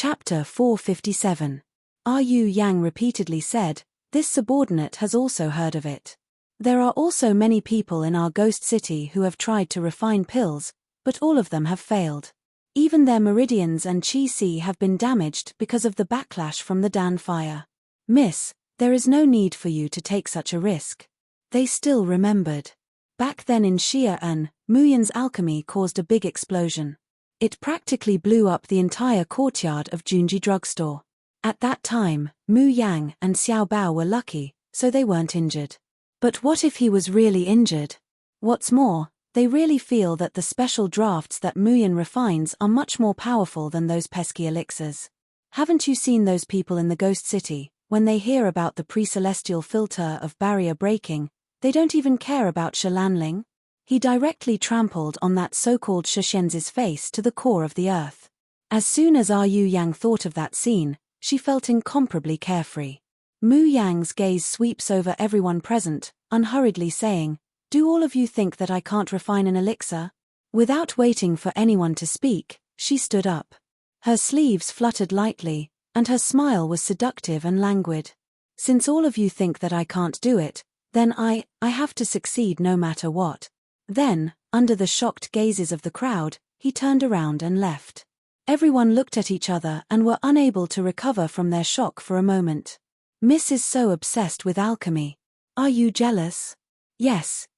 Chapter 457. Yu Yang repeatedly said, this subordinate has also heard of it. There are also many people in our ghost city who have tried to refine pills, but all of them have failed. Even their meridians and chi have been damaged because of the backlash from the Dan fire. Miss, there is no need for you to take such a risk. They still remembered. Back then in Xi'an, Muyan's alchemy caused a big explosion. It practically blew up the entire courtyard of Junji Drugstore. At that time, Mu Yang and Xiao Bao were lucky, so they weren't injured. But what if he was really injured? What's more, they really feel that the special drafts that Muyan refines are much more powerful than those pesky elixirs. Haven't you seen those people in the ghost city? When they hear about the pre-celestial filter of barrier breaking, they don't even care about Shilanling. He directly trampled on that so-called Shishenzi's face to the core of the earth. As soon as Yu Yang thought of that scene, she felt incomparably carefree. Mu Yang's gaze sweeps over everyone present, unhurriedly saying, do all of you think that I can't refine an elixir? Without waiting for anyone to speak, she stood up. Her sleeves fluttered lightly, and her smile was seductive and languid. Since all of you think that I can't do it, then I have to succeed no matter what. Then, under the shocked gazes of the crowd, he turned around and left. Everyone looked at each other and were unable to recover from their shock for a moment. Miss is so obsessed with alchemy. Are you jealous? Yes,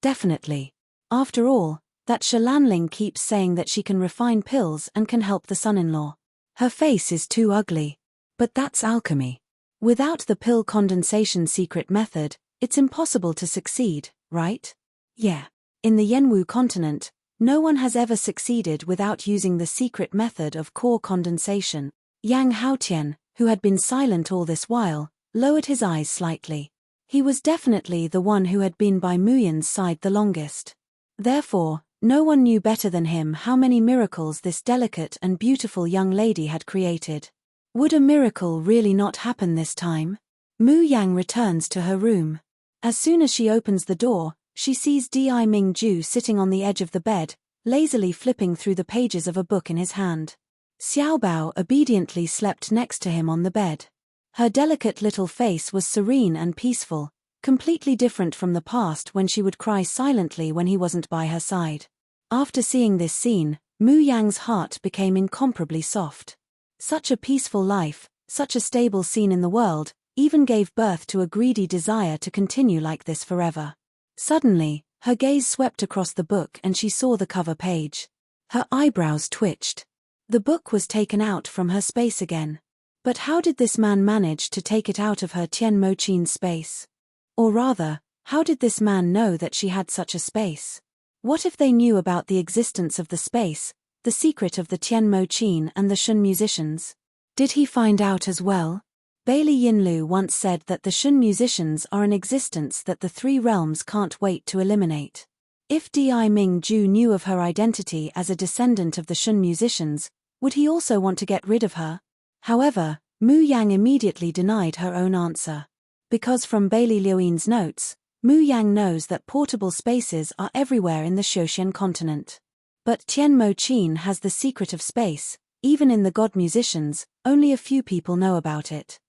definitely. After all, that Shilanling keeps saying that she can refine pills and can help the son-in-law. Her face is too ugly. But that's alchemy. Without the pill condensation secret method, it's impossible to succeed, right? Yeah. In the Yenwu continent, no one has ever succeeded without using the secret method of core condensation. Yang Haotian, who had been silent all this while, lowered his eyes slightly. He was definitely the one who had been by Muyan's side the longest. Therefore, no one knew better than him how many miracles this delicate and beautiful young lady had created. Would a miracle really not happen this time? Mu Yang returns to her room. As soon as she opens the door, she sees Di Mingju sitting on the edge of the bed, lazily flipping through the pages of a book in his hand. Xiao Bao obediently slept next to him on the bed. Her delicate little face was serene and peaceful, completely different from the past when she would cry silently when he wasn't by her side. After seeing this scene, Mu Yang's heart became incomparably soft. Such a peaceful life, such a stable scene in the world, even gave birth to a greedy desire to continue like this forever. Suddenly, her gaze swept across the book and she saw the cover page. Her eyebrows twitched. The book was taken out from her space again. But how did this man manage to take it out of her Tian Mo-chin's space? Or rather, how did this man know that she had such a space? What if they knew about the existence of the space, the secret of the Tian Mo-chin and the Shun musicians? Did he find out as well? Bailey Yinlu once said that the Shun musicians are an existence that the three realms can't wait to eliminate. If Di Mingju knew of her identity as a descendant of the Shun musicians, would he also want to get rid of her? However, Mu Yang immediately denied her own answer. Because from Bailey Liuin's notes, Mu Yang knows that portable spaces are everywhere in the Shoshan continent. But Tian Mo-chin has the secret of space. Even in the god musicians, only a few people know about it.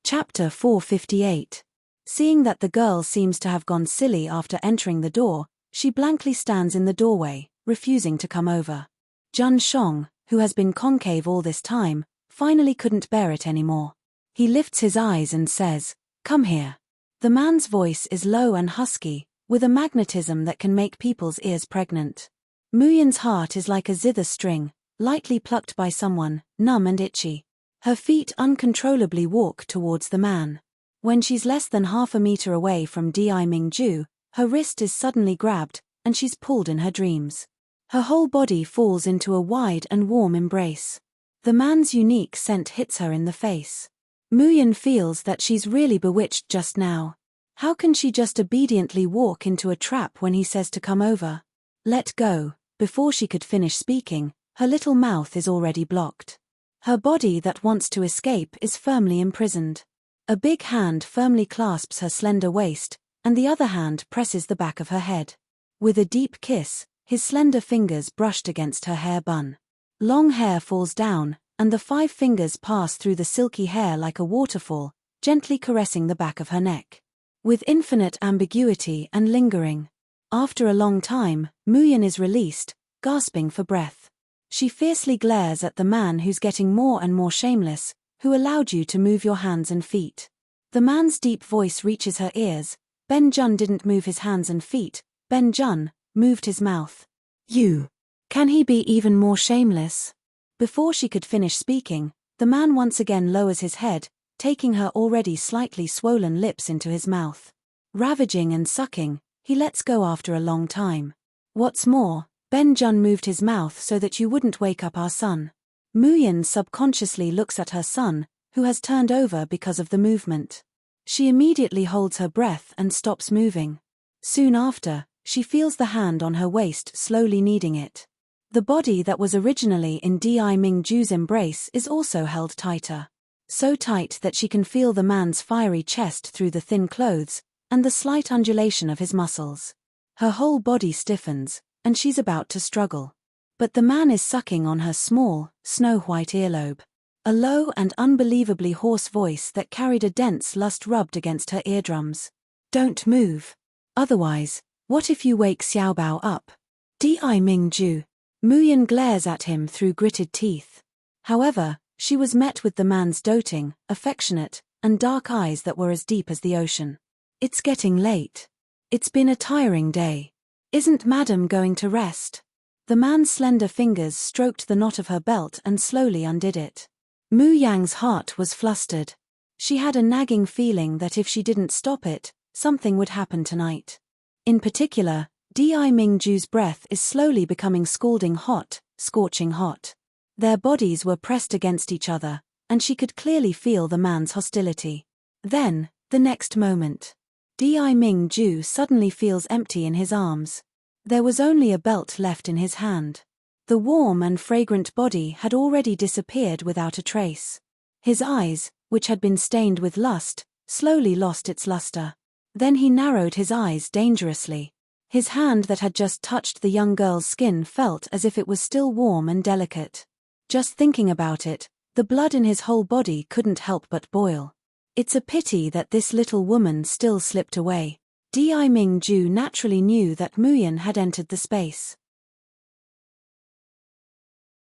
Chapter 458. Seeing that the girl seems to have gone silly after entering the door, she blankly stands in the doorway, refusing to come over. Jun Shong, who has been concave all this time, finally couldn't bear it anymore. He lifts his eyes and says, "Come here." The man's voice is low and husky, with a magnetism that can make people's ears pregnant. Muyan's heart is like a zither string, lightly plucked by someone, numb and itchy. Her feet uncontrollably walk towards the man. When she's less than half a meter away from Di Mingju, her wrist is suddenly grabbed, and she's pulled in her dreams. Her whole body falls into a wide and warm embrace. The man's unique scent hits her in the face. Muyan feels that she's really bewitched just now. How can she just obediently walk into a trap when he says to come over? Let go. Before she could finish speaking, her little mouth is already blocked. Her body that wants to escape is firmly imprisoned. A big hand firmly clasps her slender waist, and the other hand presses the back of her head. With a deep kiss, his slender fingers brushed against her hair bun. Long hair falls down, and the 5 fingers pass through the silky hair like a waterfall, gently caressing the back of her neck. With infinite ambiguity and lingering. After a long time, Muyin is released, gasping for breath. She fiercely glares at the man who's getting more and more shameless, who allowed you to move your hands and feet. The man's deep voice reaches her ears. Ben Jun didn't move his hands and feet, Ben Jun moved his mouth. You. Can he be even more shameless? Before she could finish speaking, the man once again lowers his head, taking her already slightly swollen lips into his mouth. Ravaging and sucking, he lets go after a long time. What's more, Ben Jun moved his mouth so that you wouldn't wake up our son. Muyin subconsciously looks at her son, who has turned over because of the movement. She immediately holds her breath and stops moving. Soon after, she feels the hand on her waist slowly kneading it. The body that was originally in Di Mingju's embrace is also held tighter. So tight that she can feel the man's fiery chest through the thin clothes, and the slight undulation of his muscles. Her whole body stiffens, and she's about to struggle. But the man is sucking on her small, snow-white earlobe. A low and unbelievably hoarse voice that carried a dense lust rubbed against her eardrums. Don't move. Otherwise, what if you wake Xiaobao up? Di Mingju. Muyin glares at him through gritted teeth. However, she was met with the man's doting, affectionate, and dark eyes that were as deep as the ocean. It's getting late. It's been a tiring day. Isn't Madam going to rest? The man's slender fingers stroked the knot of her belt and slowly undid it. Mu Yang's heart was flustered. She had a nagging feeling that if she didn't stop it, something would happen tonight. In particular, Di Mingju's breath is slowly becoming scalding hot, scorching hot. Their bodies were pressed against each other, and she could clearly feel the man's hostility. Then, the next moment, Di Mingju suddenly feels empty in his arms. There was only a belt left in his hand. The warm and fragrant body had already disappeared without a trace. His eyes, which had been stained with lust, slowly lost its luster. Then he narrowed his eyes dangerously. His hand that had just touched the young girl's skin felt as if it was still warm and delicate. Just thinking about it, the blood in his whole body couldn't help but boil. It's a pity that this little woman still slipped away. Di Mingju naturally knew that Muyin had entered the space.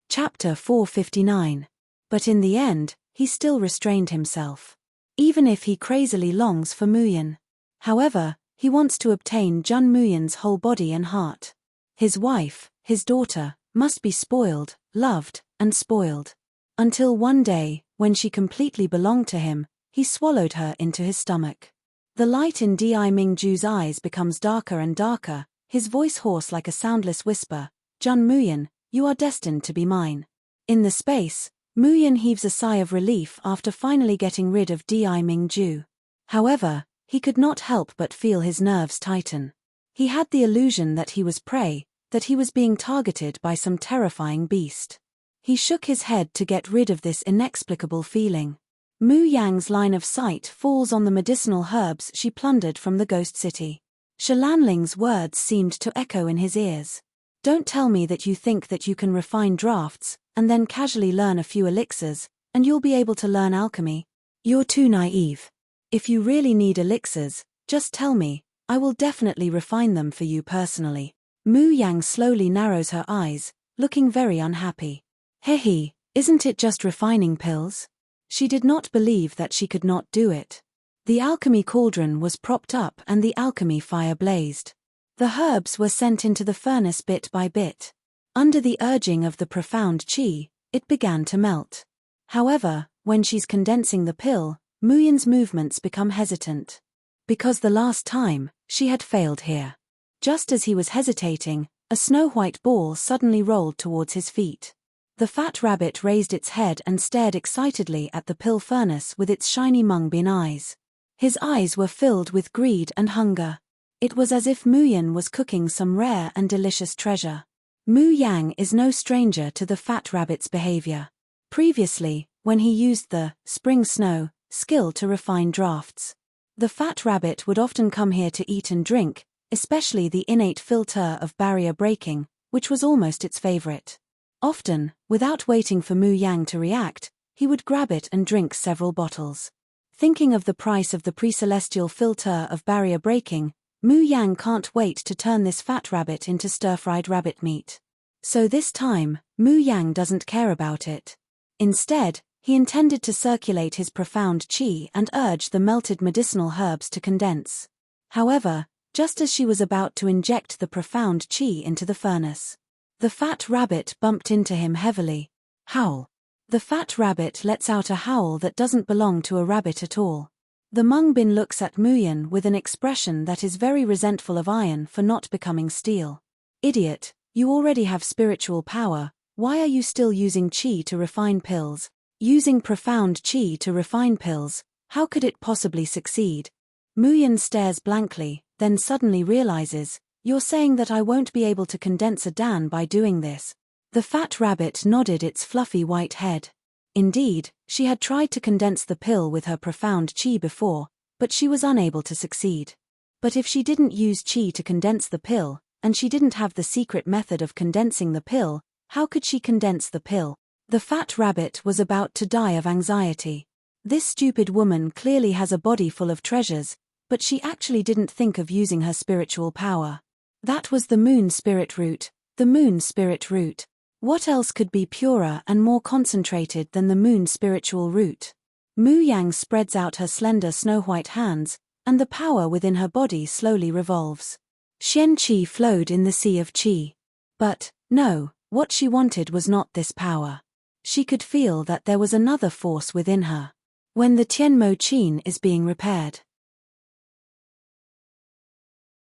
Chapter 459. But in the end, he still restrained himself. Even if he crazily longs for Muyin. However, he wants to obtain Jun Muyin's whole body and heart. His wife, his daughter, must be spoiled, loved, and spoiled. Until one day, when she completely belonged to him, he swallowed her into his stomach. The light in Di Mingju's eyes becomes darker and darker, his voice hoarse like a soundless whisper. Jun Muyin, you are destined to be mine. In the space, Muyin heaves a sigh of relief after finally getting rid of Di Mingju. However, he could not help but feel his nerves tighten. He had the illusion that he was prey, that he was being targeted by some terrifying beast. He shook his head to get rid of this inexplicable feeling. Mu Yang's line of sight falls on the medicinal herbs she plundered from the ghost city. Shalanling's words seemed to echo in his ears. Don't tell me that you think that you can refine drafts, and then casually learn a few elixirs, and you'll be able to learn alchemy. You're too naive. If you really need elixirs, just tell me, I will definitely refine them for you personally. Mu Yang slowly narrows her eyes, looking very unhappy. Hehe, isn't it just refining pills? She did not believe that she could not do it. The alchemy cauldron was propped up and the alchemy fire blazed. The herbs were sent into the furnace bit by bit. Under the urging of the profound qi, it began to melt. However, when she's condensing the pill, Muyin's movements become hesitant. Because the last time, she had failed here. Just as he was hesitating, a snow-white ball suddenly rolled towards his feet. The fat rabbit raised its head and stared excitedly at the pill furnace with its shiny Mungbin eyes. His eyes were filled with greed and hunger. It was as if Muyin was cooking some rare and delicious treasure. Mu Yang is no stranger to the fat rabbit's behavior. Previously, when he used the spring snow skill to refine drafts, the fat rabbit would often come here to eat and drink, especially the innate filter of barrier breaking, which was almost its favorite. Often, without waiting for Mu Yang to react, he would grab it and drink several bottles. Thinking of the price of the pre-celestial filter of barrier breaking, Mu Yang can't wait to turn this fat rabbit into stir-fried rabbit meat. So this time, Mu Yang doesn't care about it. Instead, he intended to circulate his profound qi and urge the melted medicinal herbs to condense. However, just as she was about to inject the profound qi into the furnace, the fat rabbit bumped into him heavily. Howl. The fat rabbit lets out a howl that doesn't belong to a rabbit at all. The Mung Bin looks at Muyan with an expression that is very resentful of iron for not becoming steel. Idiot, you already have spiritual power, why are you still using qi to refine pills? Using profound qi to refine pills, how could it possibly succeed? Muyan stares blankly, then suddenly realizes, you're saying that I won't be able to condense a Dan by doing this. The fat rabbit nodded its fluffy white head. Indeed, she had tried to condense the pill with her profound qi before, but she was unable to succeed. But if she didn't use qi to condense the pill, and she didn't have the secret method of condensing the pill, how could she condense the pill? The fat rabbit was about to die of anxiety. This stupid woman clearly has a body full of treasures, but she actually didn't think of using her spiritual power. That was the moon spirit root, the moon spirit root. What else could be purer and more concentrated than the moon spiritual root? Mu Yang spreads out her slender snow-white hands, and the power within her body slowly revolves. Xian qi flowed in the sea of qi. But, no, what she wanted was not this power. She could feel that there was another force within her. When the Tianmo Qin is being repaired.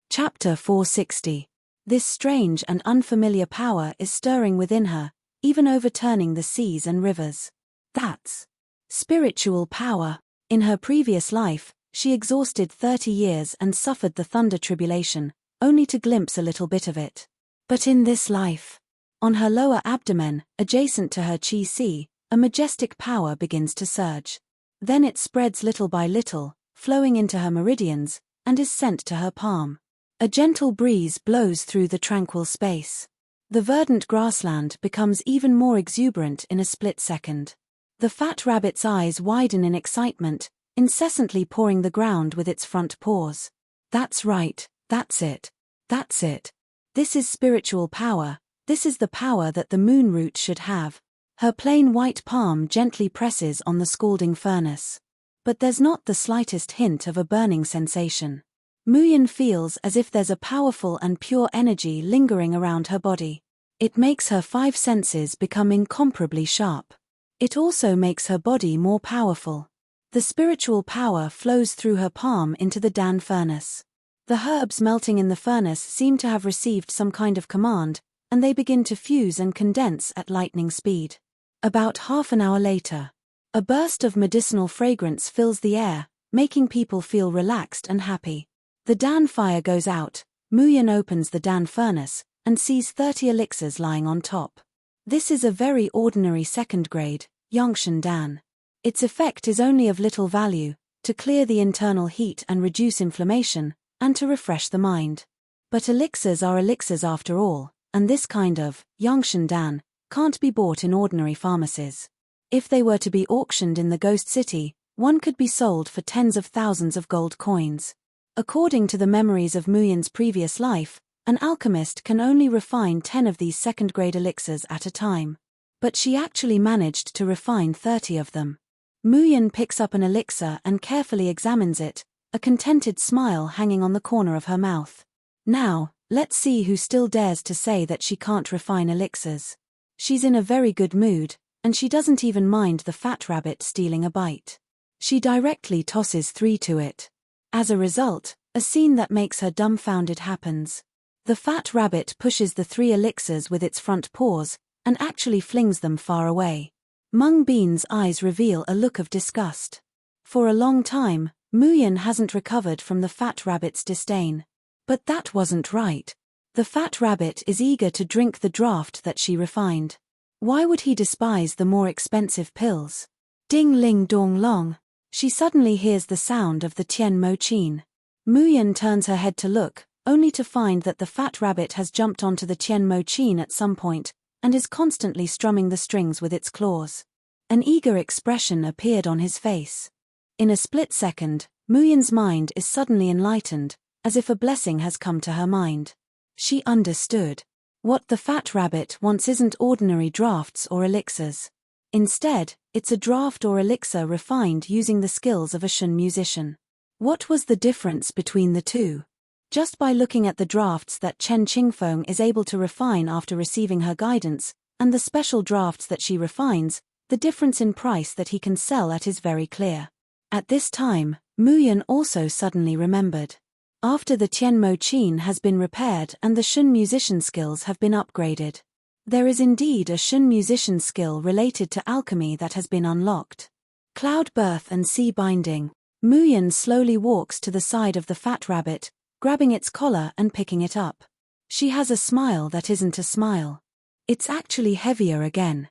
Chapter 460. This strange and unfamiliar power is stirring within her, even overturning the seas and rivers. That's spiritual power. In her previous life, she exhausted 30 years and suffered the thunder tribulation, only to glimpse a little bit of it. But in this life, on her lower abdomen, adjacent to her qi sea, a majestic power begins to surge. Then it spreads little by little, flowing into her meridians, and is sent to her palm. A gentle breeze blows through the tranquil space. The verdant grassland becomes even more exuberant in a split second. The fat rabbit's eyes widen in excitement, incessantly pawing the ground with its front paws. That's right, that's it. That's it. This is spiritual power, this is the power that the moon root should have. Her plain white palm gently presses on the scalding furnace. But there's not the slightest hint of a burning sensation. Muyan feels as if there's a powerful and pure energy lingering around her body. It makes her 5 senses become incomparably sharp. It also makes her body more powerful. The spiritual power flows through her palm into the Dan furnace. The herbs melting in the furnace seem to have received some kind of command, and they begin to fuse and condense at lightning speed. About half an hour later, a burst of medicinal fragrance fills the air, making people feel relaxed and happy. The Dan fire goes out, Muyan opens the Dan furnace, and sees 30 elixirs lying on top. This is a very ordinary second-grade, Yongshan Dan. Its effect is only of little value, to clear the internal heat and reduce inflammation, and to refresh the mind. But elixirs are elixirs after all, and this kind of, Yongshan Dan, can't be bought in ordinary pharmacies. If they were to be auctioned in the Ghost City, one could be sold for tens of thousands of gold coins. According to the memories of Muyan's previous life, an alchemist can only refine 10 of these second-grade elixirs at a time. But she actually managed to refine 30 of them. Muyan picks up an elixir and carefully examines it, a contented smile hanging on the corner of her mouth. Now, let's see who still dares to say that she can't refine elixirs. She's in a very good mood, and she doesn't even mind the fat rabbit stealing a bite. She directly tosses 3 to it. As a result, a scene that makes her dumbfounded happens. The fat rabbit pushes the 3 elixirs with its front paws, and actually flings them far away. Mung Bin's eyes reveal a look of disgust. For a long time, Muyan hasn't recovered from the fat rabbit's disdain. But that wasn't right. The fat rabbit is eager to drink the draught that she refined. Why would he despise the more expensive pills? Ding ling dong long. She suddenly hears the sound of the Tianmo Qin. Muyan turns her head to look, only to find that the fat rabbit has jumped onto the Tianmo Qin at some point, and is constantly strumming the strings with its claws. An eager expression appeared on his face. In a split second, Muyan's mind is suddenly enlightened, as if a blessing has come to her mind. She understood. What the fat rabbit wants isn't ordinary drafts or elixirs. Instead, it's a draft or elixir refined using the skills of a Shun musician. What was the difference between the two? Just by looking at the drafts that Chen Qingfeng is able to refine after receiving her guidance, and the special drafts that she refines, the difference in price that he can sell at is very clear. At this time, Muyan also suddenly remembered. After the Tianmo Qin has been repaired and the Shun musician skills have been upgraded. There is indeed a Shun musician skill related to alchemy that has been unlocked. Cloud birth and sea binding. Muyan slowly walks to the side of the fat rabbit, grabbing its collar and picking it up. She has a smile that isn't a smile. It's actually heavier again.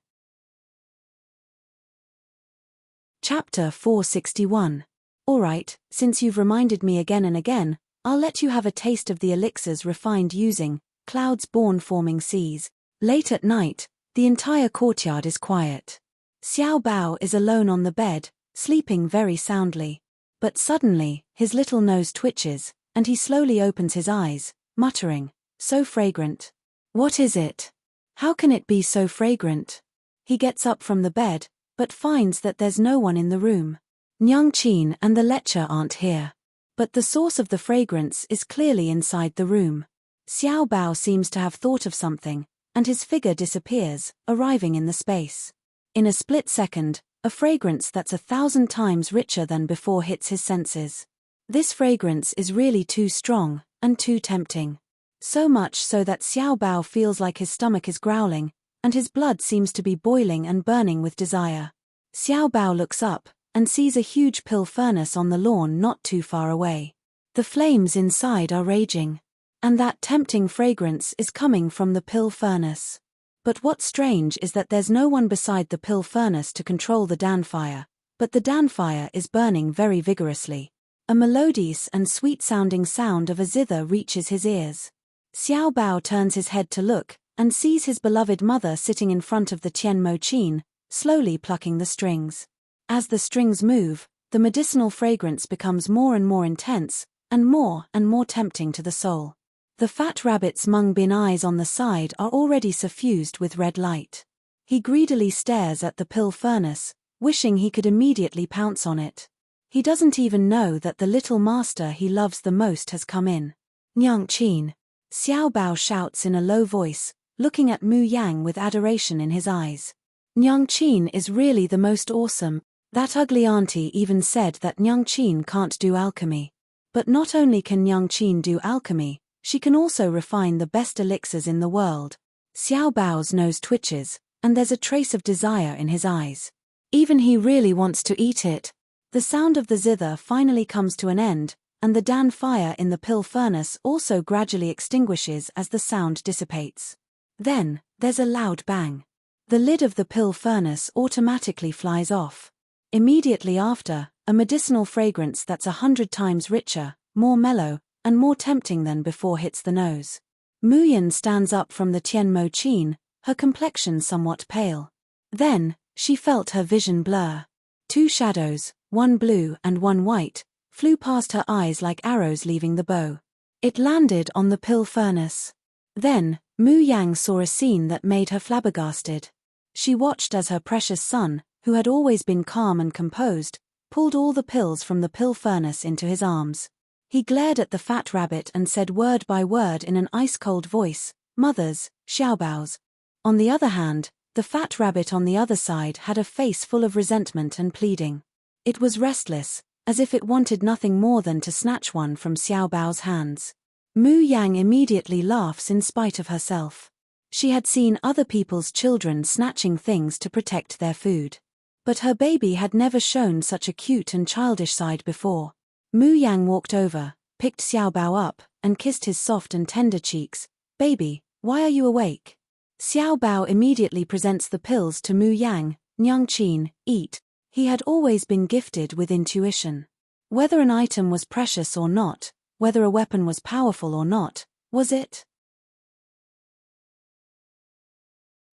Chapter 461. Alright, since you've reminded me again and again, I'll let you have a taste of the elixirs refined using clouds born forming seas. Late at night, the entire courtyard is quiet. Xiao Bao is alone on the bed, sleeping very soundly. But suddenly, his little nose twitches, and he slowly opens his eyes, muttering, "So fragrant. What is it? How can it be so fragrant?" He gets up from the bed, but finds that there's no one in the room. Nyang Qin and the lecher aren't here. But the source of the fragrance is clearly inside the room. Xiao Bao seems to have thought of something, and his figure disappears, arriving in the space. In a split second, a fragrance that's 1,000 times richer than before hits his senses. This fragrance is really too strong, and too tempting. So much so that Xiao Bao feels like his stomach is growling, and his blood seems to be boiling and burning with desire. Xiao Bao looks up, and sees a huge pill furnace on the lawn not too far away. The flames inside are raging. And that tempting fragrance is coming from the pill furnace. But what's strange is that there's no one beside the pill furnace to control the danfire, but the danfire is burning very vigorously. A melodious and sweet-sounding sound of a zither reaches his ears. Xiao Bao turns his head to look, and sees his beloved mother sitting in front of the Tianmo Qin, slowly plucking the strings. As the strings move, the medicinal fragrance becomes more and more intense, and more tempting to the soul. The fat rabbit's mung bin eyes on the side are already suffused with red light. He greedily stares at the pill furnace, wishing he could immediately pounce on it. He doesn't even know that the little master he loves the most has come in. "Nyang Qin," Xiao Bao shouts in a low voice, looking at Mu Yang with adoration in his eyes. "Nyang Qin is really the most awesome. That ugly auntie even said that Nyang Qin can't do alchemy. But not only can Nyang Qin do alchemy, she can also refine the best elixirs in the world." Xiao Bao's nose twitches, and there's a trace of desire in his eyes. Even he really wants to eat it. The sound of the zither finally comes to an end, and the dan fire in the pill furnace also gradually extinguishes as the sound dissipates. Then, there's a loud bang. The lid of the pill furnace automatically flies off. Immediately after, a medicinal fragrance that's 100 times richer, more mellow, and more tempting than before hits the nose. Muyan stands up from the Tianmo Qin, her complexion somewhat pale. Then, she felt her vision blur. Two shadows, one blue and one white, flew past her eyes like arrows leaving the bow. It landed on the pill furnace. Then, Mu Yang saw a scene that made her flabbergasted. She watched as her precious son, who had always been calm and composed, pulled all the pills from the pill furnace into his arms. He glared at the fat rabbit and said word by word in an ice-cold voice, "Mothers, Xiaobao's." On the other hand, the fat rabbit on the other side had a face full of resentment and pleading. It was restless, as if it wanted nothing more than to snatch one from Xiaobao's hands. Mu Yang immediately laughs in spite of herself. She had seen other people's children snatching things to protect their food. But her baby had never shown such a cute and childish side before. Mu Yang walked over, picked Xiao Bao up, and kissed his soft and tender cheeks. "Baby, why are you awake?" Xiao Bao immediately presents the pills to Mu Yang. "Nyang Qin, eat." He had always been gifted with intuition. Whether an item was precious or not, whether a weapon was powerful or not, was it?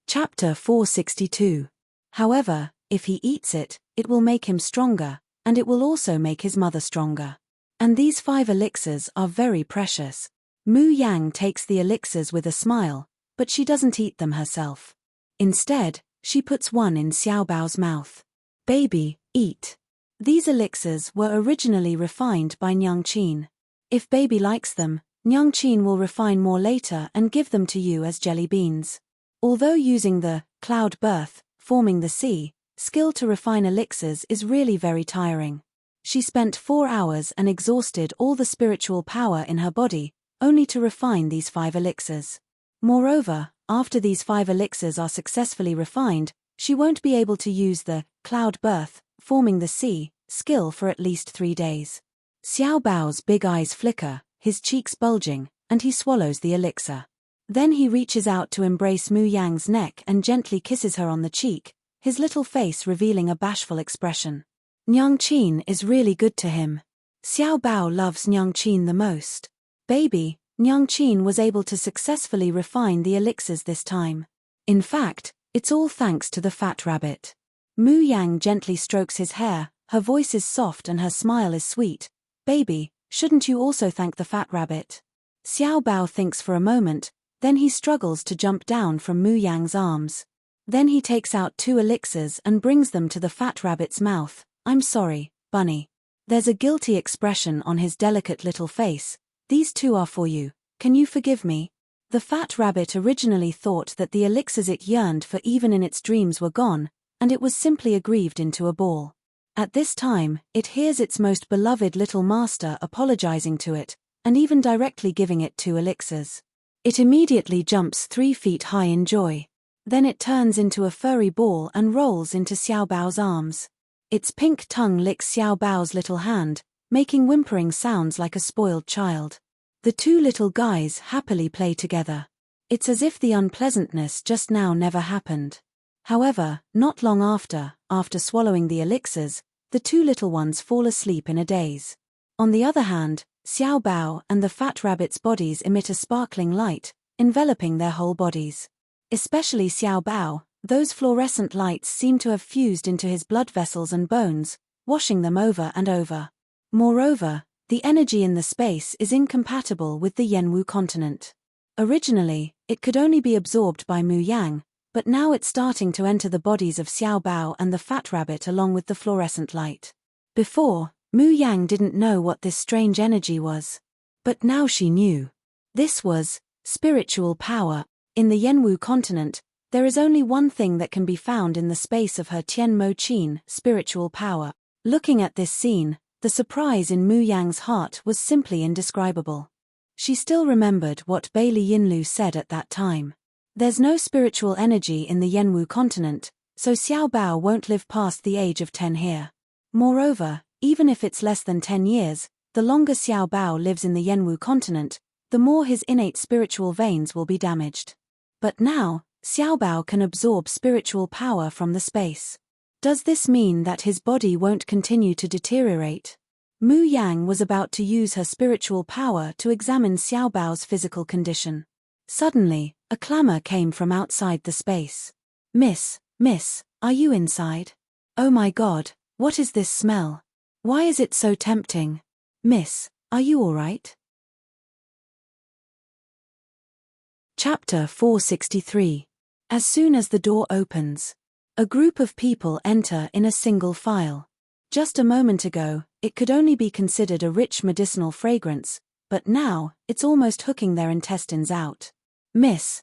Chapter 462. However, if he eats it, it will make him stronger, and it will also make his mother stronger. And these 5 elixirs are very precious. Mu Yang takes the elixirs with a smile, but she doesn't eat them herself. Instead, she puts one in Xiaobao's mouth. Baby, eat. These elixirs were originally refined by Enchantress. If baby likes them, Enchantress will refine more later and give them to you as jelly beans. Although using the cloud birth, forming the sea, skill to refine elixirs is really very tiring. She spent 4 hours and exhausted all the spiritual power in her body, only to refine these 5 elixirs. Moreover, after these 5 elixirs are successfully refined, she won't be able to use the cloud birth, forming the sea, skill for at least 3 days. Xiaobao's big eyes flicker, his cheeks bulging, and he swallows the elixir. Then he reaches out to embrace Mu Yang's neck and gently kisses her on the cheek, his little face revealing a bashful expression. Enchantress is really good to him. Xiaobao loves Enchantress the most. Baby, Enchantress was able to successfully refine the elixirs this time. In fact, it's all thanks to the fat rabbit. Mu Yang gently strokes his hair, her voice is soft and her smile is sweet. Baby, shouldn't you also thank the fat rabbit? Xiaobao thinks for a moment, then he struggles to jump down from Mu Yang's arms. Then he takes out 2 elixirs and brings them to the fat rabbit's mouth. I'm sorry, Bunny. There's a guilty expression on his delicate little face. These 2 are for you. Can you forgive me? The fat rabbit originally thought that the elixirs it yearned for even in its dreams were gone, and it was simply aggrieved into a ball. At this time, it hears its most beloved little master apologizing to it, and even directly giving it 2 elixirs. It immediately jumps 3 feet high in joy. Then it turns into a furry ball and rolls into Xiaobao's arms. Its pink tongue licks Xiaobao's little hand, making whimpering sounds like a spoiled child. The 2 little guys happily play together. It's as if the unpleasantness just now never happened. However, not long after swallowing the elixirs, the 2 little ones fall asleep in a daze. On the other hand, Xiaobao and the fat rabbit's bodies emit a sparkling light, enveloping their whole bodies. Especially Xiaobao, those fluorescent lights seem to have fused into his blood vessels and bones, washing them over and over. Moreover, the energy in the space is incompatible with the Yanwu continent. Originally, it could only be absorbed by Mu Yang, but now it's starting to enter the bodies of Xiaobao and the fat rabbit along with the fluorescent light. Before, Mu Yang didn't know what this strange energy was. But now she knew. This was spiritual power. In the Yanwu continent, there is only one thing that can be found in the space of her Tianmo Qin, spiritual power. Looking at this scene, the surprise in Mu Yang's heart was simply indescribable. She still remembered what Bailey Yinlu said at that time. There's no spiritual energy in the Yanwu continent, so Xiaobao won't live past the age of 10 here. Moreover, even if it's less than 10 years, the longer Xiaobao lives in the Yanwu continent, the more his innate spiritual veins will be damaged. But now, Xiaobao can absorb spiritual power from the space. Does this mean that his body won't continue to deteriorate? Mu Yang was about to use her spiritual power to examine Xiaobao's physical condition. Suddenly, a clamor came from outside the space. Miss, are you inside? Oh my God, what is this smell? Why is it so tempting? Miss, are you all right? Chapter 463. As soon as the door opens, a group of people enter in a single file. Just a moment ago, it could only be considered a rich medicinal fragrance, but now, it's almost hooking their intestines out. Miss,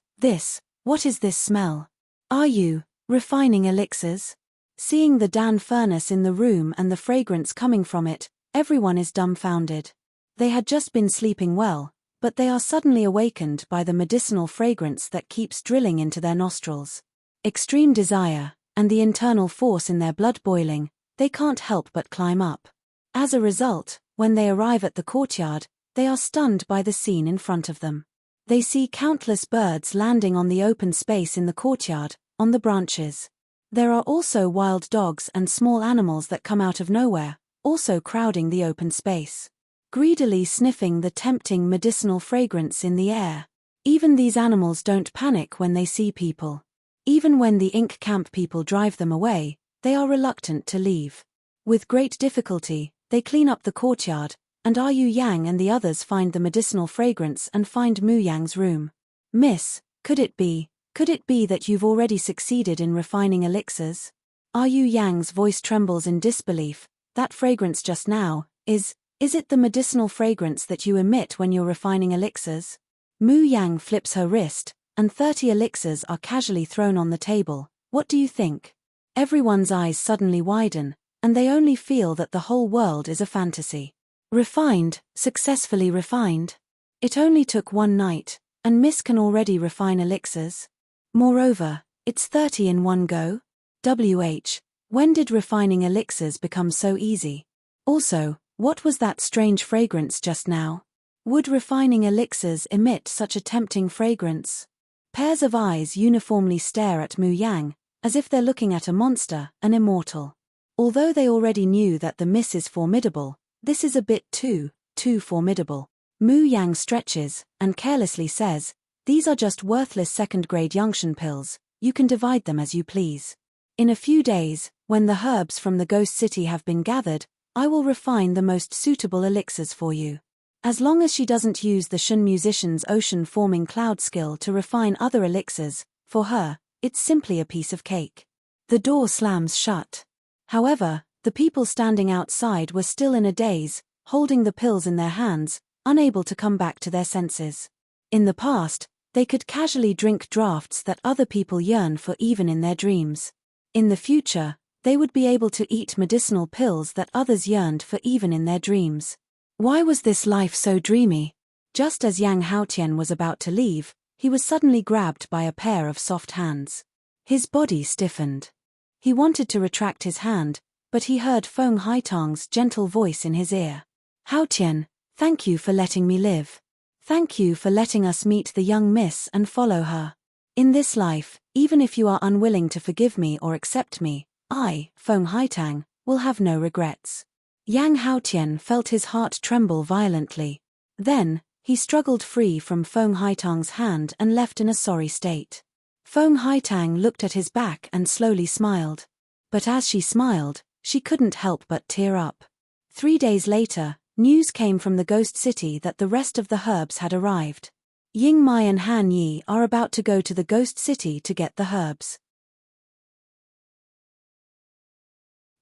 what is this smell? Are you refining elixirs? Seeing the Dan furnace in the room and the fragrance coming from it, everyone is dumbfounded. They had just been sleeping well, but they are suddenly awakened by the medicinal fragrance that keeps drilling into their nostrils. Extreme desire, and the internal force in their blood boiling, they can't help but climb up. As a result, when they arrive at the courtyard, they are stunned by the scene in front of them. They see countless birds landing on the open space in the courtyard, on the branches. There are also wild dogs and small animals that come out of nowhere, also crowding the open space, greedily sniffing the tempting medicinal fragrance in the air. Even these animals don't panic when they see people. Even when the ink camp people drive them away, they are reluctant to leave. With great difficulty, they clean up the courtyard, and Yu Yang and the others find the medicinal fragrance and find Mu Yang's room. Miss, could it be that you've already succeeded in refining elixirs? Yu Yang's voice trembles in disbelief. That fragrance just now, is it the medicinal fragrance that you emit when you're refining elixirs? Mu Yang flips her wrist, and 30 elixirs are casually thrown on the table. What do you think? Everyone's eyes suddenly widen, and they only feel that the whole world is a fantasy. Refined, successfully refined. It only took one night, and Miss can already refine elixirs. Moreover, it's 30 in one go. When did refining elixirs become so easy? Also, what was that strange fragrance just now? Would refining elixirs emit such a tempting fragrance? Pairs of eyes uniformly stare at Mu Yang, as if they're looking at a monster, an immortal. Although they already knew that the Miss is formidable, this is a bit too formidable. Mu Yang stretches, and carelessly says, "These are just worthless second-grade Yangtian pills, you can divide them as you please. In a few days, when the herbs from the ghost city have been gathered, I will refine the most suitable elixirs for you." As long as she doesn't use the Shun musician's ocean-forming cloud skill to refine other elixirs, for her, it's simply a piece of cake. The door slams shut. However, the people standing outside were still in a daze, holding the pills in their hands, unable to come back to their senses. In the past, they could casually drink draughts that other people yearn for even in their dreams. In the future, they would be able to eat medicinal pills that others yearned for even in their dreams. Why was this life so dreamy? Just as Yang Haotian was about to leave, he was suddenly grabbed by a pair of soft hands. His body stiffened. He wanted to retract his hand, but he heard Feng Haitang's gentle voice in his ear. "Haotian, thank you for letting me live. Thank you for letting us meet the young miss and follow her. In this life, even if you are unwilling to forgive me or accept me, I, Feng Haitang, will have no regrets." Yang Haotian felt his heart tremble violently. Then, he struggled free from Feng Haitang's hand and left in a sorry state. Feng Haitang looked at his back and slowly smiled. But as she smiled, she couldn't help but tear up. 3 days later, news came from the ghost city that the rest of the herbs had arrived. Ying Mai and Han Yi are about to go to the ghost city to get the herbs.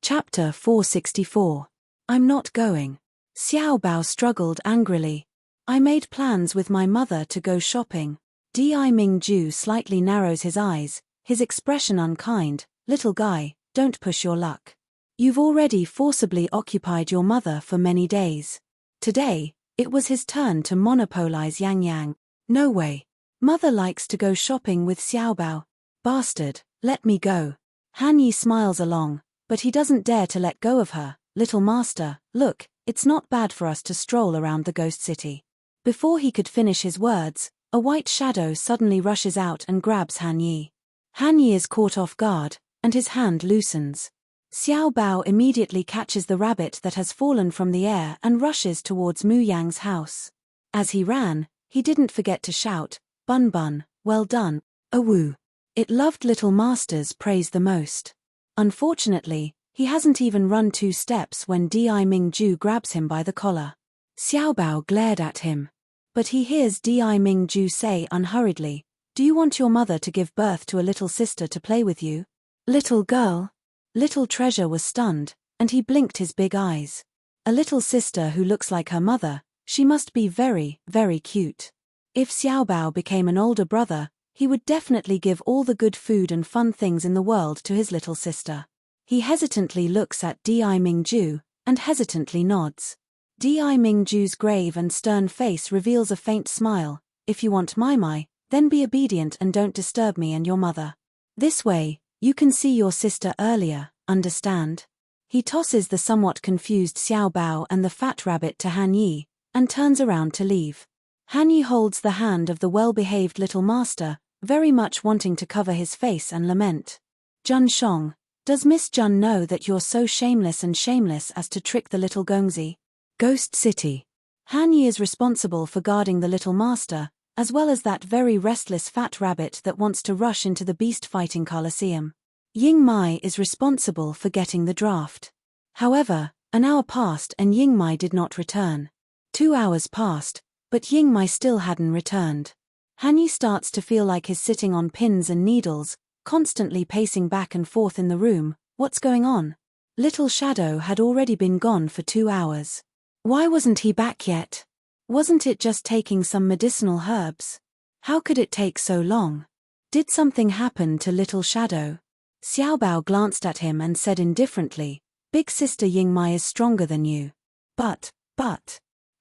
Chapter 464. I'm not going. Xiao Bao struggled angrily. I made plans with my mother to go shopping. Di Mingju slightly narrows his eyes, his expression unkind. Little guy, don't push your luck. You've already forcibly occupied your mother for many days. Today, it was his turn to monopolize Yang Yang. No way. Mother likes to go shopping with Xiao Bao. Bastard, let me go. Han Yi smiles along, but he doesn't dare to let go of her. Little master, look, it's not bad for us to stroll around the ghost city. Before he could finish his words, a white shadow suddenly rushes out and grabs Han Yi. Han Yi is caught off guard, and his hand loosens. Xiao Bao immediately catches the rabbit that has fallen from the air and rushes towards Mu Yang's house. As he ran, he didn't forget to shout, "Bun Bun, well done, awoo." It loved little master's praise the most. Unfortunately, he hasn't even run 2 steps when Di Mingju grabs him by the collar. Xiao Bao glared at him. But he hears Di Mingju say unhurriedly, "Do you want your mother to give birth to a little sister to play with you?" "Little girl?" Little Treasure was stunned, and he blinked his big eyes. A little sister who looks like her mother, she must be very, very cute. If Xiao Bao became an older brother, he would definitely give all the good food and fun things in the world to his little sister. He hesitantly looks at Di Mingju, and hesitantly nods. Di Mingju's grave and stern face reveals a faint smile. "If you want Mai, then be obedient and don't disturb me and your mother. This way, you can see your sister earlier, understand?" He tosses the somewhat confused Xiao Bao and the fat rabbit to Han Yi, and turns around to leave. Han Yi holds the hand of the well-behaved little master, very much wanting to cover his face and lament. "Jun Shong, does Miss Jun know that you're so shameless as to trick the little Gongzi?" Ghost City. Han Yi is responsible for guarding the little master, as well as that very restless fat rabbit that wants to rush into the beast-fighting coliseum. Ying Mai is responsible for getting the draft. However, an hour passed and Ying Mai did not return. 2 hours passed, but Ying Mai still hadn't returned. Han Yi starts to feel like he's sitting on pins and needles, constantly pacing back and forth in the room. What's going on? Little Shadow had already been gone for 2 hours. Why wasn't he back yet? Wasn't it just taking some medicinal herbs? How could it take so long? Did something happen to Little Shadow? Xiaobao glanced at him and said indifferently, "Big sister Ying Mai is stronger than you." But.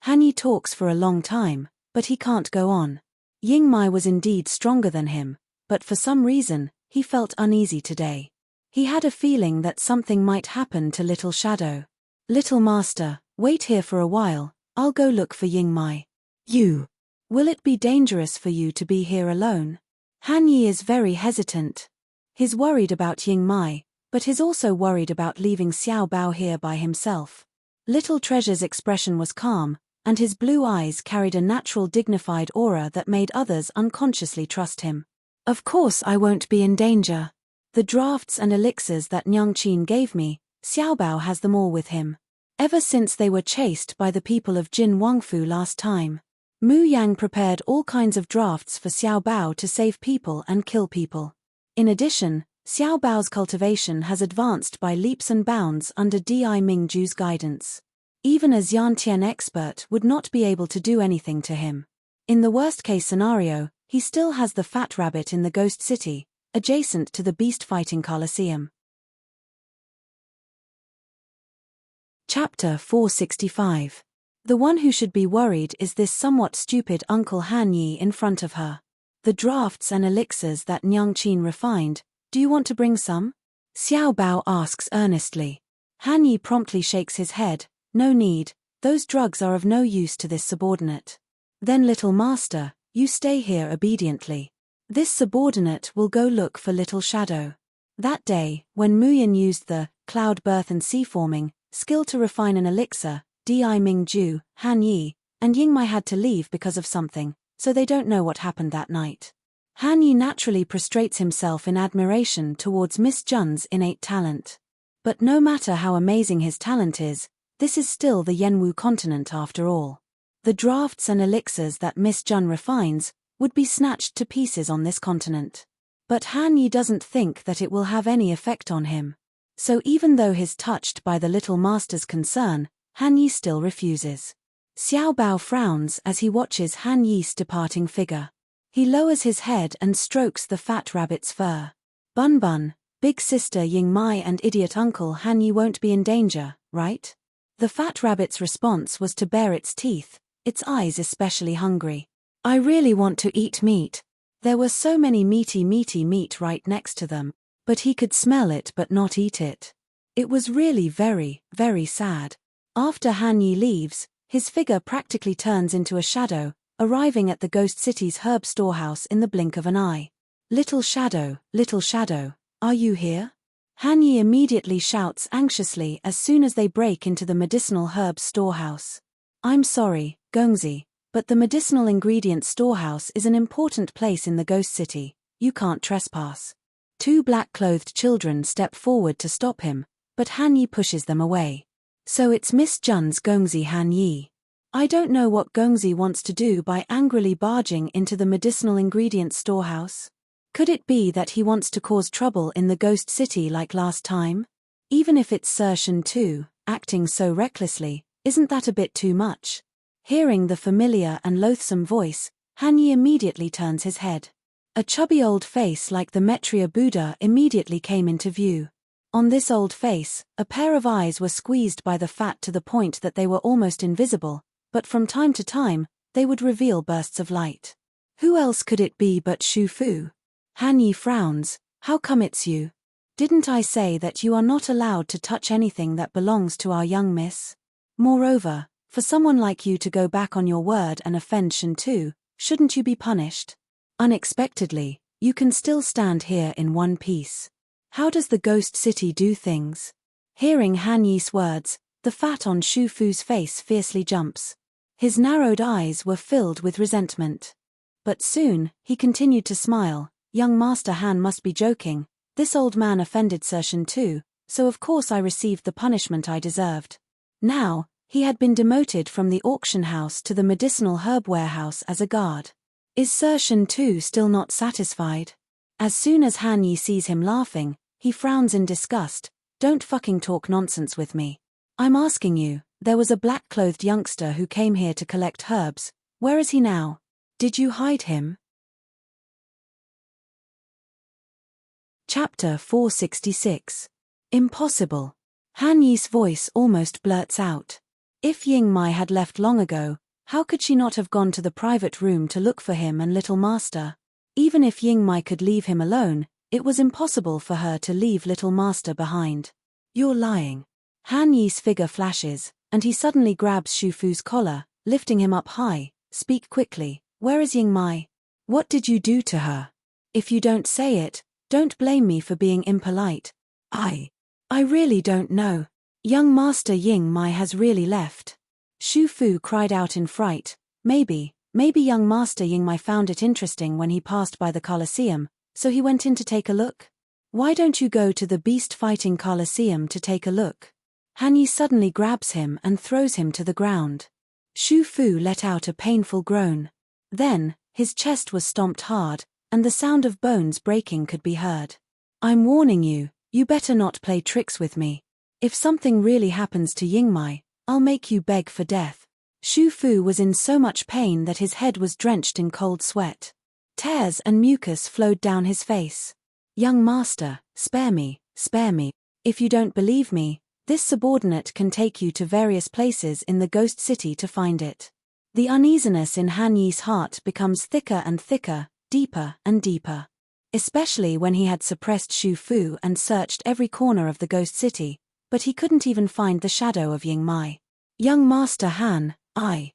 Han Yi talks for a long time, but he can't go on. Ying Mai was indeed stronger than him, but for some reason, he felt uneasy today. He had a feeling that something might happen to Little Shadow. "Little Master, wait here for a while, I'll go look for Ying Mai." "You? Will it be dangerous for you to be here alone?" Han Yi is very hesitant. He's worried about Ying Mai, but he's also worried about leaving Xiaobao here by himself. Little Treasure's expression was calm, and his blue eyes carried a natural dignified aura that made others unconsciously trust him. "Of course I won't be in danger. The drafts and elixirs that Nyang Qin gave me, Xiaobao has them all with him. Ever since they were chased by the people of Jin Wangfu last time. Mu Yang prepared all kinds of drafts for Xiaobao to save people and kill people. In addition, Xiaobao's cultivation has advanced by leaps and bounds under Di Mingju's guidance. Even a Xiantian expert would not be able to do anything to him. In the worst-case scenario, he still has the fat rabbit in the ghost city, adjacent to the beast-fighting coliseum." Chapter 465. The one who should be worried is this somewhat stupid Uncle Han Yi in front of her. "The drafts and elixirs that Nyang Qin refined, do you want to bring some?" Xiaobao asks earnestly. Han Yi promptly shakes his head. "No need, those drugs are of no use to this subordinate." "Then Little Master, you stay here obediently. This subordinate will go look for Little Shadow." That day, when Muyin used the cloud birth and sea forming skill to refine an elixir, Di Mingju, Han Yi, and Ying Mai had to leave because of something, so they don't know what happened that night. Han Yi naturally prostrates himself in admiration towards Miss Jun's innate talent. But no matter how amazing his talent is, this is still the Yanwu continent after all. The drafts and elixirs that Miss Jun refines would be snatched to pieces on this continent. But Han Yi doesn't think that it will have any effect on him. So even though he's touched by the little master's concern, Han Yi still refuses. Xiaobao frowns as he watches Han Yi's departing figure. He lowers his head and strokes the fat rabbit's fur. "Bun Bun, big sister Ying Mai and idiot uncle Han Yi won't be in danger, right?" The fat rabbit's response was to bare its teeth, its eyes especially hungry. "I really want to eat meat." There was so many meaty meat right next to them, but he could smell it but not eat it. It was really very, very sad. After Han Yi leaves, his figure practically turns into a shadow, arriving at the ghost city's herb storehouse in the blink of an eye. Little Shadow, are you here?" Han Yi immediately shouts anxiously as soon as they break into the medicinal herbs storehouse. "I'm sorry, Gongzi, but the medicinal ingredients storehouse is an important place in the ghost city. You can't trespass." 2 black-clothed children step forward to stop him, but Han Yi pushes them away. "So it's Miss Jun's Gongzi Han Yi. I don't know what Gongzi wants to do by angrily barging into the medicinal ingredients storehouse. Could it be that he wants to cause trouble in the ghost city like last time? Even if it's Sir Shen too, acting so recklessly, isn't that a bit too much?" Hearing the familiar and loathsome voice, Han Yi immediately turns his head. A chubby old face like the Maitreya Buddha immediately came into view. On this old face, a pair of eyes were squeezed by the fat to the point that they were almost invisible, but from time to time, they would reveal bursts of light. Who else could it be but Shu Fu? Han Yi frowns. "How come it's you? Didn't I say that you are not allowed to touch anything that belongs to our young miss? Moreover, for someone like you to go back on your word and offend Shen too, shouldn't you be punished? Unexpectedly, you can still stand here in one piece. How does the ghost city do things?" Hearing Han Yi's words, the fat on Shu Fu's face fiercely jumps. His narrowed eyes were filled with resentment. But soon, he continued to smile. Young Master Han must be joking. This old man offended Sershan too, so of course I received the punishment I deserved. Now, he had been demoted from the auction house to the medicinal herb warehouse as a guard. Is Sershan too still not satisfied? As soon as Han Yi sees him laughing, he frowns in disgust. Don't fucking talk nonsense with me. I'm asking you, there was a black-clothed youngster who came here to collect herbs. Where is he now? Did you hide him? Chapter 466. Impossible. Han Yi's voice almost blurts out. If Ying Mai had left long ago, how could she not have gone to the private room to look for him and Little Master? Even if Ying Mai could leave him alone, it was impossible for her to leave Little Master behind. You're lying. Han Yi's figure flashes, and he suddenly grabs Shu Fu's collar, lifting him up high. Speak quickly, where is Ying Mai? What did you do to her? If you don't say it, don't blame me for being impolite. I really don't know. Young Master Ying Mai has really left. Shu Fu cried out in fright. Maybe young Master Ying Mai found it interesting when he passed by the Colosseum, so he went in to take a look. Why don't you go to the beast-fighting Colosseum to take a look? Han Yi suddenly grabs him and throws him to the ground. Shu Fu let out a painful groan. Then, his chest was stomped hard, and the sound of bones breaking could be heard. I'm warning you, you better not play tricks with me. If something really happens to Ying Mai, I'll make you beg for death. Shu Fu was in so much pain that his head was drenched in cold sweat. Tears and mucus flowed down his face. Young Master, spare me. If you don't believe me, this subordinate can take you to various places in the ghost city to find it. The uneasiness in Han Yi's heart becomes thicker and thicker, deeper and deeper. Especially when he had suppressed Shu Fu and searched every corner of the ghost city, but he couldn't even find the shadow of Ying Mai. Young Master Han, I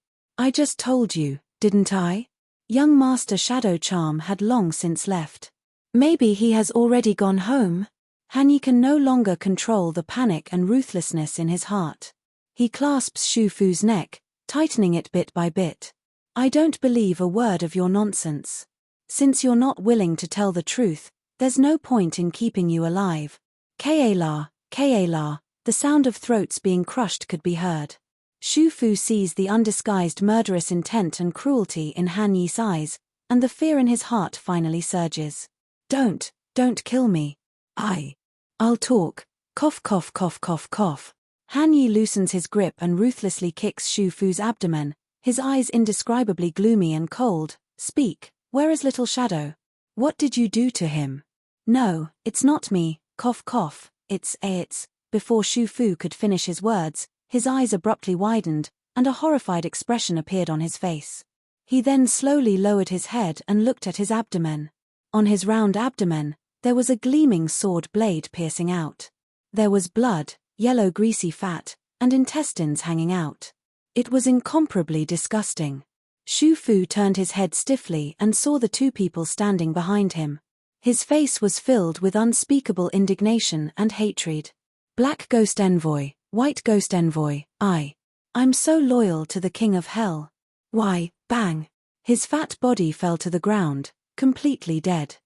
just told you, didn't I? Young Master Shadow Charm had long since left. Maybe he has already gone home? Han Yi can no longer control the panic and ruthlessness in his heart. He clasps Shu Fu's neck, tightening it bit by bit. I don't believe a word of your nonsense. Since you're not willing to tell the truth, there's no point in keeping you alive. Ka-la, the sound of throats being crushed could be heard. Shu Fu sees the undisguised murderous intent and cruelty in Han Yi's eyes, and the fear in his heart finally surges. Don't kill me. I'll talk. Cough cough cough cough cough. Han Yi loosens his grip and ruthlessly kicks Shu Fu's abdomen, his eyes indescribably gloomy and cold. Speak, where is Little Shadow? What did you do to him? No, it's not me, cough cough, it's. Before Shu Fu could finish his words, his eyes abruptly widened, and a horrified expression appeared on his face. He then slowly lowered his head and looked at his abdomen. On his round abdomen, there was a gleaming sword blade piercing out. There was blood, yellow greasy fat, and intestines hanging out. It was incomparably disgusting. Shu Fu turned his head stiffly and saw the two people standing behind him. His face was filled with unspeakable indignation and hatred. Black Ghost Envoy, White Ghost Envoy, I'm so loyal to the King of Hell. Why, bang! His fat body fell to the ground, completely dead.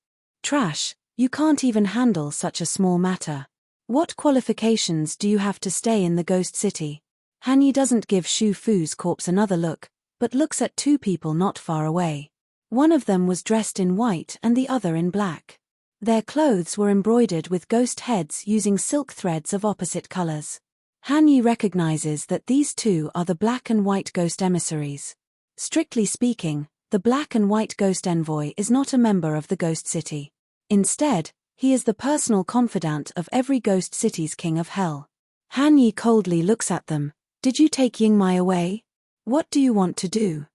Trash, you can't even handle such a small matter. What qualifications do you have to stay in the ghost city? Han Yi doesn't give Shu Fu's corpse another look, but looks at two people not far away. One of them was dressed in white and the other in black. Their clothes were embroidered with ghost heads using silk threads of opposite colors. Han Yi recognizes that these two are the black and white ghost emissaries. Strictly speaking, the black and white ghost envoy is not a member of the ghost city. Instead, he is the personal confidant of every ghost city's King of Hell. Han Yi coldly looks at them. Did you take Ying Mai away? What do you want to do?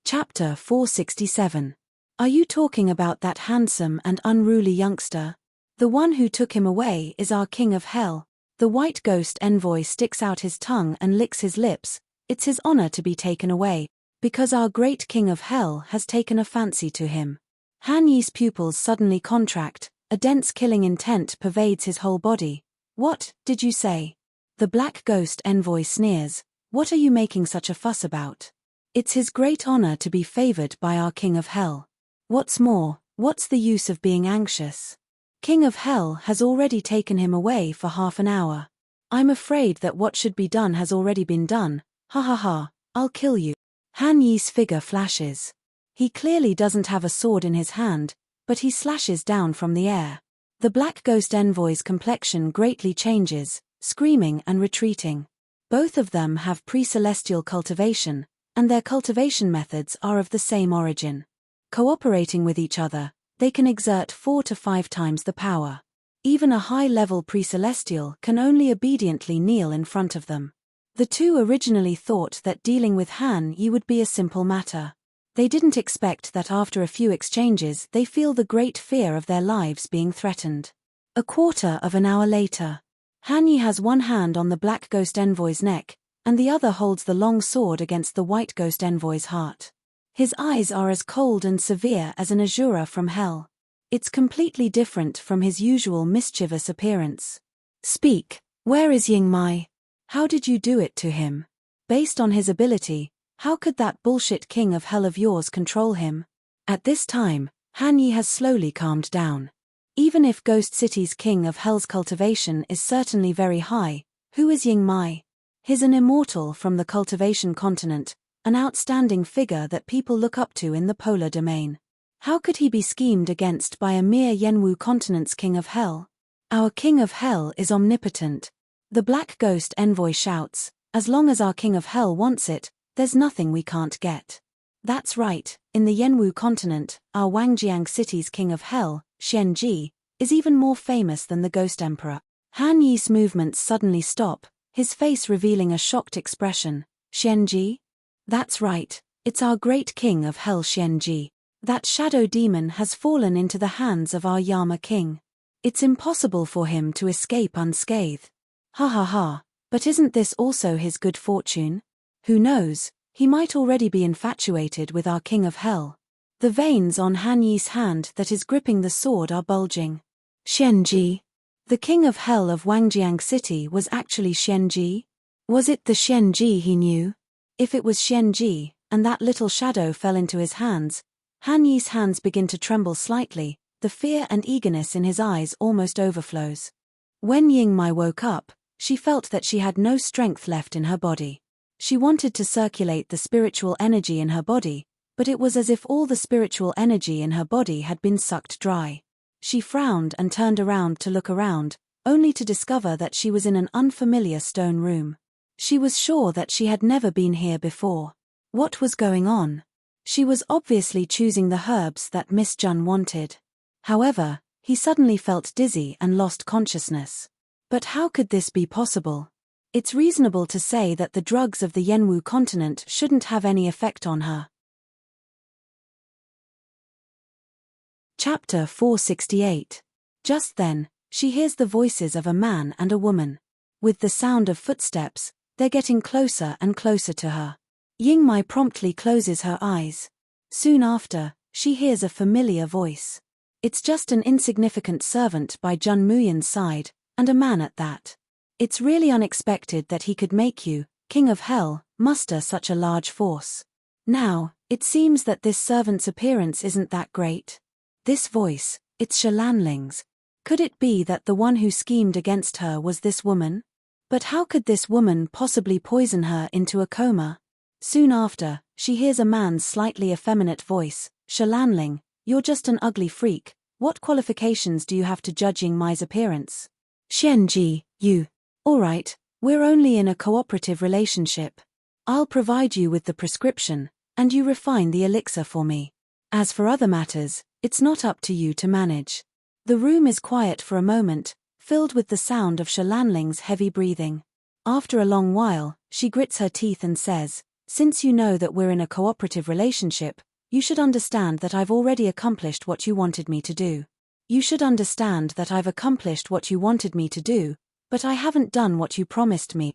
Chapter 467. Are you talking about that handsome and unruly youngster? The one who took him away is our King of Hell. The white ghost envoy sticks out his tongue and licks his lips. It's his honor to be taken away, because our great King of Hell has taken a fancy to him. Han Yi's pupils suddenly contract, a dense killing intent pervades his whole body. What, did you say? The black ghost envoy sneers. What are you making such a fuss about? It's his great honor to be favored by our King of Hell. What's more, what's the use of being anxious? King of Hell has already taken him away for half an hour. I'm afraid that what should be done has already been done. Ha ha ha, I'll kill you. Han Yi's figure flashes. He clearly doesn't have a sword in his hand, but he slashes down from the air. The Black Ghost Envoy's complexion greatly changes, screaming and retreating. Both of them have pre-celestial cultivation, and their cultivation methods are of the same origin. Cooperating with each other, they can exert 4 to 5 times the power. Even a high-level pre-celestial can only obediently kneel in front of them. The two originally thought that dealing with Han Yi would be a simple matter. They didn't expect that after a few exchanges they feel the great fear of their lives being threatened. A quarter of an hour later, Han Yi has one hand on the Black Ghost Envoy's neck, and the other holds the long sword against the White Ghost Envoy's heart. His eyes are as cold and severe as an Azura from hell. It's completely different from his usual mischievous appearance. Speak, where is Ying Mai? How did you do it to him? Based on his ability, how could that bullshit King of Hell of yours control him? At this time, Han Yi has slowly calmed down. Even if Ghost City's King of Hell's cultivation is certainly very high, who is Ying Mai? He's an immortal from the cultivation continent, an outstanding figure that people look up to in the polar domain. How could he be schemed against by a mere Yenwu continent's King of Hell? Our King of Hell is omnipotent. The Black Ghost Envoy shouts, as long as our King of Hell wants it, there's nothing we can't get. That's right, in the Yenwu continent, our Wangjiang city's King of Hell, Xianji, is even more famous than the Ghost Emperor. Han Yi's movements suddenly stop, his face revealing a shocked expression. Xianji? That's right, it's our great King of Hell Xianji. That shadow demon has fallen into the hands of our Yama King. It's impossible for him to escape unscathed. Ha ha ha, but isn't this also his good fortune? Who knows, he might already be infatuated with our King of Hell. The veins on Han Yi's hand that is gripping the sword are bulging. Xianji. The King of Hell of Wangjiang City was actually Xianji? Was it the Xianji he knew? If it was Xianji, and that little shadow fell into his hands, Han Yi's hands begin to tremble slightly, the fear and eagerness in his eyes almost overflows. When Ying Mai woke up, she felt that she had no strength left in her body. She wanted to circulate the spiritual energy in her body, but it was as if all the spiritual energy in her body had been sucked dry. She frowned and turned around to look around, only to discover that she was in an unfamiliar stone room. She was sure that she had never been here before. What was going on? She was obviously choosing the herbs that Miss Jun wanted. However, he suddenly felt dizzy and lost consciousness. But how could this be possible? It's reasonable to say that the drugs of the Yenwu continent shouldn't have any effect on her. Chapter 468. Just then, she hears the voices of a man and a woman. With the sound of footsteps, they're getting closer and closer to her. Ying Mai promptly closes her eyes. Soon after, she hears a familiar voice. It's just an insignificant servant by Jun Muyan's side, and a man at that. It's really unexpected that he could make you, King of Hell, muster such a large force. Now, it seems that this servant's appearance isn't that great. This voice, it's Shalanling's. Could it be that the one who schemed against her was this woman? But how could this woman possibly poison her into a coma? Soon after, she hears a man's slightly effeminate voice. Shalanling, you're just an ugly freak. What qualifications do you have to judge Ying Mai's appearance? Xianji, you. Alright, we're only in a cooperative relationship. I'll provide you with the prescription, and you refine the elixir for me. As for other matters, it's not up to you to manage. The room is quiet for a moment, filled with the sound of Shalanling's heavy breathing. After a long while, she grits her teeth and says, since you know that we're in a cooperative relationship, you should understand that I've already accomplished what you wanted me to do. You should understand that I've accomplished what you wanted me to do, but I haven't done what you promised me.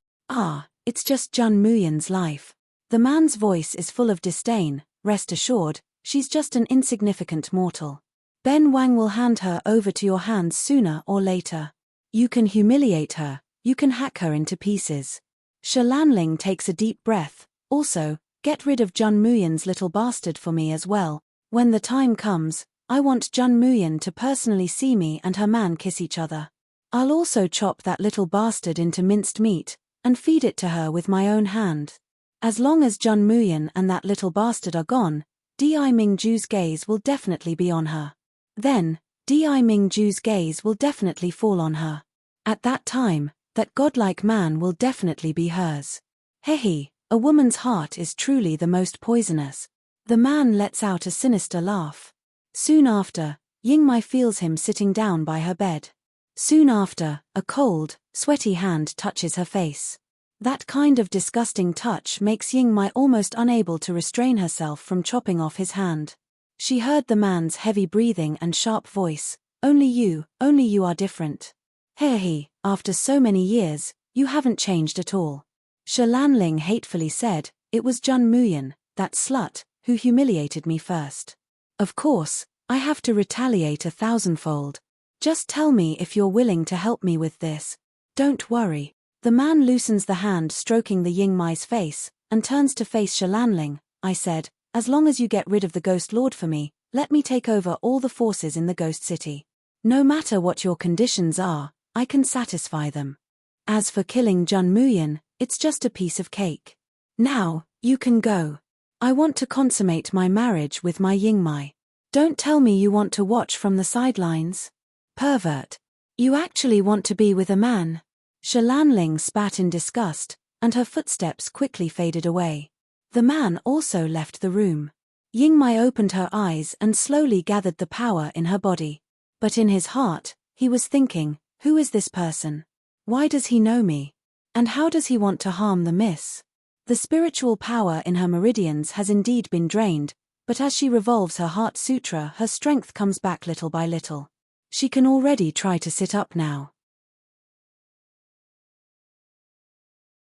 It's just Jun Muyan's life. The man's voice is full of disdain. Rest assured, she's just an insignificant mortal. Ben Wang will hand her over to your hands sooner or later. You can humiliate her, you can hack her into pieces. Shalanling takes a deep breath. Also, Get rid of Jun Muyan's little bastard for me as well. When the time comes, I want Jun Muyan to personally see me and her man kiss each other. I'll also chop that little bastard into minced meat, and feed it to her with my own hand. As long as Jun Muyan and that little bastard are gone, Di Mingju's gaze will definitely be on her. Then, Di Mingju's gaze will definitely fall on her. At that time, that godlike man will definitely be hers. Hehe, a woman's heart is truly the most poisonous. The man lets out a sinister laugh. Soon after, Yingmai feels him sitting down by her bed. Soon after, a cold, sweaty hand touches her face. That kind of disgusting touch makes Yingmai almost unable to restrain herself from chopping off his hand. She heard the man's heavy breathing and sharp voice, only you are different. Hehe, after so many years, you haven't changed at all. Shi Lanling hatefully said, it was Jun Muyan, that slut, who humiliated me first. Of course, I have to retaliate 1,000-fold. Just tell me if you're willing to help me with this. Don't worry. The man loosens the hand stroking the Yingmai's face, and turns to face Shi Lanling. I said, as long as you get rid of the Ghost Lord for me, let me take over all the forces in the Ghost City. No matter what your conditions are, I can satisfy them. As for killing Jun Muyan, it's just a piece of cake. Now, you can go. I want to consummate my marriage with my Yingmai. Don't tell me you want to watch from the sidelines. Pervert. You actually want to be with a man? Shi Lanling spat in disgust, and her footsteps quickly faded away. The man also left the room. Yingmai opened her eyes and slowly gathered the power in her body. But in his heart, he was thinking, who is this person? Why does he know me? And how does he want to harm the miss? The spiritual power in her meridians has indeed been drained, but as she revolves her heart sutra, her strength comes back little by little. She can already try to sit up now.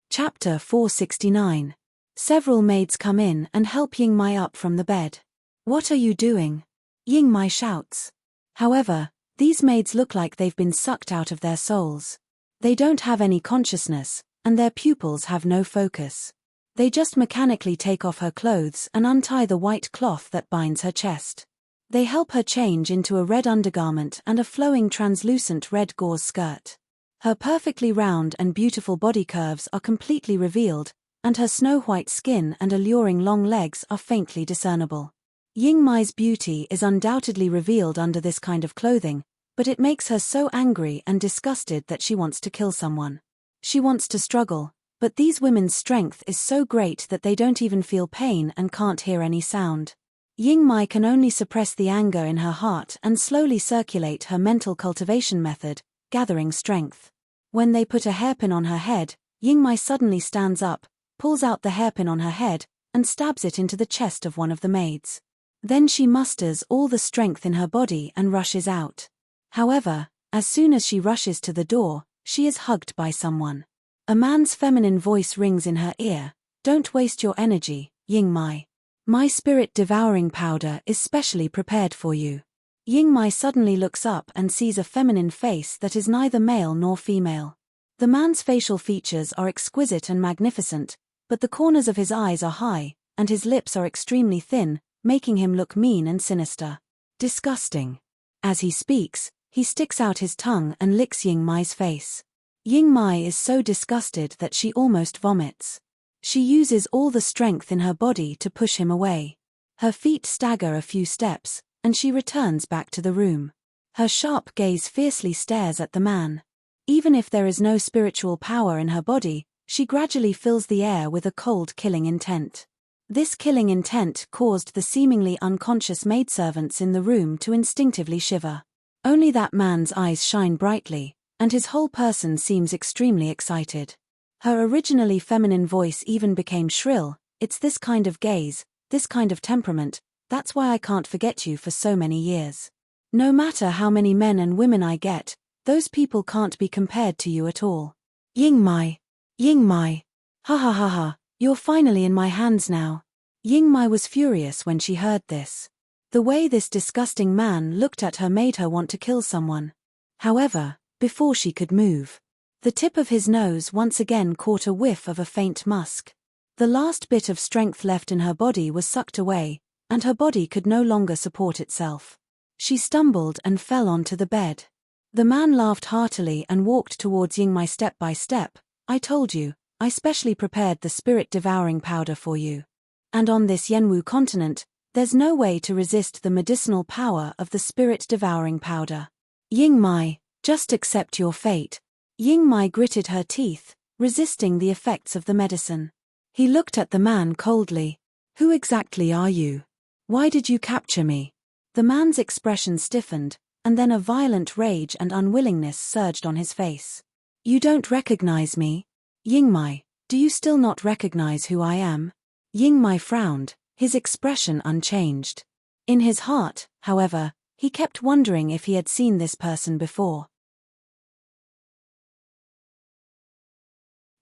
Chapter 469. Several maids come in and help Yingmai up from the bed. What are you doing? Yingmai shouts. However, these maids look like they've been sucked out of their souls. They don't have any consciousness, and their pupils have no focus. They just mechanically take off her clothes and untie the white cloth that binds her chest. They help her change into a red undergarment and a flowing translucent red gauze skirt. Her perfectly round and beautiful body curves are completely revealed, and her snow-white skin and alluring long legs are faintly discernible. Yingmai's beauty is undoubtedly revealed under this kind of clothing, but it makes her so angry and disgusted that she wants to kill someone. She wants to struggle, but these women's strength is so great that they don't even feel pain and can't hear any sound. Yingmai can only suppress the anger in her heart and slowly circulate her mental cultivation method, gathering strength. When they put a hairpin on her head, Yingmai suddenly stands up, pulls out the hairpin on her head, and stabs it into the chest of one of the maids. Then she musters all the strength in her body and rushes out. However, as soon as she rushes to the door, she is hugged by someone. A man's feminine voice rings in her ear, "Don't waste your energy, Yingmai. My spirit-devouring powder is specially prepared for you." Yingmai suddenly looks up and sees a feminine face that is neither male nor female. The man's facial features are exquisite and magnificent, but the corners of his eyes are high, and his lips are extremely thin, making him look mean and sinister. Disgusting. As he speaks, he sticks out his tongue and licks Yingmai's face. Yingmai is so disgusted that she almost vomits. She uses all the strength in her body to push him away. Her feet stagger a few steps, and she returns back to the room. Her sharp gaze fiercely stares at the man. Even if there is no spiritual power in her body, she gradually fills the air with a cold killing intent. This killing intent caused the seemingly unconscious maidservants in the room to instinctively shiver. Only that man's eyes shine brightly, and his whole person seems extremely excited. Her originally feminine voice even became shrill. "It's this kind of gaze, this kind of temperament, that's why I can't forget you for so many years. No matter how many men and women I get, those people can't be compared to you at all. Yingmai. Yingmai. Ha ha ha ha, you're finally in my hands now." Yingmai was furious when she heard this. The way this disgusting man looked at her made her want to kill someone. However, before she could move, the tip of his nose once again caught a whiff of a faint musk. The last bit of strength left in her body was sucked away, and her body could no longer support itself. She stumbled and fell onto the bed. The man laughed heartily and walked towards Yingmai step by step. I told you, I specially prepared the spirit-devouring powder for you. And on this Yenwu continent, there's no way to resist the medicinal power of the spirit-devouring powder. Yingmai, just accept your fate. Yingmai gritted her teeth, resisting the effects of the medicine. He looked at the man coldly. Who exactly are you? Why did you capture me? The man's expression stiffened, and then a violent rage and unwillingness surged on his face. You don't recognize me? Yingmai, do you still not recognize who I am? Yingmai frowned, his expression unchanged. In his heart, however, he kept wondering if he had seen this person before.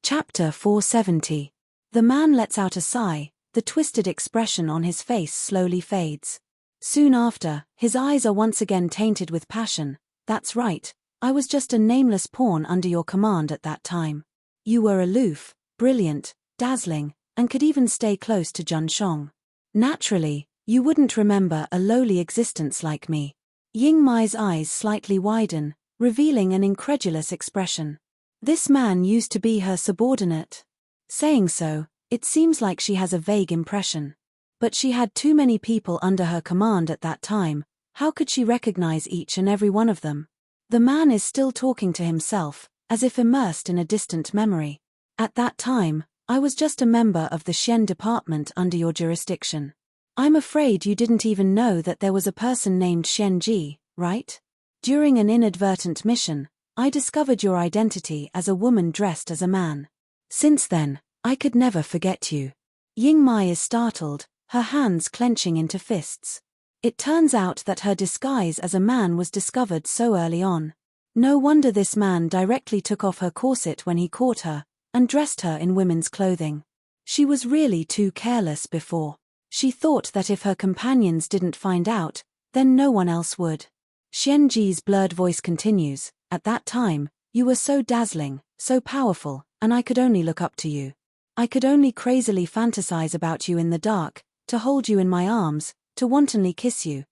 Chapter 470. The man lets out a sigh, the twisted expression on his face slowly fades. Soon after, his eyes are once again tainted with passion. That's right, I was just a nameless pawn under your command at that time. You were aloof, brilliant, dazzling, and could even stay close to Junshong. Naturally, you wouldn't remember a lowly existence like me. Yingmai's eyes slightly widen, revealing an incredulous expression. This man used to be her subordinate. Saying so, it seems like she has a vague impression. But she had too many people under her command at that time. How could she recognize each and every one of them? The man is still talking to himself, as if immersed in a distant memory. At that time, I was just a member of the Xian department under your jurisdiction. I'm afraid you didn't even know that there was a person named Xian Ji, right? During an inadvertent mission, I discovered your identity as a woman dressed as a man. Since then, I could never forget you. Yingmai is startled, her hands clenching into fists. It turns out that her disguise as a man was discovered so early on. No wonder this man directly took off her corset when he caught her, and dressed her in women's clothing. She was really too careless before. She thought that if her companions didn't find out, then no one else would. Xianji's blurred voice continues, at that time, you were so dazzling, so powerful, and I could only look up to you. I could only crazily fantasize about you in the dark, to hold you in my arms, to wantonly kiss you.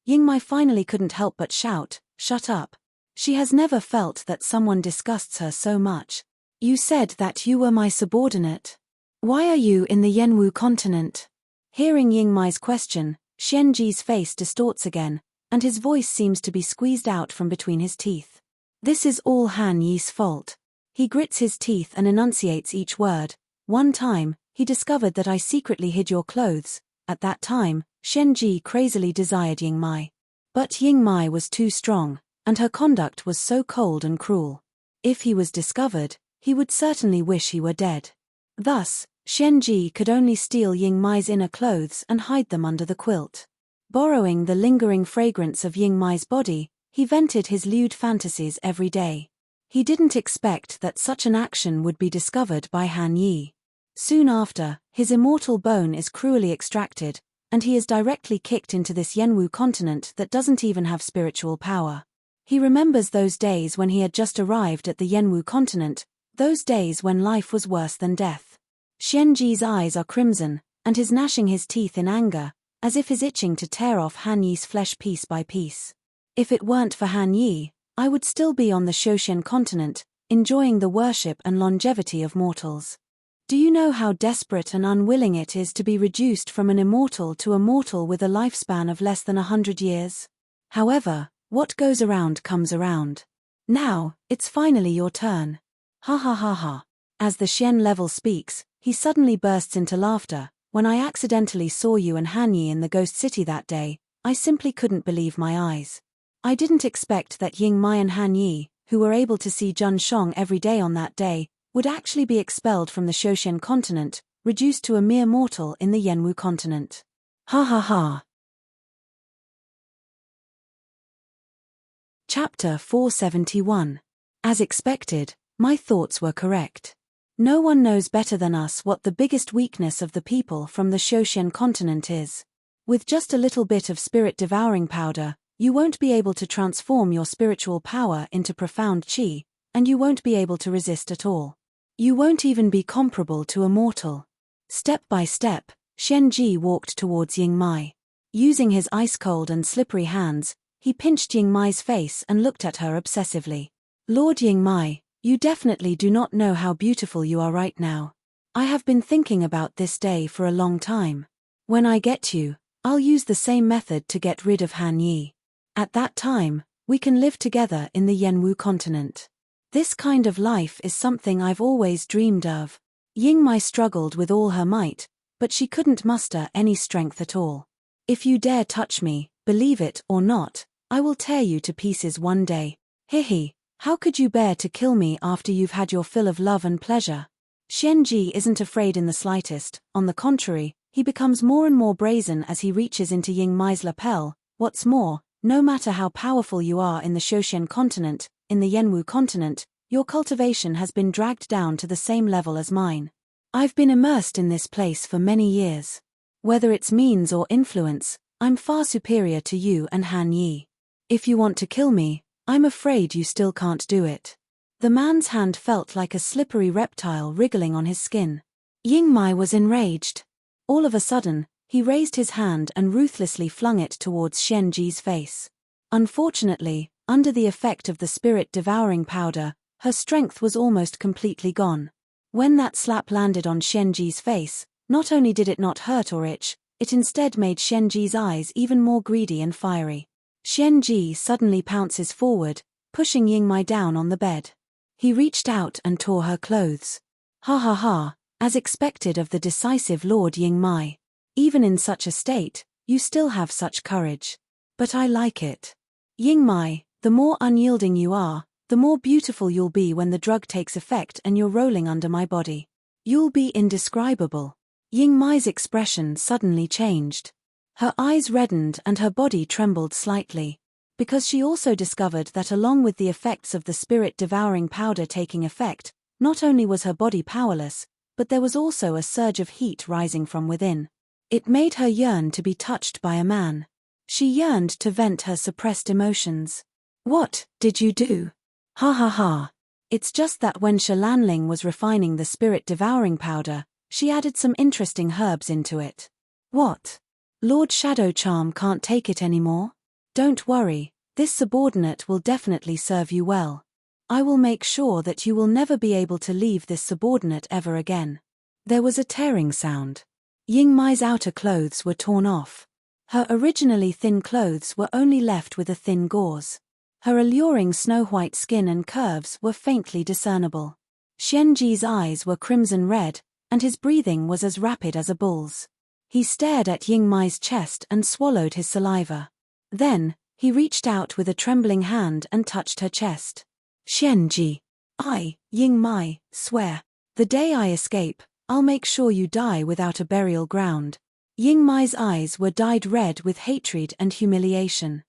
Yingmai finally couldn't help but shout, shut up. She has never felt that someone disgusts her so much. You said that you were my subordinate. Why are you in the Yenwu continent? Hearing Yingmai's question, Xianji's face distorts again, and his voice seems to be squeezed out from between his teeth. This is all Han Yi's fault. He grits his teeth and enunciates each word. One time, he discovered that I secretly hid your clothes. At that time, Xianji crazily desired Yingmai. But Yingmai was too strong, and her conduct was so cold and cruel. If he was discovered, he would certainly wish he were dead. Thus, Xianji could only steal Yingmai's inner clothes and hide them under the quilt. Borrowing the lingering fragrance of Yingmai's body, he vented his lewd fantasies every day. He didn't expect that such an action would be discovered by Han Yi. Soon after, his immortal bone is cruelly extracted, and he is directly kicked into this Yenwu continent that doesn't even have spiritual power. He remembers those days when he had just arrived at the Yenwu continent, those days when life was worse than death. Xianji's eyes are crimson, and he's gnashing his teeth in anger, as if he's itching to tear off Han Yi's flesh piece by piece. If it weren't for Han Yi, I would still be on the Shoshian continent, enjoying the worship and longevity of mortals. Do you know how desperate and unwilling it is to be reduced from an immortal to a mortal with a lifespan of less than 100 years? However, what goes around comes around. Now, it's finally your turn. Ha ha ha ha. As the Xian level speaks, he suddenly bursts into laughter. When I accidentally saw you and Han Yi in the ghost city that day, I simply couldn't believe my eyes. I didn't expect that Yingmai and Han Yi, who were able to see Junshong every day on that day, would actually be expelled from the Shoshian continent, reduced to a mere mortal in the Yenwu continent. Ha ha ha. Chapter 471. As expected, my thoughts were correct. No one knows better than us what the biggest weakness of the people from the Shoshian continent is. With just a little bit of spirit-devouring powder, you won't be able to transform your spiritual power into profound qi, and you won't be able to resist at all. You won't even be comparable to a mortal. Step by step, Xianji walked towards Ying Mai. Using his ice-cold and slippery hands, he pinched Ying Mai's face and looked at her obsessively. Lord Ying Mai, you definitely do not know how beautiful you are right now. I have been thinking about this day for a long time. When I get you, I'll use the same method to get rid of Han Yi. At that time, we can live together in the Yanwu continent. This kind of life is something I've always dreamed of. Ying Mai struggled with all her might, but she couldn't muster any strength at all. If you dare touch me, believe it or not, I will tear you to pieces one day. Hihi, how could you bear to kill me after you've had your fill of love and pleasure? Xianji isn't afraid in the slightest, on the contrary, he becomes more and more brazen as he reaches into Ying Mai's lapel. What's more, no matter how powerful you are in the Shoshen continent, in the Yanwu continent, your cultivation has been dragged down to the same level as mine. I've been immersed in this place for many years. Whether it's means or influence, I'm far superior to you and Han Yi. If you want to kill me, I'm afraid you still can't do it. The man's hand felt like a slippery reptile wriggling on his skin. Ying Mai was enraged. All of a sudden, he raised his hand and ruthlessly flung it towards Xianji's face. Unfortunately, under the effect of the spirit-devouring powder, her strength was almost completely gone. When that slap landed on Xianji's face, not only did it not hurt or itch, it instead made Xianji's eyes even more greedy and fiery. Xianji suddenly pounces forward, pushing Ying Mai down on the bed. He reached out and tore her clothes. Ha ha ha, as expected of the decisive Lord Ying Mai. Even in such a state, you still have such courage. But I like it. Ying Mai, the more unyielding you are, the more beautiful you'll be when the drug takes effect and you're rolling under my body. You'll be indescribable. Ying Mai's expression suddenly changed. Her eyes reddened and her body trembled slightly. Because she also discovered that along with the effects of the spirit-devouring powder taking effect, not only was her body powerless, but there was also a surge of heat rising from within. It made her yearn to be touched by a man. She yearned to vent her suppressed emotions. What did you do? Ha ha ha. It's just that when Shalanling was refining the spirit-devouring powder, she added some interesting herbs into it. What? Lord Shadow Charm can't take it anymore? Don't worry, this subordinate will definitely serve you well. I will make sure that you will never be able to leave this subordinate ever again. There was a tearing sound. Ying Mai's outer clothes were torn off. Her originally thin clothes were only left with a thin gauze. Her alluring snow-white skin and curves were faintly discernible. Xianji's eyes were crimson red, and his breathing was as rapid as a bull's. He stared at Ying Mai's chest and swallowed his saliva. Then, he reached out with a trembling hand and touched her chest. Xianji, I, Ying Mai, swear, the day I escape, I'll make sure you die without a burial ground. Ying Mai's eyes were dyed red with hatred and humiliation.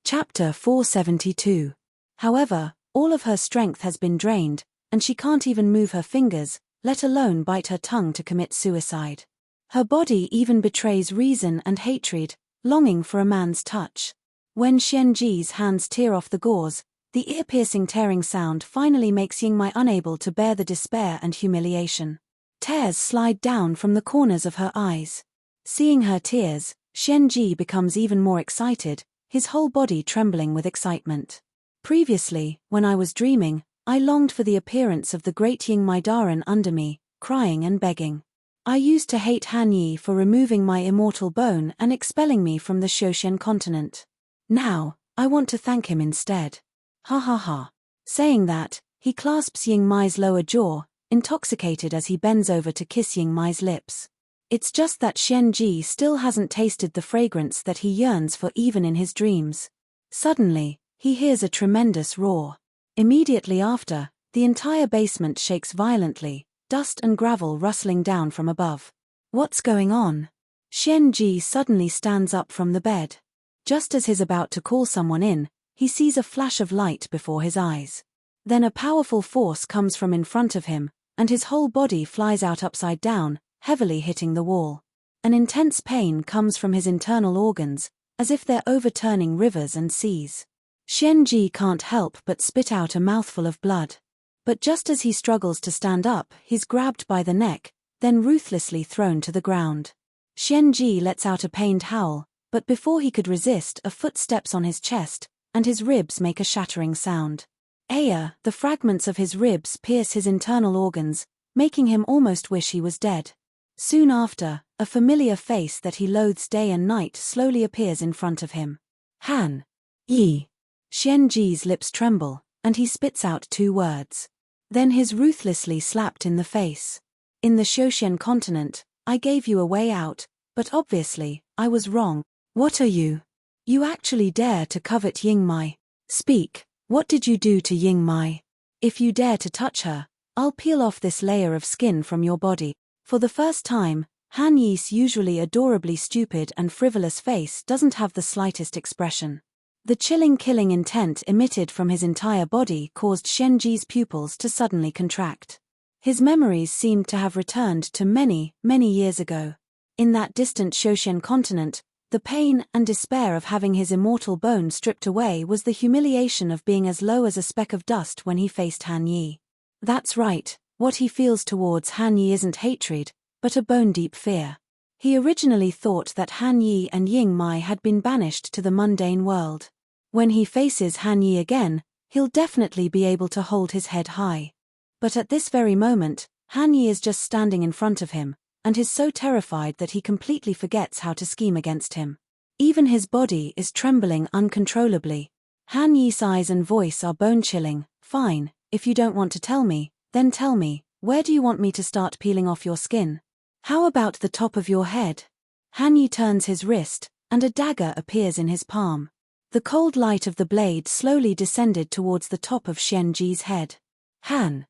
Chapter 472. However, all of her strength has been drained, and she can't even move her fingers, let alone bite her tongue to commit suicide. Her body even betrays reason and hatred, longing for a man's touch. When Xianji's hands tear off the gauze, the ear-piercing tearing sound finally makes Ying Mai unable to bear the despair and humiliation. Tears slide down from the corners of her eyes. Seeing her tears, Xianji becomes even more excited, his whole body trembling with excitement. Previously, when I was dreaming, I longed for the appearance of the great Ying Mai Daren under me, crying and begging. I used to hate Han Yi for removing my immortal bone and expelling me from the Shoshen continent. Now, I want to thank him instead. Ha ha ha. Saying that, he clasps Ying Mai's lower jaw, intoxicated as he bends over to kiss Ying Mai's lips. It's just that Xianji still hasn't tasted the fragrance that he yearns for even in his dreams. Suddenly, he hears a tremendous roar. Immediately after, the entire basement shakes violently, dust and gravel rustling down from above. What's going on? Xianji suddenly stands up from the bed. Just as he's about to call someone in, he sees a flash of light before his eyes. Then a powerful force comes from in front of him, and his whole body flies out upside down, heavily hitting the wall. An intense pain comes from his internal organs, as if they're overturning rivers and seas. Xianji can't help but spit out a mouthful of blood. But just as he struggles to stand up, he's grabbed by the neck, then ruthlessly thrown to the ground. Xianji lets out a pained howl, but before he could resist, a foot steps on his chest, and his ribs make a shattering sound. Aya, the fragments of his ribs pierce his internal organs, making him almost wish he was dead. Soon after, a familiar face that he loathes day and night slowly appears in front of him. Han Yi. Xianji's lips tremble, and he spits out 2 words. Then he's ruthlessly slapped in the face. In the Shoshian continent, I gave you a way out, but obviously, I was wrong. What are you? You actually dare to covet Yingmai. Speak, what did you do to Yingmai? If you dare to touch her, I'll peel off this layer of skin from your body. For the first time, Han Yi's usually adorably stupid and frivolous face doesn't have the slightest expression. The chilling killing intent emitted from his entire body caused Xianji's pupils to suddenly contract. His memories seemed to have returned to many, many years ago. In that distant Shoshian continent, the pain and despair of having his immortal bone stripped away was the humiliation of being as low as a speck of dust when he faced Han Yi. That's right, what he feels towards Han Yi isn't hatred, but a bone-deep fear. He originally thought that Han Yi and Yingmai had been banished to the mundane world. When he faces Han Yi again, he'll definitely be able to hold his head high. But at this very moment, Han Yi is just standing in front of him, and is so terrified that he completely forgets how to scheme against him. Even his body is trembling uncontrollably. Han Yi's eyes and voice are bone-chilling. Fine, if you don't want to tell me, then tell me, where do you want me to start peeling off your skin? How about the top of your head? Han Yi turns his wrist, and a dagger appears in his palm. The cold light of the blade slowly descended towards the top of Xianji's head. Han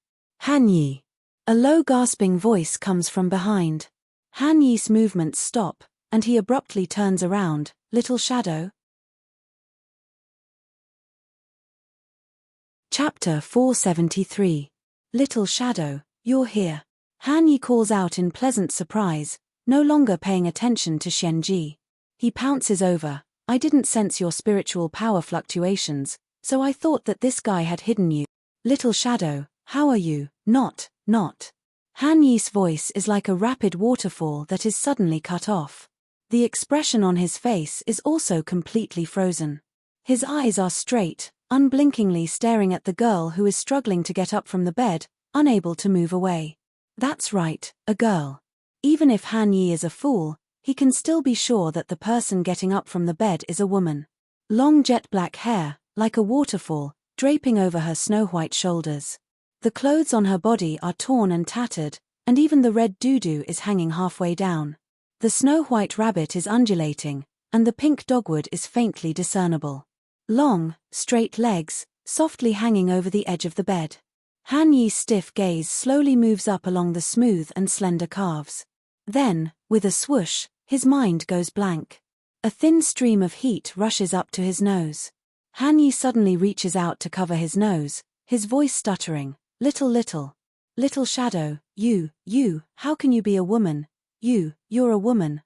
Yi. A low gasping voice comes from behind. Han Yi's movements stop, and he abruptly turns around. Little shadow? Chapter 473. Little shadow, you're here. Han Yi calls out in pleasant surprise, no longer paying attention to Xianji. He pounces over. I didn't sense your spiritual power fluctuations, so I thought that this guy had hidden you. Little shadow, how are you? Not. Han Yi's voice is like a rapid waterfall that is suddenly cut off. The expression on his face is also completely frozen. His eyes are straight, unblinkingly staring at the girl who is struggling to get up from the bed, unable to move away. That's right, a girl. Even if Han Yi is a fool, he can still be sure that the person getting up from the bed is a woman. Long jet black hair, like a waterfall, draping over her snow-white shoulders. The clothes on her body are torn and tattered, and even the red doo-doo is hanging halfway down. The snow-white rabbit is undulating, and the pink dogwood is faintly discernible. Long, straight legs, softly hanging over the edge of the bed. Han Yi's stiff gaze slowly moves up along the smooth and slender calves. Then, with a swoosh, his mind goes blank. A thin stream of heat rushes up to his nose. Han Yi suddenly reaches out to cover his nose, his voice stuttering. Little shadow, you, how can you be a woman? You're a woman.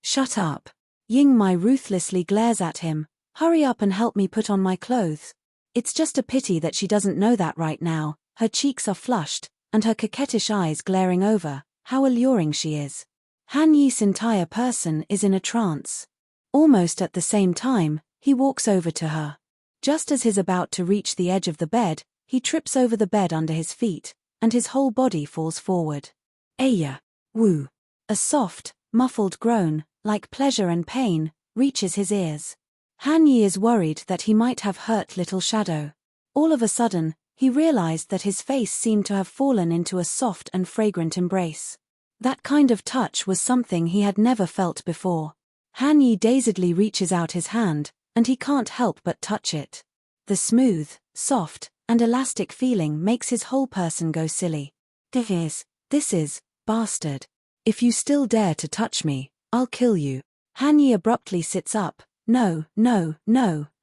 Shut up. Yingmai ruthlessly glares at him. Hurry up and help me put on my clothes. It's just a pity that she doesn't know that right now. Her cheeks are flushed, and her coquettish eyes glaring over. How alluring she is. Han Yi's entire person is in a trance. Almost at the same time, he walks over to her. Just as he's about to reach the edge of the bed, he trips over the bed under his feet, and his whole body falls forward. Aya! Woo! A soft, muffled groan, like pleasure and pain, reaches his ears. Han Yi is worried that he might have hurt Little Shadow. All of a sudden, he realized that his face seemed to have fallen into a soft and fragrant embrace. That kind of touch was something he had never felt before. Han Yi dazedly reaches out his hand, and he can't help but touch it. The smooth, soft, and elastic feeling makes his whole person go silly. This is, bastard. If you still dare to touch me, I'll kill you. Han Yi abruptly sits up. No,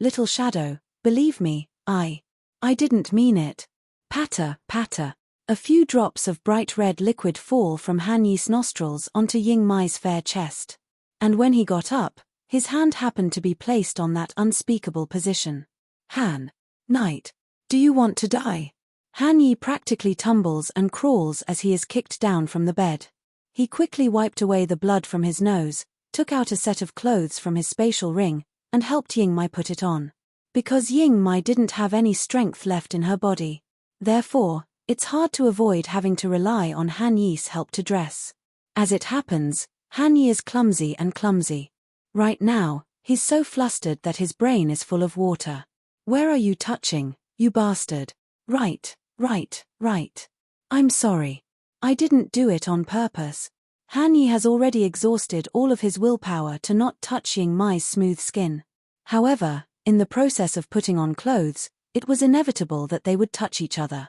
Little Shadow, believe me, I didn't mean it. Patter. A few drops of bright red liquid fall from Han Yi's nostrils onto Yingmai's fair chest. And when he got up, his hand happened to be placed on that unspeakable position. Han. Night. Do you want to die? Han Yi practically tumbles and crawls as he is kicked down from the bed. He quickly wiped away the blood from his nose, took out a set of clothes from his spatial ring, and helped Yingmai put it on. Because Yingmai didn't have any strength left in her body. Therefore, it's hard to avoid having to rely on Han Yi's help to dress. As it happens, Han Yi is clumsy and clumsy. Right now, he's so flustered that his brain is full of water. Where are you touching, you bastard? Right. I'm sorry. I didn't do it on purpose. Han Yi has already exhausted all of his willpower to not touch Yingmai's smooth skin. However, in the process of putting on clothes, it was inevitable that they would touch each other.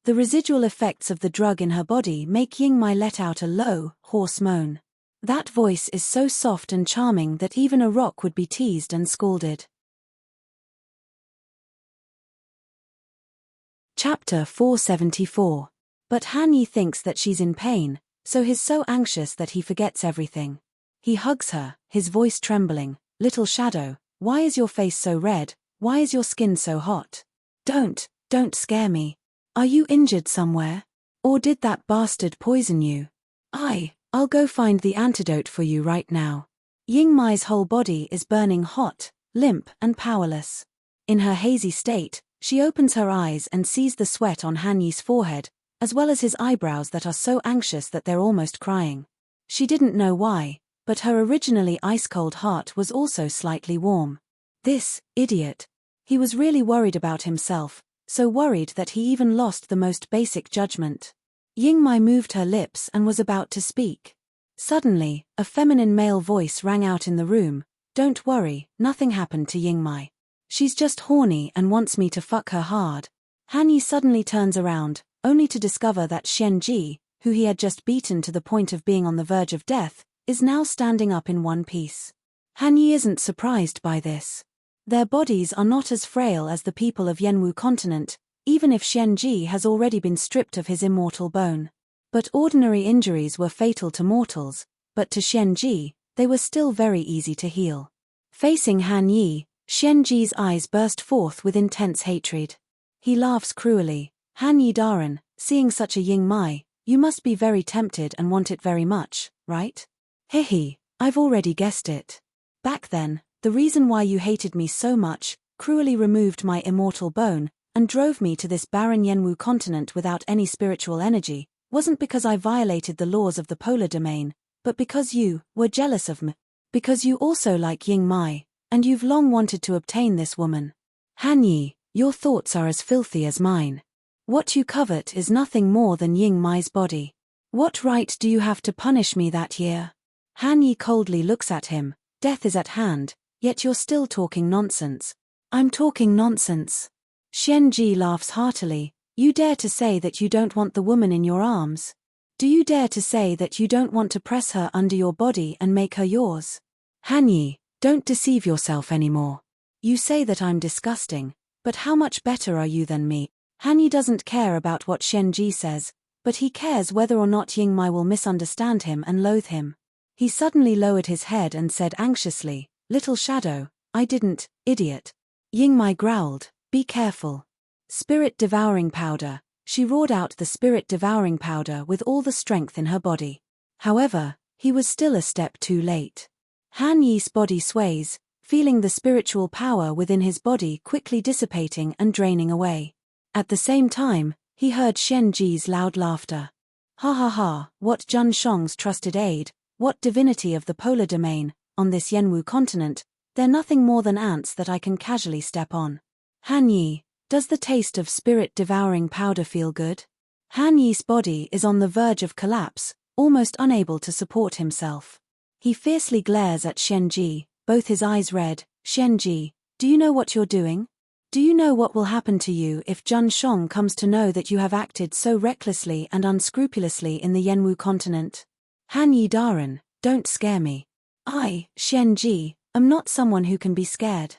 The residual effects of the drug in her body make Yingmai let out a low, hoarse moan. That voice is so soft and charming that even a rock would be teased and scolded. Chapter 474. But Han Yi thinks that she's in pain, so he's so anxious that he forgets everything. He hugs her, his voice trembling. Little shadow, why is your face so red? Why is your skin so hot? Don't scare me. Are you injured somewhere? Or did that bastard poison you? I'll go find the antidote for you right now. Yingmai's whole body is burning hot, limp and powerless. In her hazy state, she opens her eyes and sees the sweat on Han Yi's forehead, as well as his eyebrows that are so anxious that they're almost crying. She didn't know why, but her originally ice-cold heart was also slightly warm. This idiot. He was really worried about himself, so worried that he even lost the most basic judgment. Yingmai moved her lips and was about to speak. Suddenly, a feminine male voice rang out in the room. Don't worry, nothing happened to Yingmai. She's just horny and wants me to fuck her hard. Han Yi suddenly turns around, only to discover that Xian Ji, who he had just beaten to the point of being on the verge of death, is now standing up in one piece. Han Yi isn't surprised by this. Their bodies are not as frail as the people of Yanwu continent, even if Xian Ji has already been stripped of his immortal bone. But ordinary injuries were fatal to mortals, but to Xian Ji, they were still very easy to heal. Facing Han Yi, Xian Ji's eyes burst forth with intense hatred. He laughs cruelly. Han Yi Daren, seeing such a Yingmai, you must be very tempted and want it very much, right? Hehe, I've already guessed it. Back then, the reason why you hated me so much, cruelly removed my immortal bone, and drove me to this barren Yanwu continent without any spiritual energy, wasn't because I violated the laws of the polar domain, but because you were jealous of me. Because you also like Yingmai, and you've long wanted to obtain this woman. Han Yi, your thoughts are as filthy as mine. What you covet is nothing more than Yingmai's body. What right do you have to punish me that year? Han Yi coldly looks at him. Death is at hand, yet you're still talking nonsense. I'm talking nonsense. Xian Ji laughs heartily. You dare to say that you don't want the woman in your arms? Do you dare to say that you don't want to press her under your body and make her yours? Han Yi, don't deceive yourself anymore. You say that I'm disgusting, but how much better are you than me? Han Yi doesn't care about what Xian Ji says, but he cares whether or not Yingmai will misunderstand him and loathe him. He suddenly lowered his head and said anxiously, Little shadow, I didn't, idiot. Yingmai growled, be careful. Spirit devouring powder. She roared out the spirit devouring powder with all the strength in her body. However, he was still a step too late. Han Yi's body sways, feeling the spiritual power within his body quickly dissipating and draining away. At the same time, he heard Xian Ji's loud laughter. Ha ha ha, what Jun Shong's trusted aid, what divinity of the polar domain, on this Yanwu continent, they're nothing more than ants that I can casually step on. Han Yi, does the taste of spirit-devouring powder feel good? Han Yi's body is on the verge of collapse, almost unable to support himself. He fiercely glares at Xian Ji, both his eyes red. Xian Ji, do you know what you're doing? Do you know what will happen to you if Jun Shong comes to know that you have acted so recklessly and unscrupulously in the Yanwu continent? Han Yi Daren, don't scare me. I, Xian Ji, am not someone who can be scared.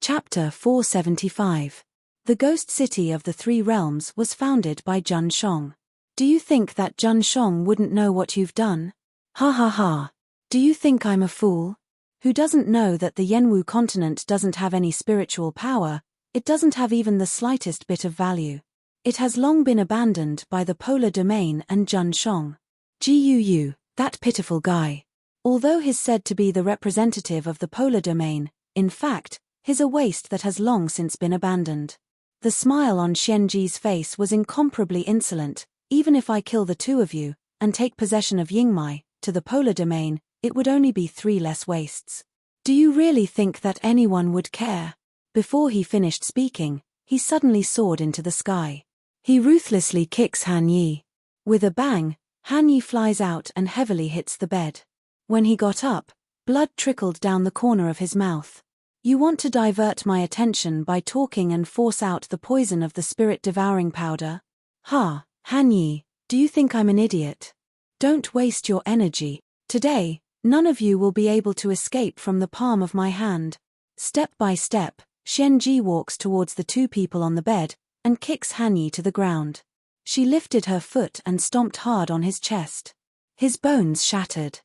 Chapter 475. The Ghost City of the Three Realms was founded by Jun Shong. Do you think that Jun Shong wouldn't know what you've done? Ha ha ha. Do you think I'm a fool? Who doesn't know that the Yenwu continent doesn't have any spiritual power? It doesn't have even the slightest bit of value. It has long been abandoned by the Polar Domain and Jun Shong. Guu, that pitiful guy. Although he's said to be the representative of the Polar Domain, in fact, he's a waste that has long since been abandoned. The smile on Xianji's face was incomparably insolent. Even if I kill the two of you, and take possession of Yingmai, to the Polar Domain, it would only be 3 less wastes. Do you really think that anyone would care? Before he finished speaking, he suddenly soared into the sky. He ruthlessly kicks Han Yi. With a bang, Han Yi flies out and heavily hits the bed. When he got up, blood trickled down the corner of his mouth. You want to divert my attention by talking and force out the poison of the spirit-devouring powder? Ha, Han Yi, do you think I'm an idiot? Don't waste your energy. Today, none of you will be able to escape from the palm of my hand. Step by step, Xianji walks towards the 2 people on the bed, and kicks Han Yi to the ground. She lifted her foot and stomped hard on his chest. His bones shattered.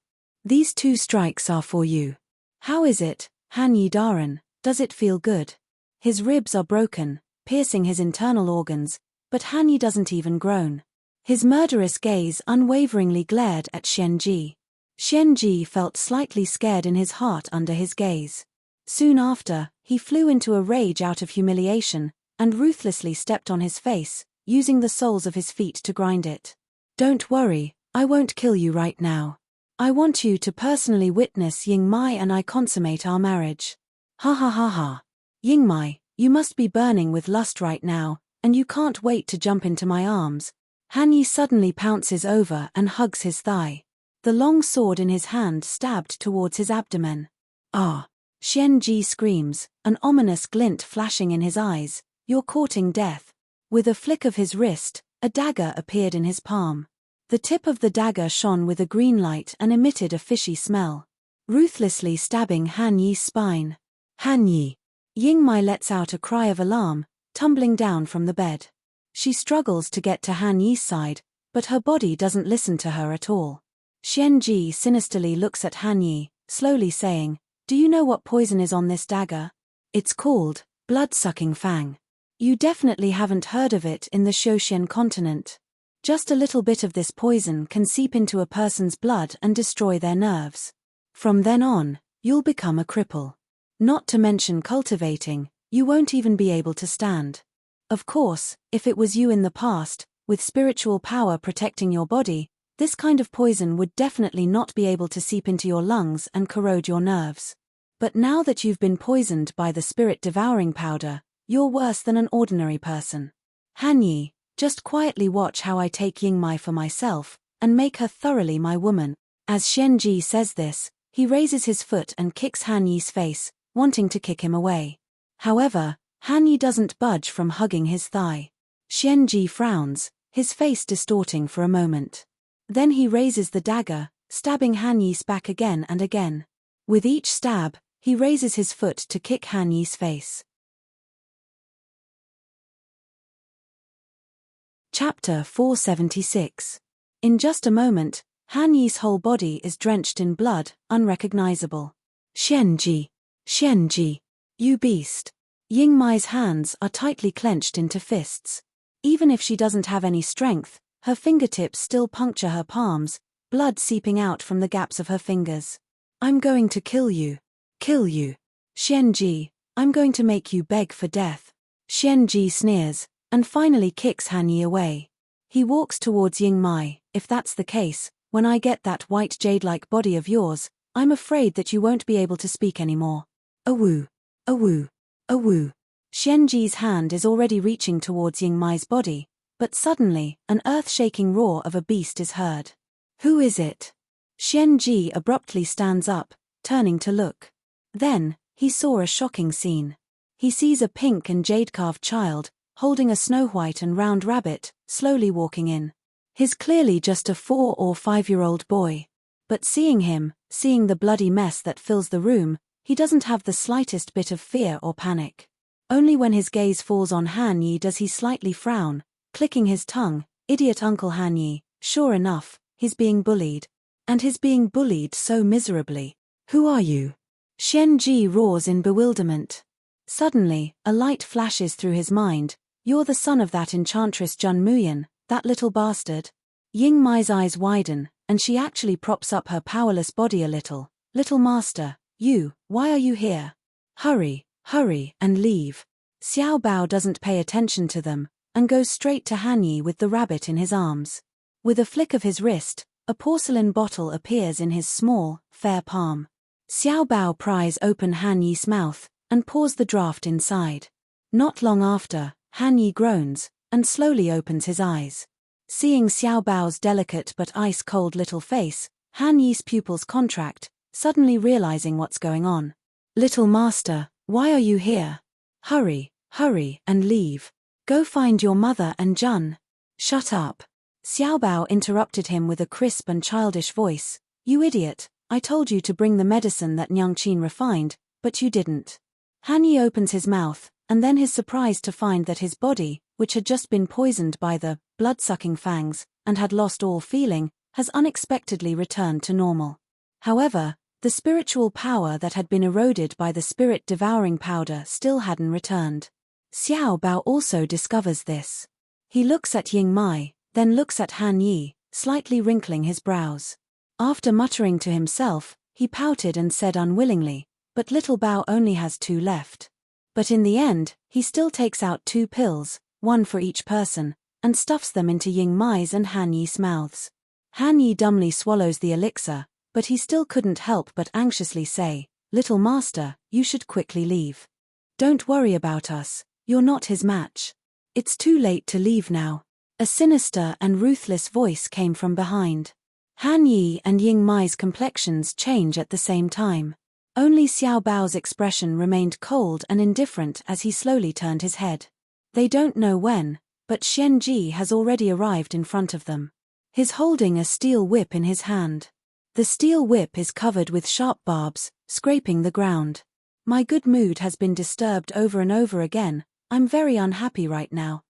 These 2 strikes are for you. How is it, Han Yi Daran, does it feel good? His ribs are broken, piercing his internal organs, but Han Yi doesn't even groan. His murderous gaze unwaveringly glared at Xianji. Xianji felt slightly scared in his heart under his gaze. Soon after, he flew into a rage out of humiliation, and ruthlessly stepped on his face, using the soles of his feet to grind it. Don't worry, I won't kill you right now. I want you to personally witness Yingmai and I consummate our marriage. Ha ha ha ha. Yingmai, you must be burning with lust right now, and you can't wait to jump into my arms. Han Yi suddenly pounces over and hugs his thigh. The long sword in his hand stabbed towards his abdomen. Ah! Xianji screams, an ominous glint flashing in his eyes. You're courting death. With a flick of his wrist, a dagger appeared in his palm. The tip of the dagger shone with a green light and emitted a fishy smell. Ruthlessly stabbing Han Yi's spine. Han Yi. Yingmai lets out a cry of alarm, tumbling down from the bed. She struggles to get to Han Yi's side, but her body doesn't listen to her at all. Xianji sinisterly looks at Han Yi, slowly saying, Do you know what poison is on this dagger? It's called blood-sucking fang. You definitely haven't heard of it in the Shoshian continent. Just a little bit of this poison can seep into a person's blood and destroy their nerves. From then on, you'll become a cripple. Not to mention cultivating, you won't even be able to stand. Of course, if it was you in the past, with spiritual power protecting your body, this kind of poison would definitely not be able to seep into your lungs and corrode your nerves. But now that you've been poisoned by the spirit-devouring powder, you're worse than an ordinary person. Han Yi, just quietly watch how I take Yingmai for myself, and make her thoroughly my woman. As Xianji says this, he raises his foot and kicks Han Yi's face, wanting to kick him away. However, Han Yi doesn't budge from hugging his thigh. Xianji frowns, his face distorting for a moment. Then he raises the dagger, stabbing Han Yi's back again and again. With each stab, he raises his foot to kick Han Yi's face. Chapter 476. In just a moment, Han Yi's whole body is drenched in blood, unrecognizable. Xianji! Xianji! You beast! Yingmai's hands are tightly clenched into fists. Even if she doesn't have any strength, her fingertips still puncture her palms, blood seeping out from the gaps of her fingers. I'm going to kill you. Kill you. Xianji, I'm going to make you beg for death. Xianji sneers, and finally kicks Han Yi away. He walks towards Yingmai. If that's the case, when I get that white jade-like body of yours, I'm afraid that you won't be able to speak anymore. Awoo. Awoo. Awoo. Xianji's hand is already reaching towards Yingmai's body, but suddenly, an earth-shaking roar of a beast is heard. Who is it? Xianji abruptly stands up, turning to look. Then, he saw a shocking scene. He sees a pink and jade-carved child, holding a snow-white and round rabbit, slowly walking in. He's clearly just a 4 or 5-year-old boy. But seeing him, seeing the bloody mess that fills the room, he doesn't have the slightest bit of fear or panic. Only when his gaze falls on Han Yi does he slightly frown, clicking his tongue. Idiot Uncle Han Yi, sure enough, he's being bullied. And he's being bullied so miserably. Who are you? Xianji roars in bewilderment. Suddenly, a light flashes through his mind. You're the son of that Enchantress Jun Muyan, that little bastard. Ying Mai's eyes widen, and she actually props up her powerless body a little. Little master, why are you here? Hurry, and leave. Xiao Bao doesn't pay attention to them, and goes straight to Han Yi with the rabbit in his arms. With a flick of his wrist, a porcelain bottle appears in his small, fair palm. Xiao Bao pries open Han Yi's mouth, and pours the draught inside. Not long after, Han Yi groans, and slowly opens his eyes. Seeing Xiao Bao's delicate but ice-cold little face, Han Yi's pupils contract, suddenly realizing what's going on. Little master, why are you here? Hurry, and leave. Go find your mother and Jun. Shut up. Xiao Bao interrupted him with a crisp and childish voice. You idiot, I told you to bring the medicine that Nyang Qin refined, but you didn't. Han Yi opens his mouth, and then is surprised to find that his body, which had just been poisoned by the blood-sucking fangs, and had lost all feeling, has unexpectedly returned to normal. However, the spiritual power that had been eroded by the spirit-devouring powder still hadn't returned. Xiao Bao also discovers this. He looks at Ying Mai, then looks at Han Yi, slightly wrinkling his brows. After muttering to himself, he pouted and said unwillingly, but little Bao only has 2 left. But in the end, he still takes out 2 pills, 1 for each person, and stuffs them into Ying Mai's and Han Yi's mouths. Han Yi dumbly swallows the elixir, but he still couldn't help but anxiously say, Little master, you should quickly leave. Don't worry about us, you're not his match. It's too late to leave now. A sinister and ruthless voice came from behind. Han Yi and Ying Mai's complexions change at the same time. Only Xiao Bao's expression remained cold and indifferent as he slowly turned his head. They don't know when, but Xianji has already arrived in front of them. He's holding a steel whip in his hand. The steel whip is covered with sharp barbs, scraping the ground. My good mood has been disturbed over and over again. I'm very unhappy right now.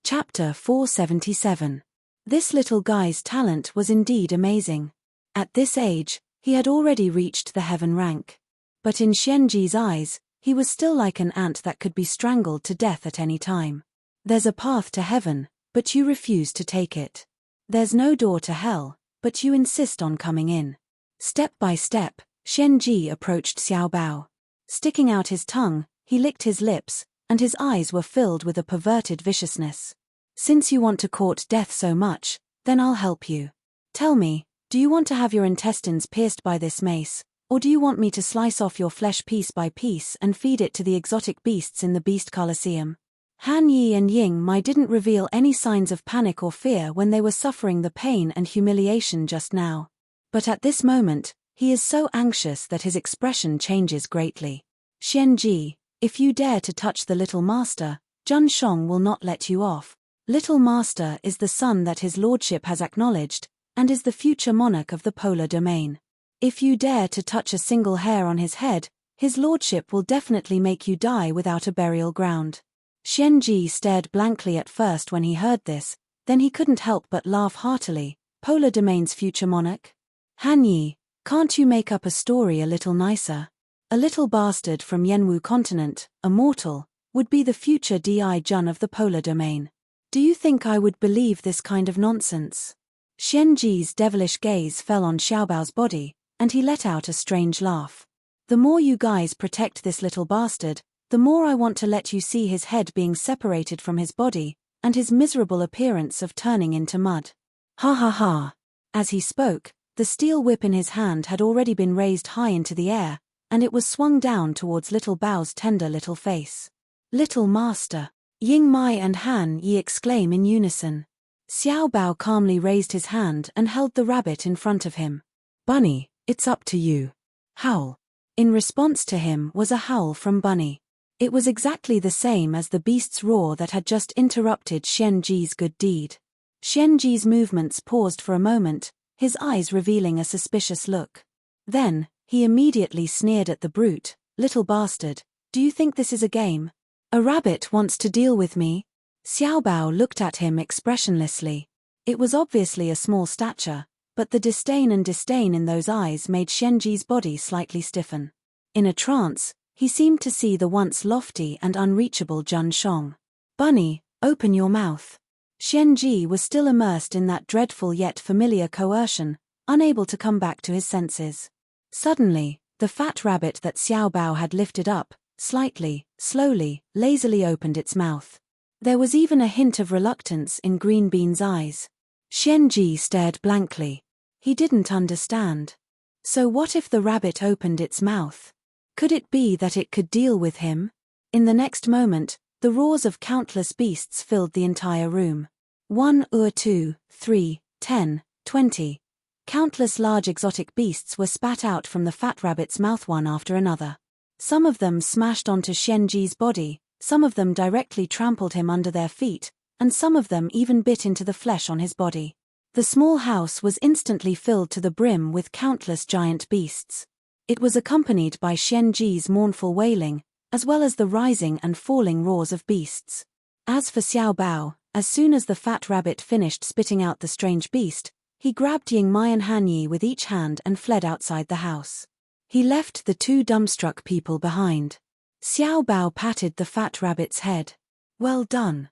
Chapter 477. This little guy's talent was indeed amazing. At this age, he had already reached the heaven rank. But in Xianji's eyes, he was still like an ant that could be strangled to death at any time. There's a path to heaven, but you refuse to take it. There's no door to hell, but you insist on coming in. Step by step, Xianji approached Xiao Bao. Sticking out his tongue, he licked his lips, and his eyes were filled with a perverted viciousness. Since you want to court death so much, then I'll help you. Tell me, do you want to have your intestines pierced by this mace, or do you want me to slice off your flesh piece by piece and feed it to the exotic beasts in the Beast Colosseum? Han Yi and Ying Mai didn't reveal any signs of panic or fear when they were suffering the pain and humiliation just now. But at this moment, he is so anxious that his expression changes greatly. Xianji, if you dare to touch the little master, Zhun Shong will not let you off. Little master is the son that his lordship has acknowledged, and is the future monarch of the polar domain. If you dare to touch a single hair on his head, his lordship will definitely make you die without a burial ground. Xianji stared blankly at first when he heard this, then he couldn't help but laugh heartily. Polar domain's future monarch? Han Yi, can't you make up a story a little nicer? A little bastard from Yenwu continent, a mortal, would be the future Di Jun of the polar domain. Do you think I would believe this kind of nonsense? Xianji's devilish gaze fell on Xiaobao's body, and he let out a strange laugh. The more you guys protect this little bastard, the more I want to let you see his head being separated from his body, and his miserable appearance of turning into mud. Ha ha ha. As he spoke, the steel whip in his hand had already been raised high into the air, and it was swung down towards little Bao's tender little face. Little master! Ying Mai and Han Yi exclaim in unison. Xiao Bao calmly raised his hand and held the rabbit in front of him. Bunny, it's up to you. Howl. In response to him was a howl from Bunny. It was exactly the same as the beast's roar that had just interrupted Xianji's good deed. Xianji's movements paused for a moment, his eyes revealing a suspicious look. Then, he immediately sneered at the brute. Little bastard, do you think this is a game? A rabbit wants to deal with me? Xiao Bao looked at him expressionlessly. It was obviously a small stature, but the disdain in those eyes made Xianji's body slightly stiffen. In a trance, he seemed to see the once lofty and unreachable Zhang Shong. "Bunny, open your mouth." Xianji was still immersed in that dreadful yet familiar coercion, unable to come back to his senses. Suddenly, the fat rabbit that Xiao Bao had lifted up, slightly, slowly, lazily opened its mouth. There was even a hint of reluctance in Green Bean's eyes. Xianji stared blankly. He didn't understand. So what if the rabbit opened its mouth? Could it be that it could deal with him? In the next moment, the roars of countless beasts filled the entire room. 1 2 3 10 20. Countless large exotic beasts were spat out from the fat rabbit's mouth one after another. Some of them smashed onto Xianji's body, some of them directly trampled him under their feet, and some of them even bit into the flesh on his body. The small house was instantly filled to the brim with countless giant beasts. It was accompanied by Xianji's mournful wailing, as well as the rising and falling roars of beasts. As for Xiao Bao, as soon as the fat rabbit finished spitting out the strange beast, he grabbed Yingmai and Han Yi with each hand and fled outside the house. He left the two dumbstruck people behind. Xiao Bao patted the fat rabbit's head. "Well done."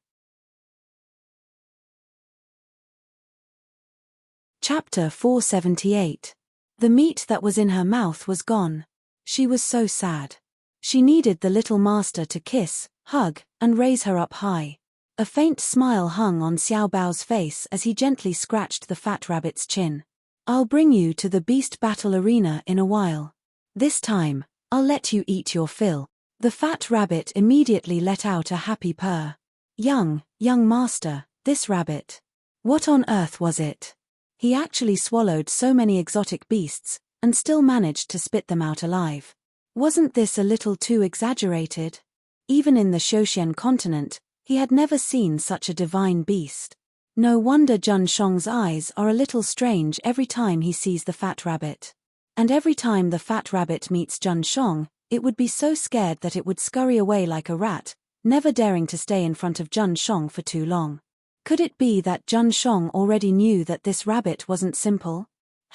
Chapter 478. The meat that was in her mouth was gone. She was so sad. She needed the little master to kiss, hug, and raise her up high. A faint smile hung on Xiao Bao's face as he gently scratched the fat rabbit's chin. "I'll bring you to the beast battle arena in a while. This time, I'll let you eat your fill." The fat rabbit immediately let out a happy purr. Young master, this rabbit. What on earth was it? He actually swallowed so many exotic beasts, and still managed to spit them out alive. Wasn't this a little too exaggerated? Even in the Shoshian continent, he had never seen such a divine beast. No wonder Zhang Shong's eyes are a little strange every time he sees the fat rabbit. And every time the fat rabbit meets Zhang Shong, it would be so scared that it would scurry away like a rat, never daring to stay in front of Zhang Shong for too long. Could it be that Zhang Shong already knew that this rabbit wasn't simple?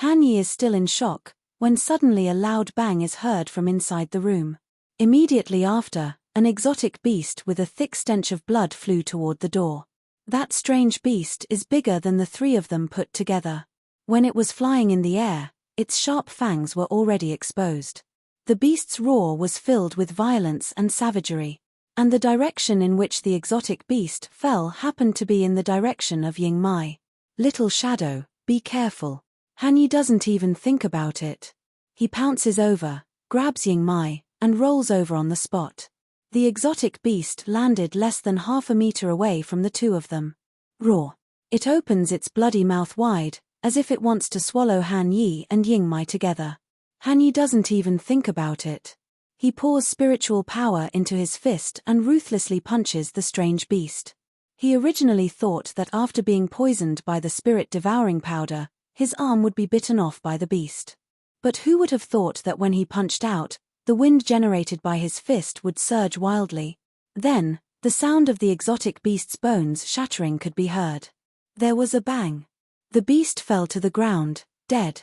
Han Yi is still in shock, when suddenly a loud bang is heard from inside the room. Immediately after, an exotic beast with a thick stench of blood flew toward the door. That strange beast is bigger than the three of them put together. When it was flying in the air, its sharp fangs were already exposed. The beast's roar was filled with violence and savagery. And the direction in which the exotic beast fell happened to be in the direction of Yingmai. "Little shadow, be careful." Han Yi doesn't even think about it. He pounces over, grabs Yingmai, and rolls over on the spot. The exotic beast landed less than half a meter away from the two of them. Roar. It opens its bloody mouth wide, as if it wants to swallow Han Yi and Yingmai together. Han Yi doesn't even think about it. He pours spiritual power into his fist and ruthlessly punches the strange beast. He originally thought that after being poisoned by the spirit-devouring powder, his arm would be bitten off by the beast. But who would have thought that when he punched out, the wind generated by his fist would surge wildly. Then, the sound of the exotic beast's bones shattering could be heard. There was a bang. The beast fell to the ground, dead.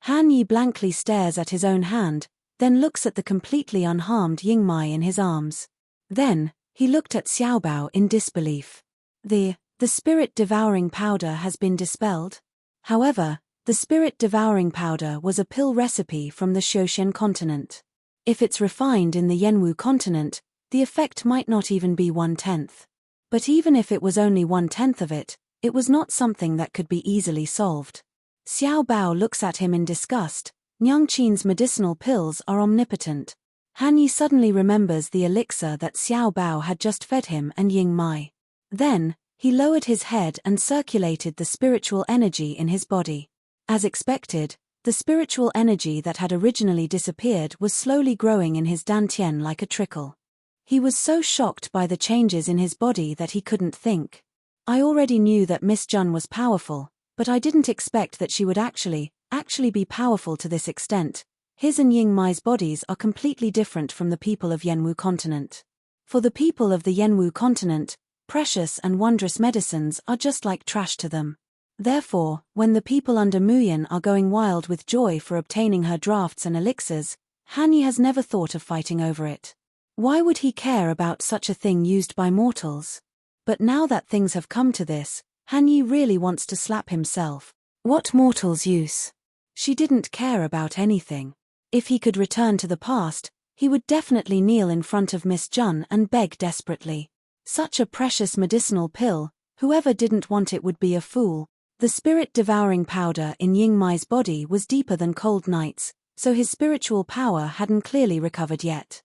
Han Yi blankly stares at his own hand, then looks at the completely unharmed Yingmai in his arms. Then, he looked at Xiao Bao in disbelief. The spirit-devouring powder has been dispelled? However, the spirit-devouring powder was a pill recipe from the Shoshian continent. If it's refined in the Yenwu continent, the effect might not even be 1/10. But even if it was only 1/10 of it, it was not something that could be easily solved. Xiao Bao looks at him in disgust. Nyangqin's medicinal pills are omnipotent. Han Yi suddenly remembers the elixir that Xiao Bao had just fed him and Yingmai. Then, he lowered his head and circulated the spiritual energy in his body. As expected, the spiritual energy that had originally disappeared was slowly growing in his dantian like a trickle. He was so shocked by the changes in his body that he couldn't think. I already knew that Miss Jun was powerful, but I didn't expect that she would actually be powerful to this extent. His and Yingmai's bodies are completely different from the people of Yenwu continent. For the people of the Yenwu continent, precious and wondrous medicines are just like trash to them. Therefore, when the people under Muyin are going wild with joy for obtaining her drafts and elixirs, Han Yi has never thought of fighting over it. Why would he care about such a thing used by mortals? But now that things have come to this, Han Yi really wants to slap himself. What mortal's use? She didn't care about anything. If he could return to the past, he would definitely kneel in front of Miss Jun and beg desperately. Such a precious medicinal pill, whoever didn't want it would be a fool. The spirit-devouring powder in Yingmai's body was deeper than cold nights, so his spiritual power hadn't clearly recovered yet.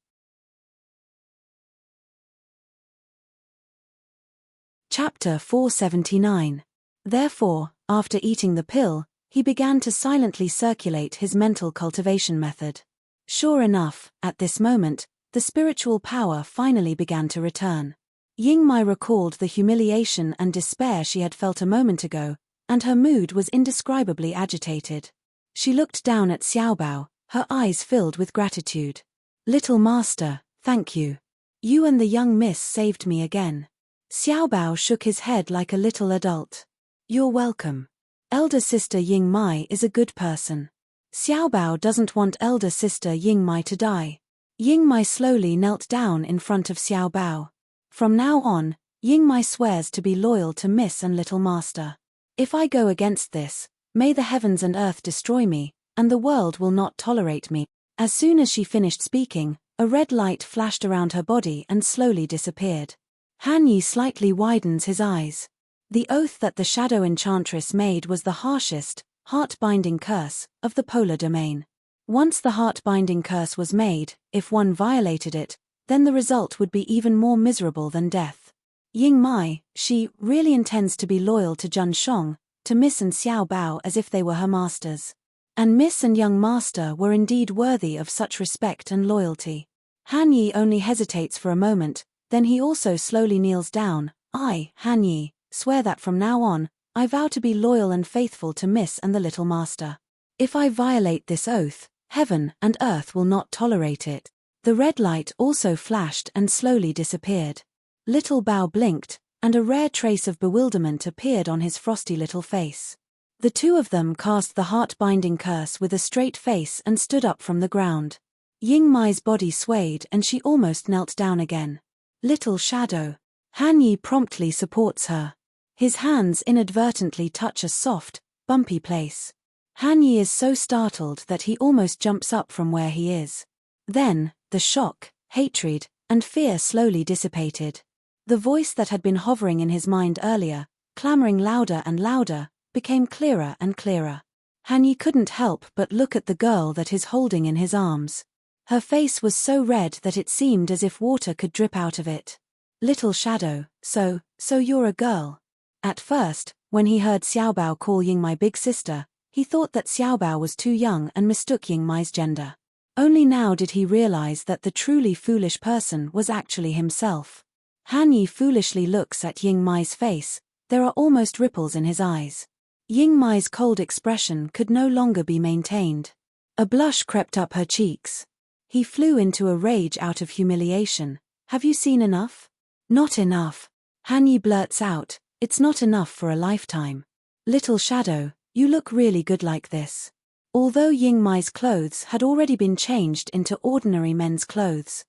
Chapter 479. Therefore, after eating the pill, he began to silently circulate his mental cultivation method. Sure enough, at this moment, the spiritual power finally began to return. Yingmai recalled the humiliation and despair she had felt a moment ago, and her mood was indescribably agitated. She looked down at Xiaobao, her eyes filled with gratitude. "Little master, thank you. You and the young miss saved me again." Xiaobao shook his head like a little adult. "You're welcome. Elder sister Yingmai is a good person." Xiaobao doesn't want elder sister Yingmai to die. Yingmai slowly knelt down in front of Xiaobao. From now on, Yingmai swears to be loyal to Miss and Little Master. If I go against this, may the heavens and earth destroy me, and the world will not tolerate me. As soon as she finished speaking, a red light flashed around her body and slowly disappeared. Han Yi slightly widens his eyes. The oath that the Shadow Enchantress made was the harshest, heart-binding curse of the polar domain. Once the heart-binding curse was made, if one violated it, then the result would be even more miserable than death. Yingmai, she really intends to be loyal to Jun Shong, to Miss and Xiaobao as if they were her masters. And Miss and young master were indeed worthy of such respect and loyalty. Han Yi only hesitates for a moment, then he also slowly kneels down. "I, Han Yi, swear that from now on, I vow to be loyal and faithful to Miss and the Little Master. If I violate this oath, heaven and earth will not tolerate it." The red light also flashed and slowly disappeared. Little Bao blinked, and a rare trace of bewilderment appeared on his frosty little face. The two of them cast the heart-binding curse with a straight face and stood up from the ground. Yingmai's body swayed and she almost knelt down again. "Little Shadow." Han Yi promptly supports her. His hands inadvertently touch a soft, bumpy place. Han Yi is so startled that he almost jumps up from where he is. Then, the shock, hatred, and fear slowly dissipated. The voice that had been hovering in his mind earlier, clamoring louder and louder, became clearer and clearer. Han Yi couldn't help but look at the girl that he's holding in his arms. Her face was so red that it seemed as if water could drip out of it. "Little Shadow, so you're a girl." At first, when he heard Xiaobao call Yingmai big sister, he thought that Xiaobao was too young and mistook Yingmai's gender. Only now did he realize that the truly foolish person was actually himself. Han Yi foolishly looks at Yingmai's face, there are almost ripples in his eyes. Yingmai's cold expression could no longer be maintained. A blush crept up her cheeks. He flew into a rage out of humiliation. "Have you seen enough?" "Not enough." Han Yi blurts out, "It's not enough for a lifetime. Little Shadow, you look really good like this." Although Yingmai's clothes had already been changed into ordinary men's clothes.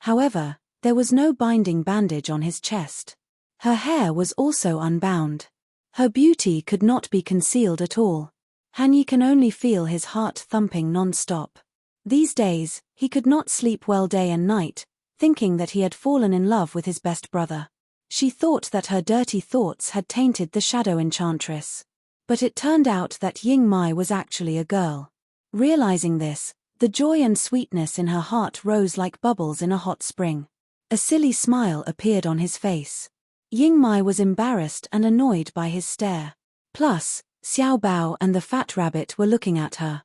However, there was no binding bandage on his chest. Her hair was also unbound. Her beauty could not be concealed at all. Han Yi can only feel his heart thumping non-stop. These days, he could not sleep well day and night, thinking that he had fallen in love with his best brother. She thought that her dirty thoughts had tainted the Shadow Enchantress. But it turned out that Yingmai was actually a girl. Realizing this, the joy and sweetness in her heart rose like bubbles in a hot spring. A silly smile appeared on his face. Yingmai was embarrassed and annoyed by his stare. Plus, Xiaobao and the fat rabbit were looking at her.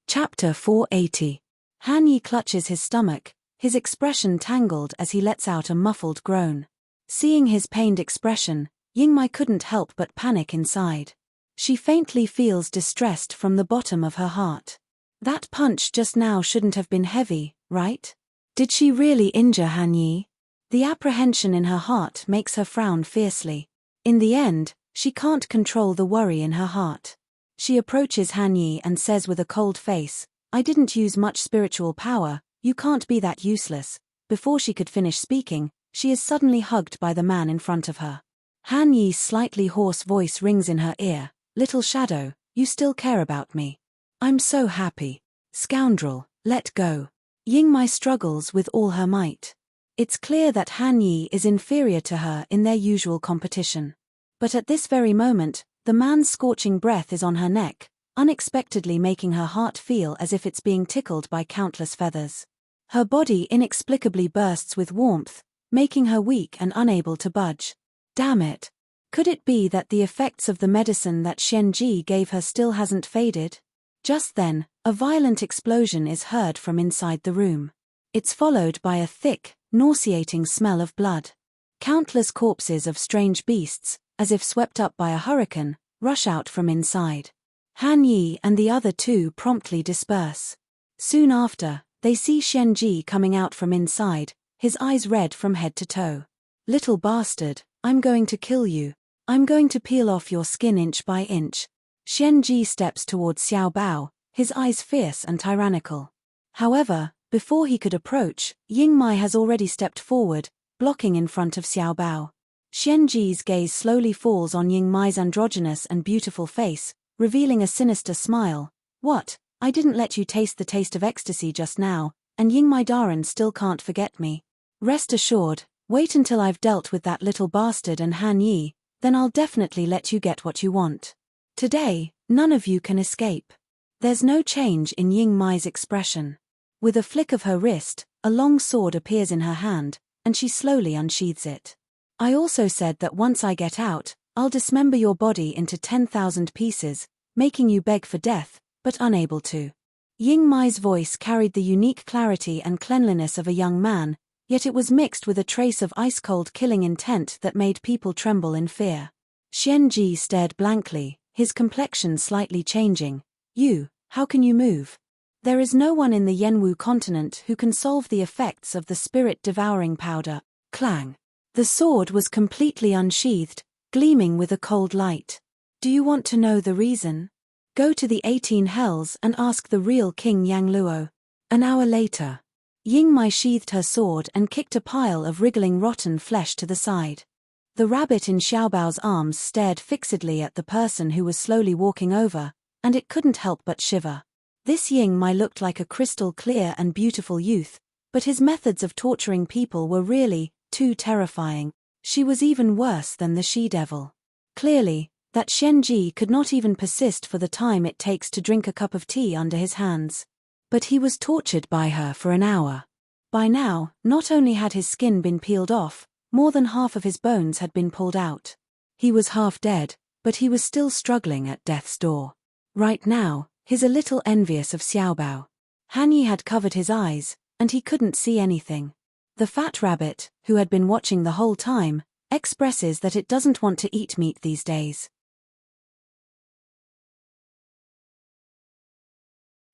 Chapter 480. Han Yi clutches his stomach, his expression tangled as he lets out a muffled groan. Seeing his pained expression, Yingmai couldn't help but panic inside. She faintly feels distressed from the bottom of her heart. That punch just now shouldn't have been heavy, right? Did she really injure Han Yi? The apprehension in her heart makes her frown fiercely. In the end, she can't control the worry in her heart. She approaches Han Yi and says with a cold face, "I didn't use much spiritual power, you can't be that useless." Before she could finish speaking, she is suddenly hugged by the man in front of her. Han Yi's slightly hoarse voice rings in her ear, "Little Shadow, you still care about me. I'm so happy. Scoundrel, let go." Yingmai struggles with all her might. It's clear that Han Yi is inferior to her in their usual competition. But at this very moment, the man's scorching breath is on her neck, unexpectedly making her heart feel as if it's being tickled by countless feathers. Her body inexplicably bursts with warmth, making her weak and unable to budge. Damn it! Could it be that the effects of the medicine that Xianji gave her still hasn't faded? Just then, a violent explosion is heard from inside the room. It's followed by a thick, nauseating smell of blood. Countless corpses of strange beasts, as if swept up by a hurricane, rush out from inside. Han Yi and the other two promptly disperse. Soon after, they see Xianji coming out from inside, his eyes red from head to toe. "Little bastard, I'm going to kill you. I'm going to peel off your skin inch by inch." Xianji steps towards Xiao Bao, his eyes fierce and tyrannical. However, before he could approach, Yingmai has already stepped forward, blocking in front of Xiao Bao. Xianji's gaze slowly falls on Yingmai's androgynous and beautiful face, revealing a sinister smile. "What? I didn't let you taste the taste of ecstasy just now, and Yingmai Daren still can't forget me. Rest assured, wait until I've dealt with that little bastard and Han Yi, then I'll definitely let you get what you want. Today, none of you can escape." There's no change in Yingmai's expression. With a flick of her wrist, a long sword appears in her hand, and she slowly unsheathes it. "I also said that once I get out, I'll dismember your body into 10,000 pieces, making you beg for death, but unable to." Yingmai's voice carried the unique clarity and cleanliness of a young man, yet it was mixed with a trace of ice-cold killing intent that made people tremble in fear. Xianji stared blankly, his complexion slightly changing. "You, how can you move? There is no one in the Yenwu continent who can solve the effects of the spirit-devouring powder." Clang. The sword was completely unsheathed, gleaming with a cold light. "Do you want to know the reason? Go to the 18 hells and ask the real King Yang Luo." An hour later, Yingmai sheathed her sword and kicked a pile of wriggling rotten flesh to the side. The rabbit in Xiaobao's arms stared fixedly at the person who was slowly walking over, and it couldn't help but shiver. This Yingmai looked like a crystal-clear and beautiful youth, but his methods of torturing people were really too terrifying. She was even worse than the she-devil. Clearly, that Xianji could not even persist for the time it takes to drink a cup of tea under his hands. But he was tortured by her for an hour. By now, not only had his skin been peeled off, more than half of his bones had been pulled out. He was half dead, but he was still struggling at death's door. Right now, he's a little envious of Xiaobao. Han Yi had covered his eyes, and he couldn't see anything. The fat rabbit, who had been watching the whole time, expresses that it doesn't want to eat meat these days.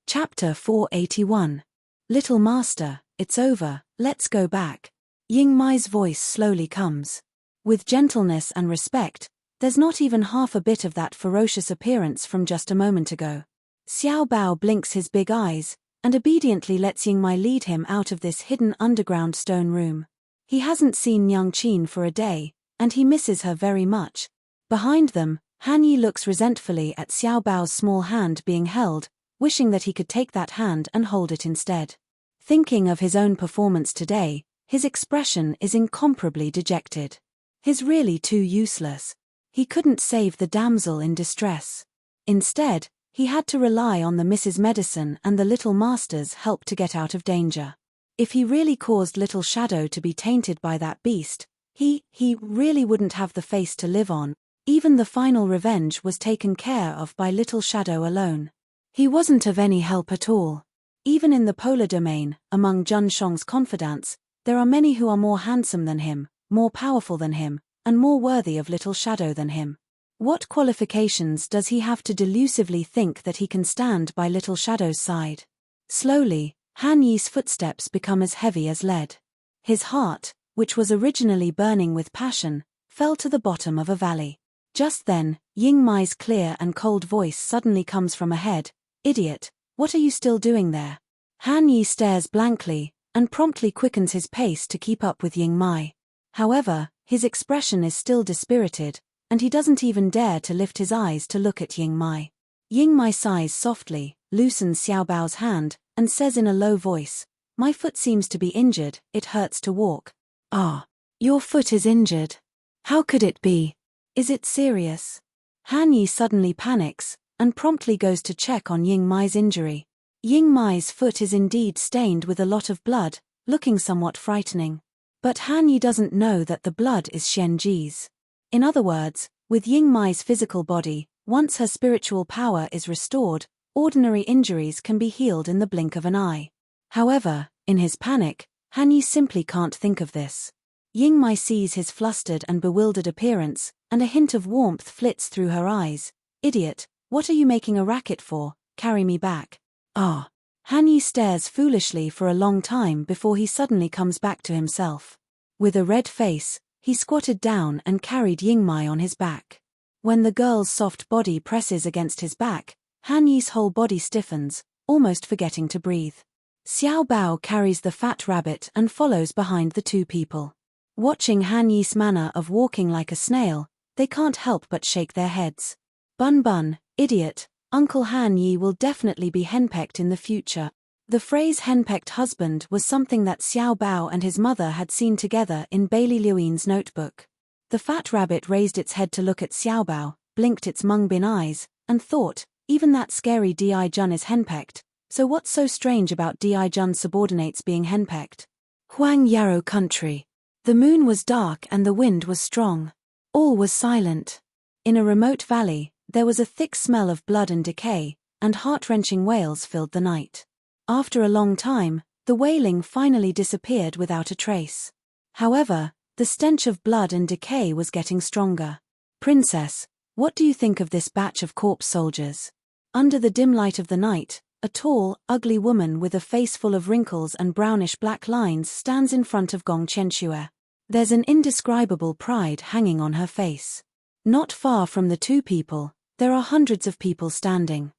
Chapter 481. "Little Master, it's over, let's go back." Yingmai's voice slowly comes. With gentleness and respect, there's not even half a bit of that ferocious appearance from just a moment ago. Xiao Bao blinks his big eyes, and obediently lets Yingmai lead him out of this hidden underground stone room. He hasn't seen Yang Qin for a day, and he misses her very much. Behind them, Han Yi looks resentfully at Xiao Bao's small hand being held, wishing that he could take that hand and hold it instead. Thinking of his own performance today, his expression is incomparably dejected. He's really too useless. He couldn't save the damsel in distress. Instead, he had to rely on the Mrs. Medicine and the Little Master's help to get out of danger. If he really caused Little Shadow to be tainted by that beast, he really wouldn't have the face to live on. Even the final revenge was taken care of by Little Shadow alone. He wasn't of any help at all. Even in the polar domain, among Jun Shong's confidants, there are many who are more handsome than him, more powerful than him, and more worthy of Little Shadow than him. What qualifications does he have to delusively think that he can stand by Little Shadow's side? Slowly, Han Yi's footsteps become as heavy as lead. His heart, which was originally burning with passion, fell to the bottom of a valley. Just then, Ying Mai's clear and cold voice suddenly comes from ahead. "Idiot, what are you still doing there?" Han Yi stares blankly, and promptly quickens his pace to keep up with Ying Mai. However, his expression is still dispirited, and he doesn't even dare to lift his eyes to look at Ying Mai. Ying Mai sighs softly, loosens Xiao Bao's hand, and says in a low voice, "My foot seems to be injured, it hurts to walk." "Ah, your foot is injured. How could it be? Is it serious?" Han Yi suddenly panics, and promptly goes to check on Ying Mai's injury. Ying Mai's foot is indeed stained with a lot of blood, looking somewhat frightening. But Han Yi doesn't know that the blood is Xian Ji's. In other words, with Ying Mai's physical body, once her spiritual power is restored, ordinary injuries can be healed in the blink of an eye. However, in his panic, Han Yi simply can't think of this. Ying Mai sees his flustered and bewildered appearance, and a hint of warmth flits through her eyes. "Idiot, what are you making a racket for? Carry me back." "Ah." Han Yi stares foolishly for a long time before he suddenly comes back to himself. With a red face, he squatted down and carried Ying Mai on his back. When the girl's soft body presses against his back, Han Yi's whole body stiffens, almost forgetting to breathe. Xiao Bao carries the fat rabbit and follows behind the two people. Watching Han Yi's manner of walking like a snail, they can't help but shake their heads. "Bun Bun, idiot, Uncle Han Yi will definitely be henpecked in the future." The phrase henpecked husband was something that Xiao Bao and his mother had seen together in Bailey Liuin's notebook. The fat rabbit raised its head to look at Xiao Bao, blinked its Mungbin eyes, and thought, even that scary Di Jun is henpecked, so what's so strange about Di Jun's subordinates being henpecked? Huang Yarrow country. The moon was dark and the wind was strong. All was silent. In a remote valley, there was a thick smell of blood and decay, and heart-wrenching wails filled the night. After a long time, the wailing finally disappeared without a trace. However, the stench of blood and decay was getting stronger. "Princess, what do you think of this batch of corpse soldiers?" Under the dim light of the night, a tall, ugly woman with a face full of wrinkles and brownish-black lines stands in front of Gong Qianxue. There's an indescribable pride hanging on her face. Not far from the two people, there are hundreds of people standing.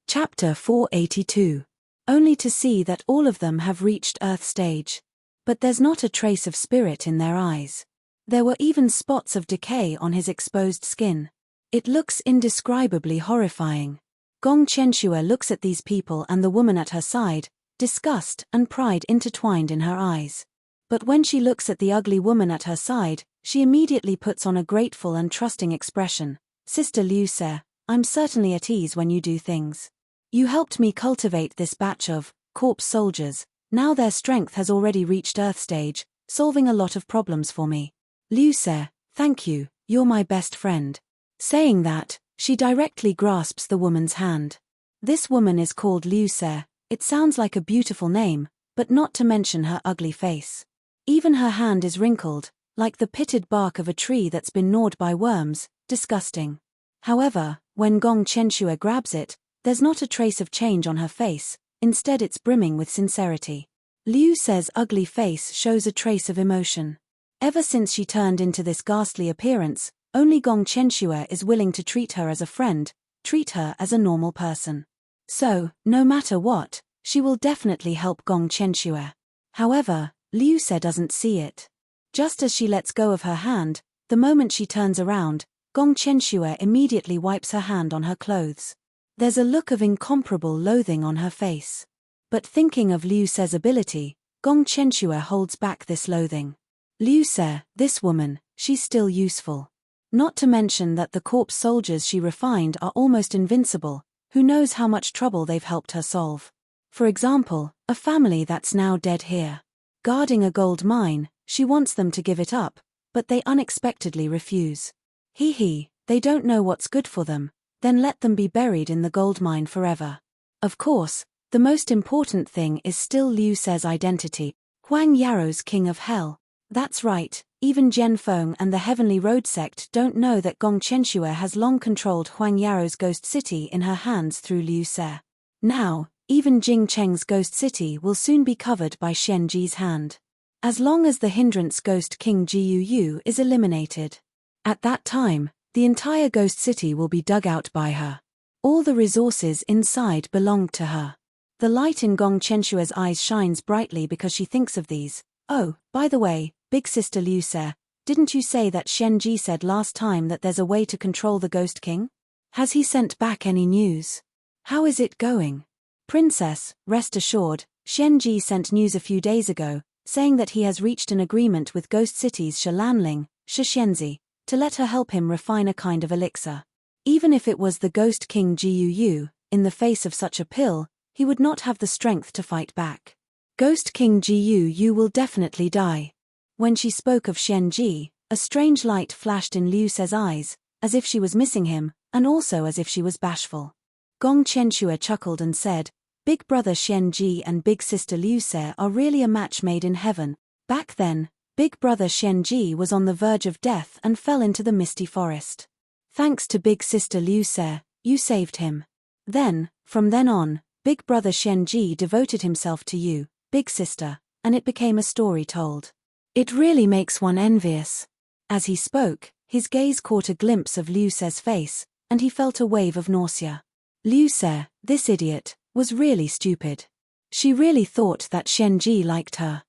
Chapter 482. Only to see that all of them have reached Earth stage. But there's not a trace of spirit in their eyes. There were even spots of decay on his exposed skin. It looks indescribably horrifying. Gong Qianxue looks at these people and the woman at her side, disgust and pride intertwined in her eyes. But when she looks at the ugly woman at her side, she immediately puts on a grateful and trusting expression. "Sister Liu Se, I'm certainly at ease when you do things. You helped me cultivate this batch of corpse soldiers. Now their strength has already reached Earth stage, solving a lot of problems for me. Liu Se, thank you, you're my best friend." Saying that, she directly grasps the woman's hand. This woman is called Liu Se. It sounds like a beautiful name, but not to mention her ugly face. Even her hand is wrinkled, like the pitted bark of a tree that's been gnawed by worms, disgusting. However, when Gong Qianxue grabs it, there's not a trace of change on her face, instead it's brimming with sincerity. Liu Se's ugly face shows a trace of emotion. Ever since she turned into this ghastly appearance, only Gong Qianxue is willing to treat her as a friend, treat her as a normal person. So, no matter what, she will definitely help Gong Qianxue. However, Liu Se doesn't see it. Just as she lets go of her hand, the moment she turns around, Gong Qianxue immediately wipes her hand on her clothes. There's a look of incomparable loathing on her face. But thinking of Liu Se's ability, Gong Qianxue holds back this loathing. Liu Se, this woman, she's still useful. Not to mention that the corpse soldiers she refined are almost invincible, who knows how much trouble they've helped her solve. For example, a family that's now dead here. Guarding a gold mine, she wants them to give it up, but they unexpectedly refuse. Hee, they don't know what's good for them, then let them be buried in the gold mine forever. Of course, the most important thing is still Liu Se's identity, Huang Yarrow's King of Hell. That's right, even Jian Feng and the Heavenly Road sect don't know that Gong Qianxue has long controlled Huang Yarrow's ghost city in her hands through Liu Se. Now, Even Jing Cheng's ghost city will soon be covered by Xianji's hand. As long as the hindrance ghost king Jiu is eliminated. At that time, the entire ghost city will be dug out by her. All the resources inside belonged to her. The light in Gong Qianshue's eyes shines brightly because she thinks of these. Oh, by the way, big sister Liu Se, didn't you say that Xianji said last time that there's a way to control the ghost king? Has he sent back any news? How is it going? Princess, rest assured, Xianji sent news a few days ago, saying that he has reached an agreement with ghost cities Shilanling, Shixianzi, to let her help him refine a kind of elixir. Even if it was the ghost king Jiu, in the face of such a pill, he would not have the strength to fight back. Ghost king Jiu will definitely die. When she spoke of Xianji, a strange light flashed in Liu Se's eyes, as if she was missing him, and also as if she was bashful. Gong Qianshue chuckled and said, Big brother Xianji and big sister Liu Se are really a match made in heaven. Back then, big brother Xianji was on the verge of death and fell into the misty forest. Thanks to big sister Liu Se, you saved him. Then, from then on, big brother Xianji devoted himself to you, big sister, and it became a story told. It really makes one envious. As he spoke, his gaze caught a glimpse of Liu Se's face, and he felt a wave of nausea. Liu Se, this idiot, was really stupid. She really thought that Xianji liked her.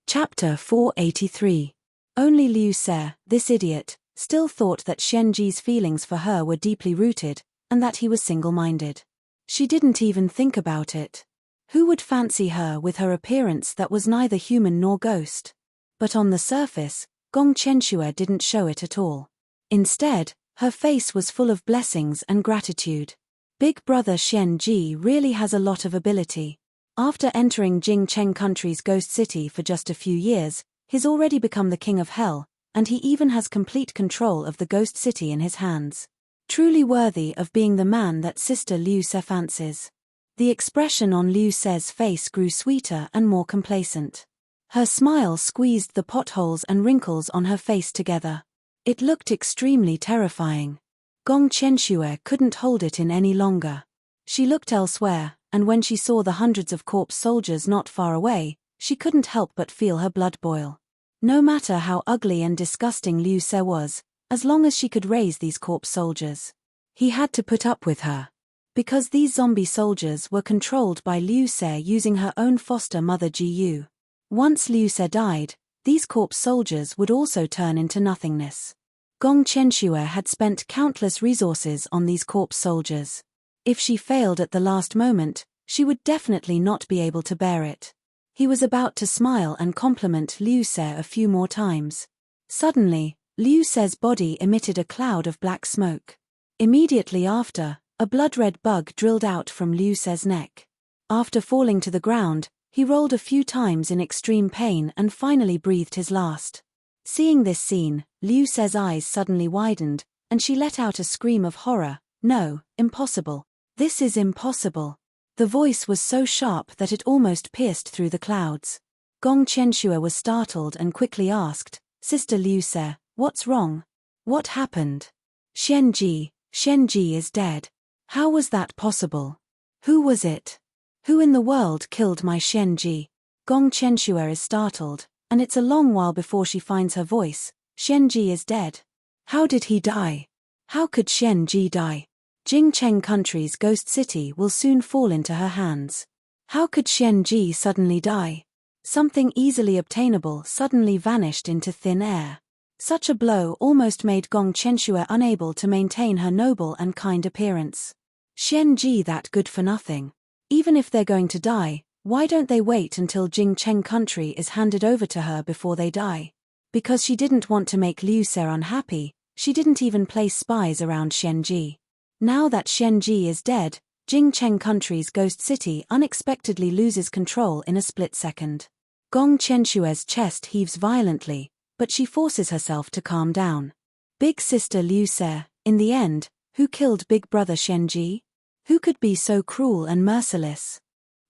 Chapter 483. Only Liu Se, this idiot, still thought that Xianji's feelings for her were deeply rooted, and that he was single-minded. She didn't even think about it. Who would fancy her with her appearance that was neither human nor ghost? But on the surface, Gong Qianshue didn't show it at all. Instead, her face was full of blessings and gratitude. Big brother Xianji really has a lot of ability. After entering Jingcheng country's ghost city for just a few years, he's already become the king of hell, and he even has complete control of the ghost city in his hands. Truly worthy of being the man that sister Liu Se fancies. The expression on Liu Se's face grew sweeter and more complacent. Her smile squeezed the potholes and wrinkles on her face together. It looked extremely terrifying. Gong Qianshue couldn't hold it in any longer. She looked elsewhere, and when she saw the hundreds of corpse soldiers not far away, she couldn't help but feel her blood boil. No matter how ugly and disgusting Liu Se was, as long as she could raise these corpse soldiers, he had to put up with her. Because these zombie soldiers were controlled by Liu Se using her own foster mother Jiu. Once Liu Se died, these corpse soldiers would also turn into nothingness. Gong Qianshue had spent countless resources on these corpse soldiers. If she failed at the last moment, she would definitely not be able to bear it. He was about to smile and compliment Liu Se a few more times. Suddenly, Liu Se's body emitted a cloud of black smoke. Immediately after, a blood-red bug drilled out from Liu Se's neck. After falling to the ground, he rolled a few times in extreme pain and finally breathed his last. Seeing this scene, Liu Se's eyes suddenly widened, and she let out a scream of horror. No, impossible. This is impossible. The voice was so sharp that it almost pierced through the clouds. Gong Qianshue was startled and quickly asked, Sister Liu Se, what's wrong? What happened? Xianji is dead. How was that possible? Who was it? Who in the world killed my Xianji? Gong Qianshue is startled, and it's a long while before she finds her voice. Xianji is dead. How did he die? How could Xianji die? Jingcheng country's ghost city will soon fall into her hands. How could Xianji suddenly die? Something easily obtainable suddenly vanished into thin air. Such a blow almost made Gong Qianshue unable to maintain her noble and kind appearance. Xianji that good for nothing. Even if they're going to die, why don't they wait until Jingcheng country is handed over to her before they die? Because she didn't want to make Liu Se unhappy, she didn't even place spies around Xianji. Now that Xianji is dead, Jingcheng country's ghost city unexpectedly loses control in a split second. Gong Qianshue's chest heaves violently, but she forces herself to calm down. Big sister Liu Se, in the end, who killed big brother Xianji? Who could be so cruel and merciless?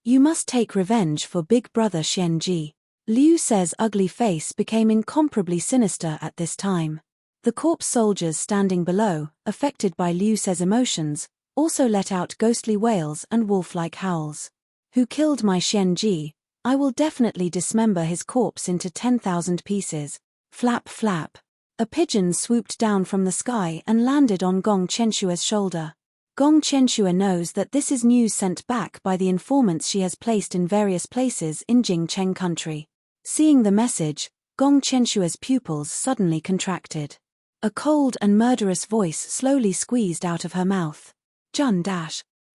You must take revenge for big brother Xianji. Liu Se's ugly face became incomparably sinister at this time. The corpse soldiers standing below, affected by Liu Se's emotions, also let out ghostly wails and wolf-like howls. Who killed my Xianji? I will definitely dismember his corpse into 10,000 pieces. Flap flap. A pigeon swooped down from the sky and landed on Gong Chenshua's shoulder. Gong Chenshua knows that this is news sent back by the informants she has placed in various places in Jingcheng country. Seeing the message, Gong Chenshua's pupils suddenly contracted. A cold and murderous voice slowly squeezed out of her mouth. Jun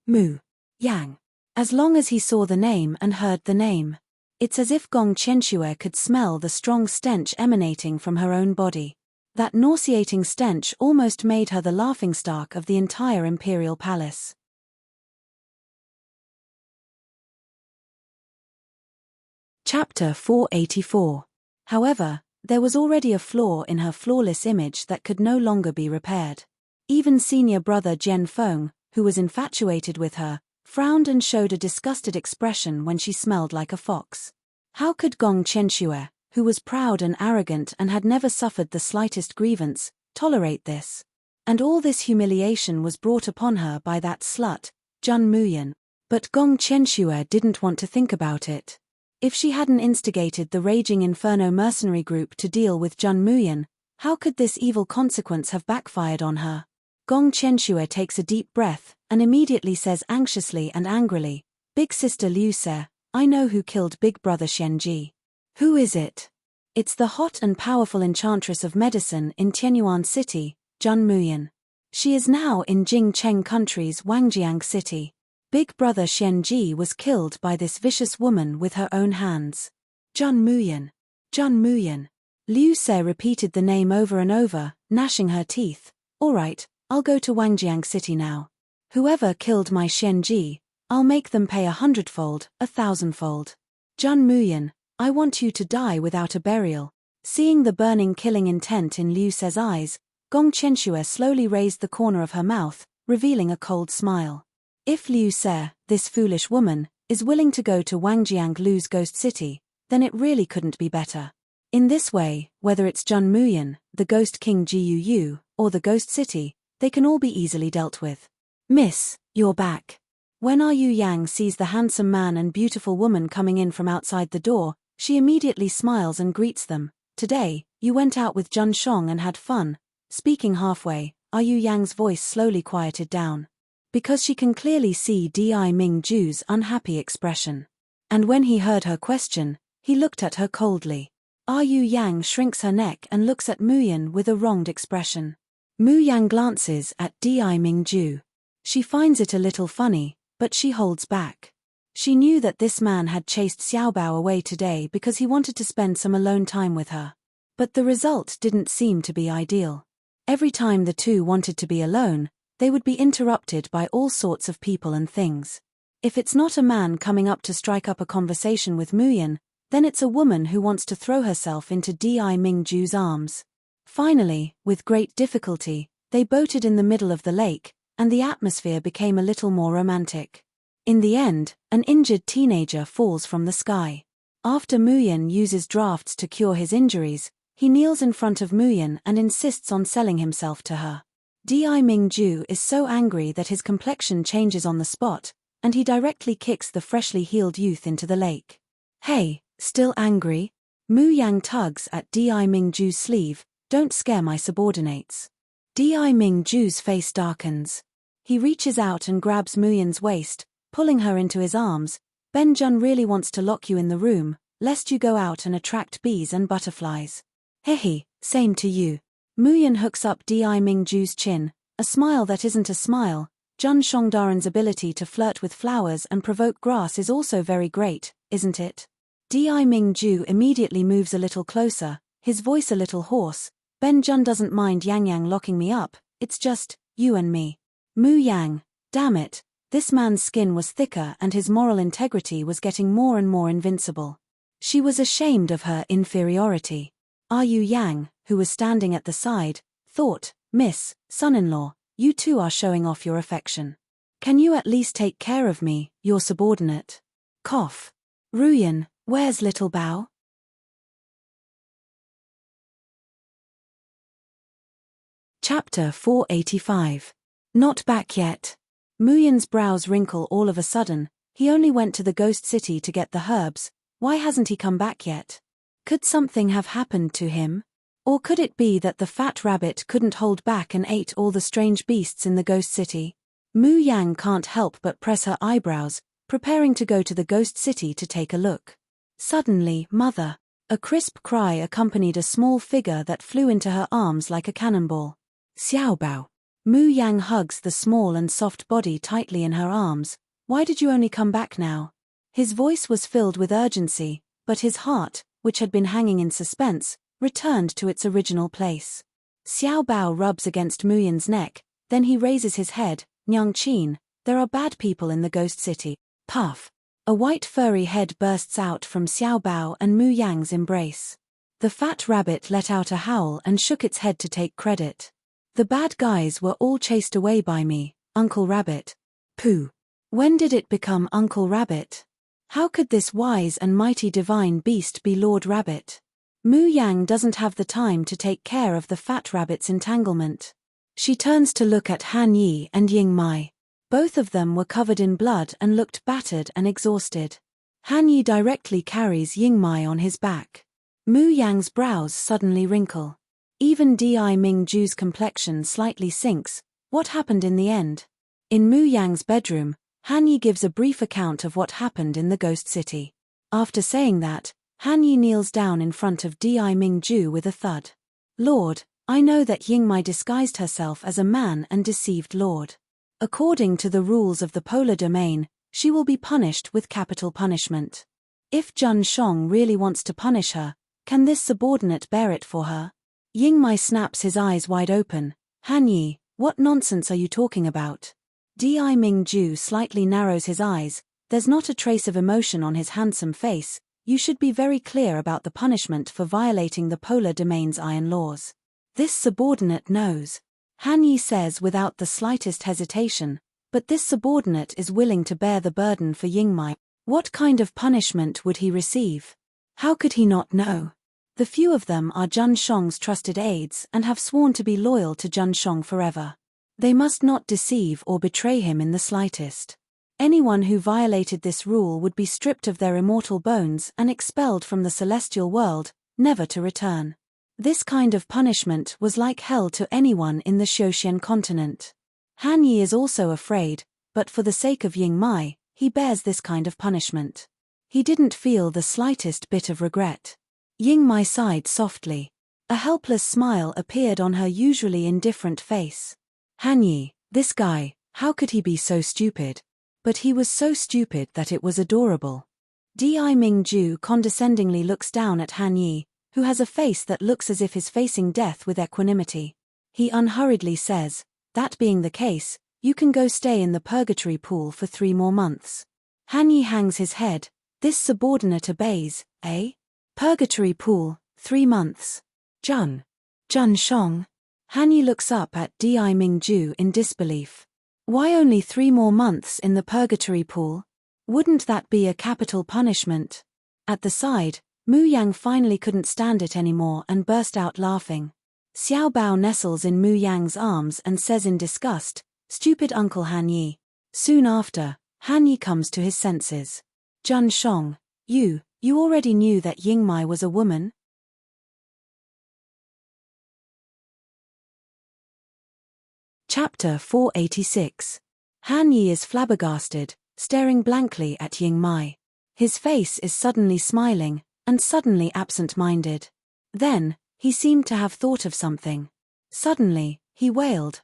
Mu Yang. As long as he saw the name and heard the name. It's as if Gong Chenshua could smell the strong stench emanating from her own body. That nauseating stench almost made her the laughingstock of the entire imperial palace. Chapter 484. However, there was already a flaw in her flawless image that could no longer be repaired. Even senior brother Jian Feng, who was infatuated with her, frowned and showed a disgusted expression when she smelled like a fox. How could Gong Chenshua, who was proud and arrogant and had never suffered the slightest grievance, tolerate this? And all this humiliation was brought upon her by that slut, Jun Muyan. But Gong Chenshua didn't want to think about it. If she hadn't instigated the raging Inferno mercenary group to deal with Jun Muyan, how could this evil consequence have backfired on her? Gong Chenshua takes a deep breath and immediately says anxiously and angrily, "Big sister Liu Se, I know who killed big brother Xianji." "Who is it?" "It's the hot and powerful Enchantress of medicine in Tianyuan City, Jun Muyan. She is now in Jingcheng country's Wangjiang City. Big brother Xianji was killed by this vicious woman with her own hands." Jun Muyan. Jun Muyan. Liu Se repeated the name over and over, gnashing her teeth. "All right, I'll go to Wangjiang City now. Whoever killed my Xianji, I'll make them pay 100-fold, 1,000-fold. Jun Muyan, I want you to die without a burial." Seeing the burning killing intent in Liu Se's eyes, Gong Chenshua slowly raised the corner of her mouth, revealing a cold smile. If Liu Se, this foolish woman, is willing to go to Wangjiang Lu's ghost city, then it really couldn't be better. In this way, whether it's Jun Muyan, the ghost king Jiu, or the ghost city, they can all be easily dealt with. "Miss, you're back." When Yu Yang sees the handsome man and beautiful woman coming in from outside the door, she immediately smiles and greets them. "Today, you went out with Jun Shong and had fun." Speaking halfway, Yu Yang's voice slowly quieted down. Because she can clearly see Di Mingju's unhappy expression. And when he heard her question, he looked at her coldly. Yu Yang shrinks her neck and looks at Muyan with a wronged expression. Mu Yang glances at Di Mingju. She finds it a little funny, but she holds back. She knew that this man had chased Xiaobao away today because he wanted to spend some alone time with her. But the result didn't seem to be ideal. Every time the two wanted to be alone, they would be interrupted by all sorts of people and things. If it's not a man coming up to strike up a conversation with Muyan, then it's a woman who wants to throw herself into Di Mingju's arms. Finally, with great difficulty, they boated in the middle of the lake, and the atmosphere became a little more romantic. In the end, an injured teenager falls from the sky. After Muyan uses drafts to cure his injuries, he kneels in front of Muyan and insists on selling himself to her. Di Mingju is so angry that his complexion changes on the spot, and he directly kicks the freshly healed youth into the lake. "Hey, still angry?" Mu Yang tugs at Di Mingju's sleeve. "Don't scare my subordinates." Di Mingju's face darkens. He reaches out and grabs Muyan's waist, pulling her into his arms. "Ben Jun really wants to lock you in the room, lest you go out and attract bees and butterflies." "Hehe, same to you." Muyan hooks up Di Mingju's chin, a smile that isn't a smile. Jun Shongdaren's ability to flirt with flowers and provoke grass is also very great, isn't it? Di Mingju immediately moves a little closer, his voice a little hoarse. "Ben Jun doesn't mind Yang Yang locking me up, it's just, you and me." Mu Yang, damn it, this man's skin was thicker and his moral integrity was getting more and more invincible. She was ashamed of her inferiority. Yu Yang, who was standing at the side, thought, "Miss, son-in-law, you too are showing off your affection. Can you at least take care of me, your subordinate?" Cough. "Ruyan, where's little Bao?" Chapter 485. Not back yet. Muyan's brows wrinkle all of a sudden. He only went to the ghost city to get the herbs. Why hasn't he come back yet? Could something have happened to him? Or could it be that the fat rabbit couldn't hold back and ate all the strange beasts in the ghost city? Mu Yang can't help but press her eyebrows, preparing to go to the ghost city to take a look. Suddenly, Mother! A crisp cry accompanied a small figure that flew into her arms like a cannonball. Xiaobao. Mu Yang hugs the small and soft body tightly in her arms. Why did you only come back now? His voice was filled with urgency, but his heart, which had been hanging in suspense, returned to its original place. Xiaobao rubs against Mu Yan's neck, then he raises his head. Nyangqin, there are bad people in the ghost city. Puff. A white furry head bursts out from Xiaobao and Mu Yang's embrace. The fat rabbit let out a howl and shook its head to take credit. The bad guys were all chased away by me, Uncle Rabbit. Pooh. When did it become Uncle Rabbit? How could this wise and mighty divine beast be Lord Rabbit? Mu Yang doesn't have the time to take care of the fat rabbit's entanglement. She turns to look at Han Yi and Ying Mai. Both of them were covered in blood and looked battered and exhausted. Han Yi directly carries Ying Mai on his back. Mu Yang's brows suddenly wrinkle. Even Di Mingju's complexion slightly sinks. What happened in the end? In Mu Yang's bedroom, Han Yi gives a brief account of what happened in the ghost city. After saying that, Han Yi kneels down in front of Di Mingju with a thud. Lord, I know that Ying Mai disguised herself as a man and deceived Lord. According to the rules of the polar domain, she will be punished with capital punishment. If Jun Shong really wants to punish her, can this subordinate bear it for her? Ying Mai snaps his eyes wide open. Han Yi, what nonsense are you talking about? Di Mingju slightly narrows his eyes. There's not a trace of emotion on his handsome face. You should be very clear about the punishment for violating the polar domain's iron laws. This subordinate knows. Han Yi says without the slightest hesitation, but this subordinate is willing to bear the burden for Ying Mai. What kind of punishment would he receive? How could he not know? The few of them are Jun Shong's trusted aides and have sworn to be loyal to Jun Shong forever. They must not deceive or betray him in the slightest. Anyone who violated this rule would be stripped of their immortal bones and expelled from the celestial world, never to return. This kind of punishment was like hell to anyone in the Xiaoxian continent. Han Yi is also afraid, but for the sake of Ying Mai, he bears this kind of punishment. He didn't feel the slightest bit of regret. Ying Mai sighed softly. A helpless smile appeared on her usually indifferent face. Han Yi, this guy, how could he be so stupid? But he was so stupid that it was adorable. Di Mingju condescendingly looks down at Han Yi, who has a face that looks as if he's facing death with equanimity. He unhurriedly says, that being the case, you can go stay in the purgatory pool for 3 more months. Han Yi hangs his head. This subordinate obeys, eh? Purgatory pool, 3 months. Jun Shong. Han Yi looks up at Di Mingju in disbelief. Why only 3 more months in the purgatory pool? Wouldn't that be a capital punishment? At the side, Mu Yang finally couldn't stand it anymore and burst out laughing. Xiaobao nestles in Mu Yang's arms and says in disgust, stupid Uncle Han Yi. Soon after, Han Yi comes to his senses. Jun Shong, you already knew that Ying Mai was a woman? Chapter 486. Han Yi is flabbergasted, staring blankly at Ying Mai. His face is suddenly smiling, and suddenly absent-minded. Then, he seemed to have thought of something. Suddenly, he wailed,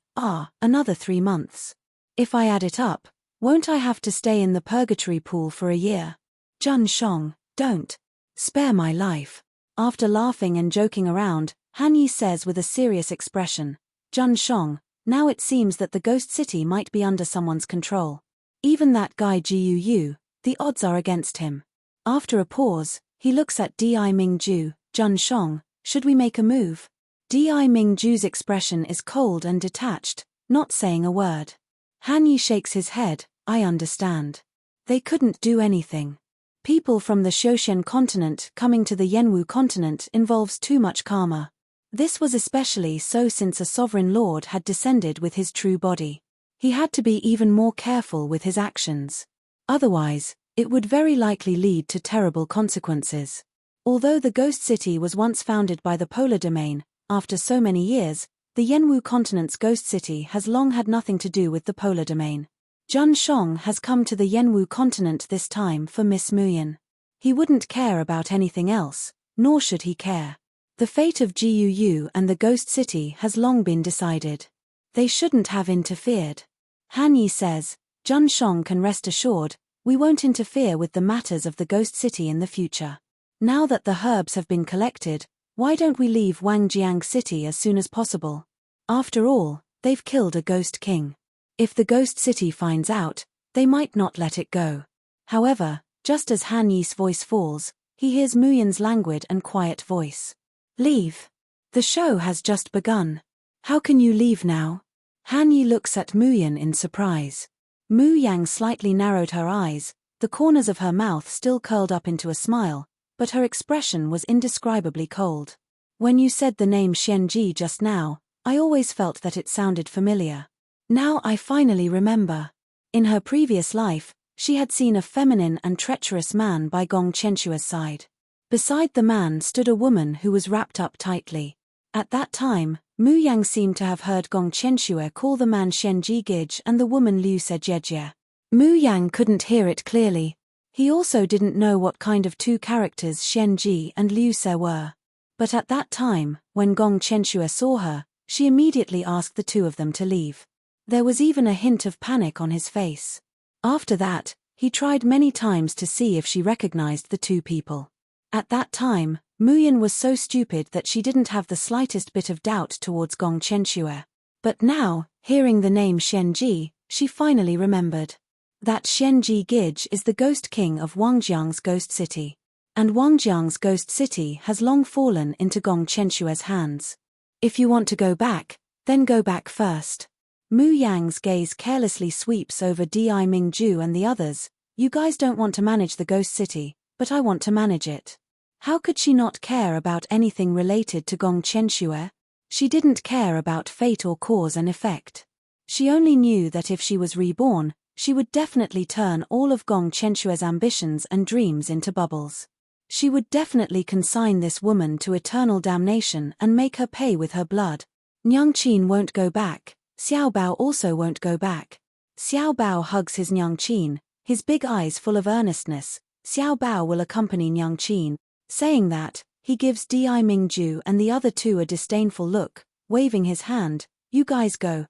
another 3 months. If I add it up, won't I have to stay in the purgatory pool for a year? Jun Shong, don't. Spare my life. After laughing and joking around, Han Yi says with a serious expression, Jun Shong, now it seems that the ghost city might be under someone's control. Even that guy Jiu, the odds are against him. After a pause, he looks at Di Mingju. Jun Shong, should we make a move? Di Mingju's expression is cold and detached, not saying a word. Han Yi shakes his head. I understand. They couldn't do anything. People from the Xiaoxian continent coming to the Yanwu continent involves too much karma. This was especially so since a sovereign lord had descended with his true body. He had to be even more careful with his actions. Otherwise, it would very likely lead to terrible consequences. Although the Ghost City was once founded by the Polar Domain, after so many years, the Yenwu continent's Ghost City has long had nothing to do with the Polar Domain. Jun Shong has come to the Yenwu continent this time for Miss Muyan. He wouldn't care about anything else, nor should he care. The fate of Guu and the Ghost City has long been decided. They shouldn't have interfered. Han Yi says, Jun Shong can rest assured, we won't interfere with the matters of the Ghost City in the future. Now that the herbs have been collected, why don't we leave Wangjiang City as soon as possible? After all, they've killed a Ghost King. If the Ghost City finds out, they might not let it go. However, just as Han Yi's voice falls, he hears Muyan's languid and quiet voice. Leave. The show has just begun. How can you leave now? Han Yi looks at Muyan in surprise. Mu Yang slightly narrowed her eyes, the corners of her mouth still curled up into a smile, but her expression was indescribably cold. When you said the name Xianji just now, I always felt that it sounded familiar. Now I finally remember. In her previous life, she had seen a feminine and treacherous man by Gong Qianxue's side. Beside the man stood a woman who was wrapped up tightly. At that time, Mu Yang seemed to have heard Gong Qianxue call the man Xianji Gij and the woman Liu Sejie. Mu Yang couldn't hear it clearly. He also didn't know what kind of two characters Xianji and Liu Se were. But at that time, when Gong Qianxue saw her, she immediately asked the two of them to leave. There was even a hint of panic on his face. After that, he tried many times to see if she recognized the two people. At that time, Muyan was so stupid that she didn't have the slightest bit of doubt towards Gong Qianxue. But now, hearing the name Xianji, she finally remembered. That Xianji Gij is the Ghost King of Wangjiang's Ghost City. And Wangjiang's Ghost City has long fallen into Gong Qianxue's hands. If you want to go back, then go back first. Mu Yang's gaze carelessly sweeps over Di Mingju and the others. You guys don't want to manage the Ghost City, but I want to manage it. How could she not care about anything related to Gong Qianxue? She didn't care about fate or cause and effect. She only knew that if she was reborn, she would definitely turn all of Gong Qianxue's ambitions and dreams into bubbles. She would definitely consign this woman to eternal damnation and make her pay with her blood. Nyang Qin won't go back. Xiao Bao also won't go back. Xiao Bao hugs his Nyang Qin, his big eyes full of earnestness. Xiao Bao will accompany Nyang Qin. Saying that, he gives Di Mingju and the other two a disdainful look, waving his hand. You guys go.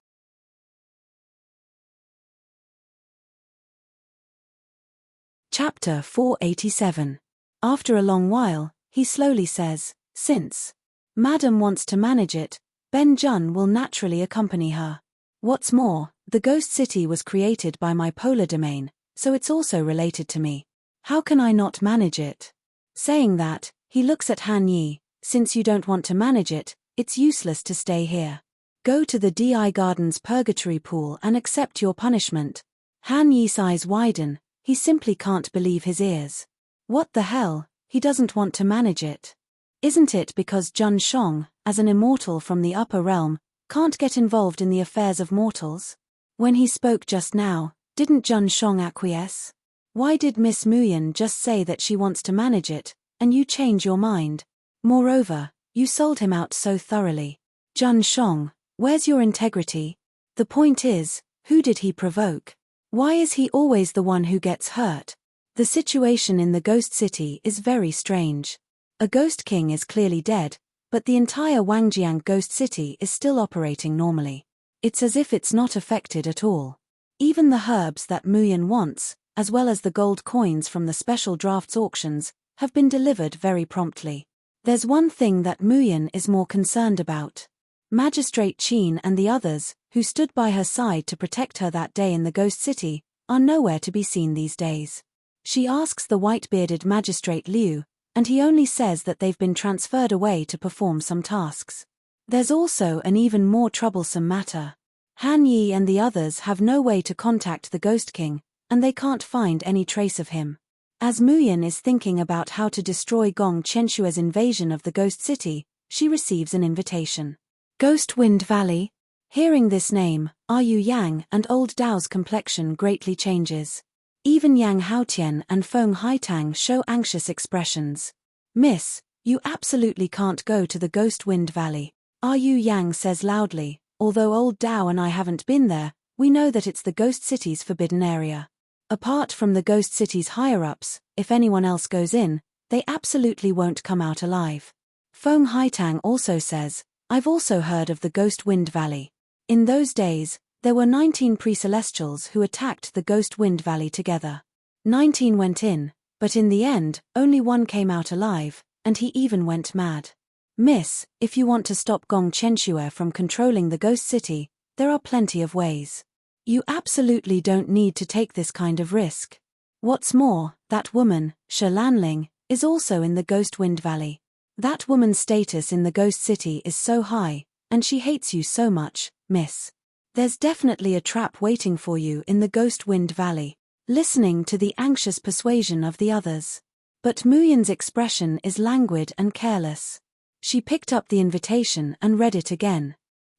Chapter 487. After a long while, he slowly says, since Madam wants to manage it, Ben Jun will naturally accompany her. What's more, the Ghost City was created by my polar domain, so it's also related to me. How can I not manage it? Saying that, he looks at Han Yi. Since you don't want to manage it, it's useless to stay here. Go to the Di Garden's purgatory pool and accept your punishment. Han Yi's eyes widen, he simply can't believe his ears. What the hell, he doesn't want to manage it. Isn't it because Jun Shong, as an immortal from the upper realm, can't get involved in the affairs of mortals? When he spoke just now, didn't Jun Shong acquiesce? Why did Miss Muyan just say that she wants to manage it, and you change your mind? Moreover, you sold him out so thoroughly. Jun Shong, where's your integrity? The point is, who did he provoke? Why is he always the one who gets hurt? The situation in the Ghost City is very strange. A Ghost King is clearly dead, but the entire Wangjiang Ghost City is still operating normally. It's as if it's not affected at all. Even the herbs that Muyan wants, as well as the gold coins from the special drafts auctions, have been delivered very promptly. There's one thing that Muyan is more concerned about. Magistrate Qin and the others, who stood by her side to protect her that day in the Ghost City, are nowhere to be seen these days. She asks the white-bearded Magistrate Liu, and he only says that they've been transferred away to perform some tasks. There's also an even more troublesome matter. Han Yi and the others have no way to contact the Ghost King, and they can't find any trace of him. As Muyan is thinking about how to destroy Gong Qianxue's invasion of the Ghost City, she receives an invitation. Ghost Wind Valley? Hearing this name, Yu Yang and Old Dao's complexion greatly changes. Even Yang Haotian and Feng Haitang show anxious expressions. Miss, you absolutely can't go to the Ghost Wind Valley, Yu Yang says loudly. Although Old Dao and I haven't been there, we know that it's the Ghost City's forbidden area. Apart from the Ghost City's higher-ups, if anyone else goes in, they absolutely won't come out alive. Feng Haitang also says, I've also heard of the Ghost Wind Valley. In those days, there were 19 pre-celestials who attacked the Ghost Wind Valley together. 19 went in, but in the end, only one came out alive, and he even went mad. Miss, if you want to stop Gong Chenxue from controlling the Ghost City, there are plenty of ways. You absolutely don't need to take this kind of risk. What's more, that woman, Shi Lanling, is also in the Ghost Wind Valley. That woman's status in the Ghost City is so high, and she hates you so much, miss. There's definitely a trap waiting for you in the Ghost Wind Valley. Listening to the anxious persuasion of the others. But Mu Yan's expression is languid and careless. She picked up the invitation and read it again.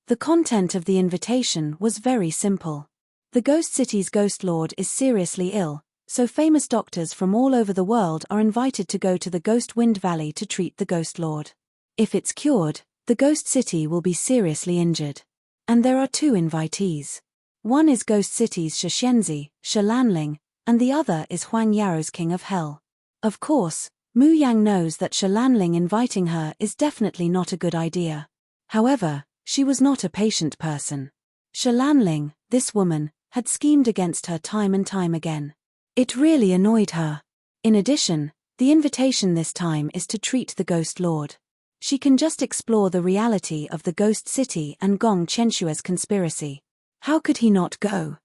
The content of the invitation was very simple. The Ghost City's Ghost Lord is seriously ill, so famous doctors from all over the world are invited to go to the Ghost Wind Valley to treat the Ghost Lord. If it's cured, the Ghost City will be seriously injured. And there are 2 invitees. One is Ghost City's Shixianzi, Shi Lanling, and the other is Huang Yaro's King of Hell. Of course, Mu Yang knows that Shi Lanling inviting her is definitely not a good idea. However, she was not a patient person. Shi Lanling, this woman, had schemed against her time and time again. It really annoyed her. In addition, the invitation this time is to treat the Ghost Lord. She can just explore the reality of the Ghost City and Gong Chenxue's conspiracy. How could he not go?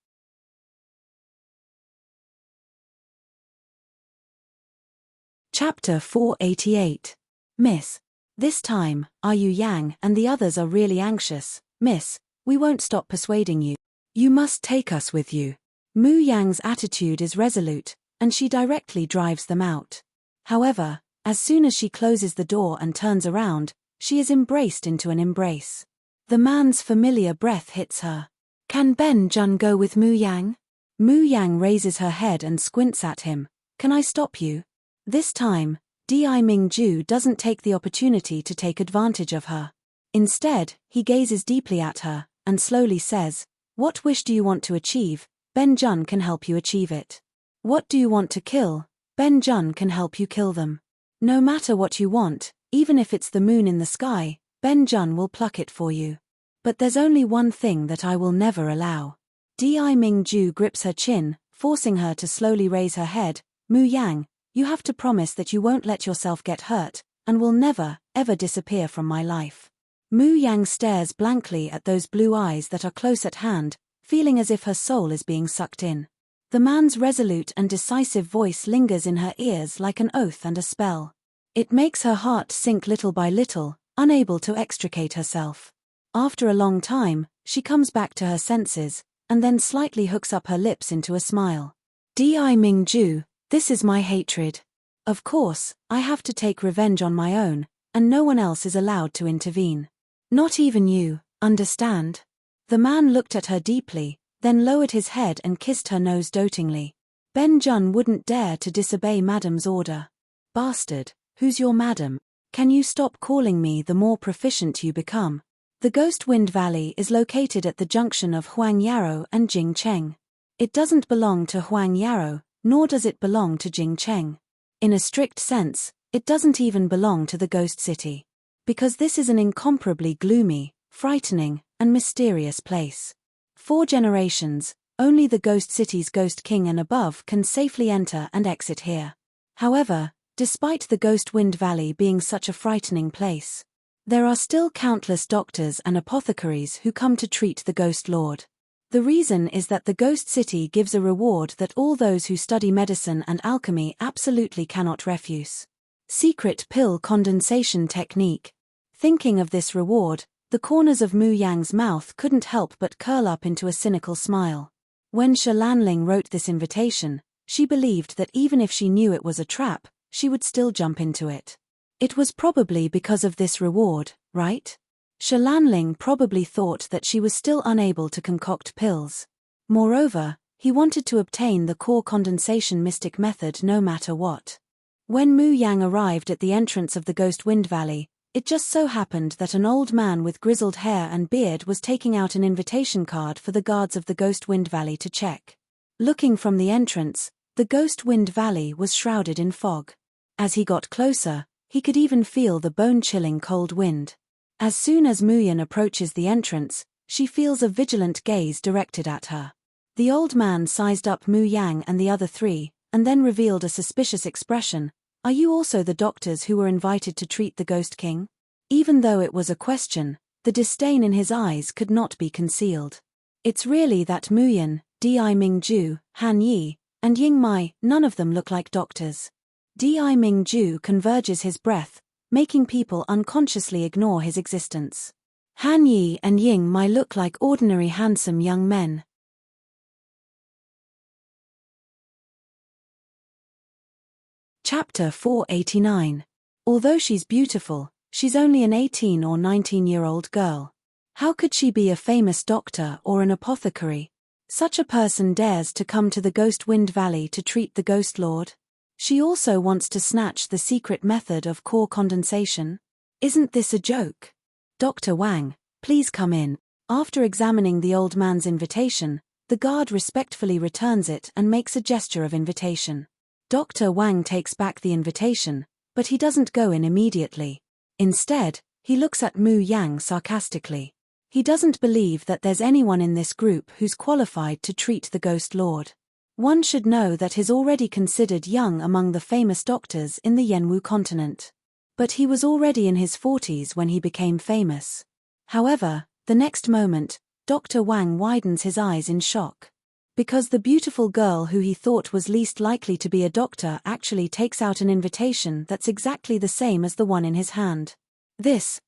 Chapter 488. Miss. This time, Yu Yang and the others are really anxious. Miss, we won't stop persuading you. You must take us with you. Mu Yang's attitude is resolute, and she directly drives them out. However, as soon as she closes the door and turns around, she is embraced into an embrace. The man's familiar breath hits her. Can Ben Jun go with Mu Yang? Mu Yang raises her head and squints at him. Can I stop you? This time, Di Mingju doesn't take the opportunity to take advantage of her. Instead, he gazes deeply at her, and slowly says, What wish do you want to achieve? Ben Jun can help you achieve it. What do you want to kill? Ben Jun can help you kill them. No matter what you want, even if it's the moon in the sky, Ben Jun will pluck it for you. But there's only one thing that I will never allow. Di Mingju grips her chin, forcing her to slowly raise her head. Mu Yang, you have to promise that you won't let yourself get hurt, and will never, ever disappear from my life. Mu Yang stares blankly at those blue eyes that are close at hand, feeling as if her soul is being sucked in. The man's resolute and decisive voice lingers in her ears like an oath and a spell. It makes her heart sink little by little, unable to extricate herself. After a long time, she comes back to her senses, and then slightly hooks up her lips into a smile. Di Mingju, this is my hatred. Of course, I have to take revenge on my own, and no one else is allowed to intervene. Not even you, understand? The man looked at her deeply, then lowered his head and kissed her nose dotingly. Ben Jun wouldn't dare to disobey Madam's order. Bastard, who's your madam? Can you stop calling me the more proficient you become? The Ghost Wind Valley is located at the junction of Huang Yarou and Jing Cheng. It doesn't belong to Huang Yarou, nor does it belong to Jing Cheng. In a strict sense, it doesn't even belong to the Ghost City. Because this is an incomparably gloomy, frightening, and mysterious place. 4 generations, only the Ghost City's Ghost King and above can safely enter and exit here. However, despite the Ghost Wind Valley being such a frightening place, there are still countless doctors and apothecaries who come to treat the Ghost Lord. The reason is that the Ghost City gives a reward that all those who study medicine and alchemy absolutely cannot refuse. Secret pill condensation technique. Thinking of this reward, the corners of Mu Yang's mouth couldn't help but curl up into a cynical smile. When Shi Lanling wrote this invitation, she believed that even if she knew it was a trap, she would still jump into it. It was probably because of this reward, right? Shalanling probably thought that she was still unable to concoct pills. Moreover, he wanted to obtain the core condensation mystic method no matter what. When Mu Yang arrived at the entrance of the Ghost Wind Valley, it just so happened that an old man with grizzled hair and beard was taking out an invitation card for the guards of the Ghost Wind Valley to check. Looking from the entrance, the Ghost Wind Valley was shrouded in fog. As he got closer, he could even feel the bone-chilling cold wind. As soon as Mu Yan approaches the entrance, she feels a vigilant gaze directed at her. The old man sized up Mu Yang and the other three, and then revealed a suspicious expression. Are you also the doctors who were invited to treat the Ghost King? Even though it was a question, the disdain in his eyes could not be concealed. It's really that Mu Yan, Di Mingju, Han Yi, and Ying Mai, none of them look like doctors. Di Mingju converges his breath, making people unconsciously ignore his existence. Han Yi and Ying Mai look like ordinary handsome young men. Chapter 489. Although she's beautiful, she's only an 18 or 19-year-old girl. How could she be a famous doctor or an apothecary? Such a person dares to come to the Ghost Wind Valley to treat the Ghost Lord? She also wants to snatch the secret method of core condensation? Isn't this a joke? Dr. Wang, please come in. After examining the old man's invitation, the guard respectfully returns it and makes a gesture of invitation. Dr. Wang takes back the invitation, but he doesn't go in immediately. Instead, he looks at Mu Yang sarcastically. He doesn't believe that there's anyone in this group who's qualified to treat the Ghost Lord. One should know that he's already considered young among the famous doctors in the Yanwu continent. But he was already in his 40s when he became famous. However, the next moment, Dr. Wang widens his eyes in shock. Because the beautiful girl who he thought was least likely to be a doctor actually takes out an invitation that's exactly the same as the one in his hand.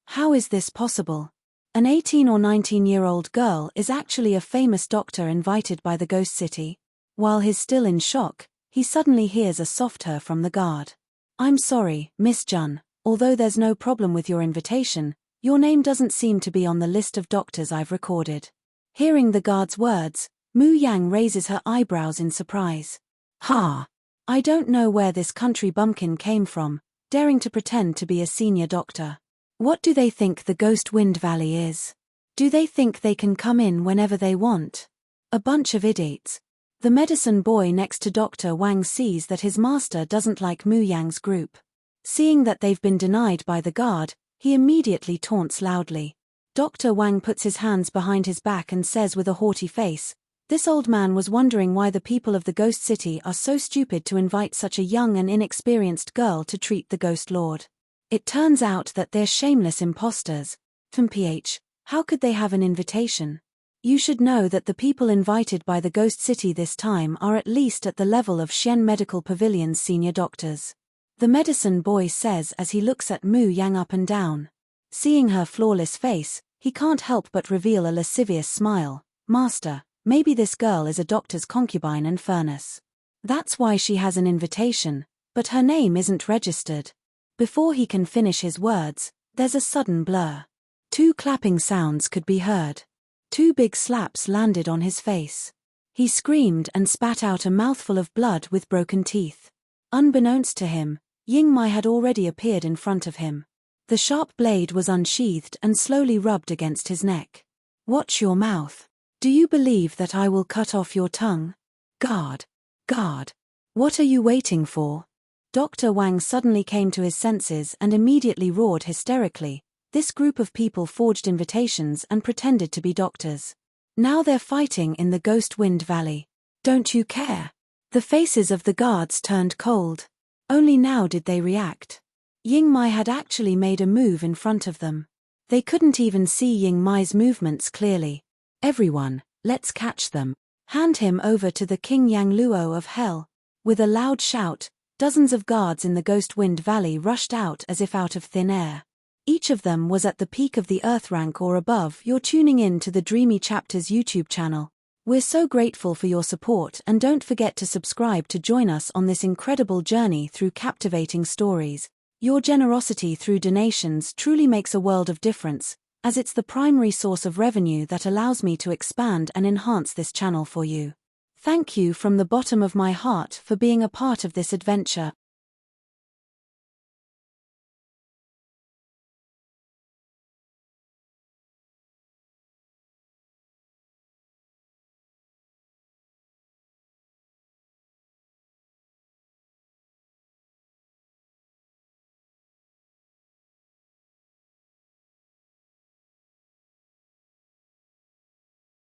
How is this possible? An 18 or 19-year-old girl is actually a famous doctor invited by the Ghost City. While he's still in shock, he suddenly hears a soft "her" from the guard. I'm sorry, Miss Jun, although there's no problem with your invitation, your name doesn't seem to be on the list of doctors I've recorded. Hearing the guard's words, Mu Yang raises her eyebrows in surprise. I don't know where this country bumpkin came from, daring to pretend to be a senior doctor. What do they think the Ghost Wind Valley is? Do they think they can come in whenever they want? A bunch of idiots. The medicine boy next to Dr. Wang sees that his master doesn't like Mu Yang's group. Seeing that they've been denied by the guard, he immediately taunts loudly. Dr. Wang puts his hands behind his back and says with a haughty face, this old man was wondering why the people of the Ghost City are so stupid to invite such a young and inexperienced girl to treat the Ghost Lord. It turns out that they're shameless imposters. PH, how could they have an invitation? You should know that the people invited by the Ghost City this time are at least at the level of Xian Medical Pavilion's senior doctors. The medicine boy says as he looks at Mu Yang up and down. Seeing her flawless face, he can't help but reveal a lascivious smile. Master, maybe this girl is a doctor's concubine and furnace. That's why she has an invitation, but her name isn't registered. Before he can finish his words, there's a sudden blur. 2 clapping sounds could be heard. 2 big slaps landed on his face. He screamed and spat out a mouthful of blood with broken teeth. Unbeknownst to him, Ying Mai had already appeared in front of him. The sharp blade was unsheathed and slowly rubbed against his neck. Watch your mouth. Do you believe that I will cut off your tongue? Guard. What are you waiting for? Dr. Wang suddenly came to his senses and immediately roared hysterically. This group of people forged invitations and pretended to be doctors. Now they're fighting in the Ghost Wind Valley. Don't you care? The faces of the guards turned cold. Only now did they react. Ying Mai had actually made a move in front of them. They couldn't even see Ying Mai's movements clearly. Everyone, let's catch them. Hand him over to the King Yang Luo of Hell. With a loud shout, dozens of guards in the Ghost Wind Valley rushed out as if out of thin air. Each of them was at the peak of the Earth rank or above. You're tuning in to the Dreamy Chapters YouTube channel. We're so grateful for your support, and don't forget to subscribe to join us on this incredible journey through captivating stories. Your generosity through donations truly makes a world of difference, as it's the primary source of revenue that allows me to expand and enhance this channel for you. Thank you from the bottom of my heart for being a part of this adventure.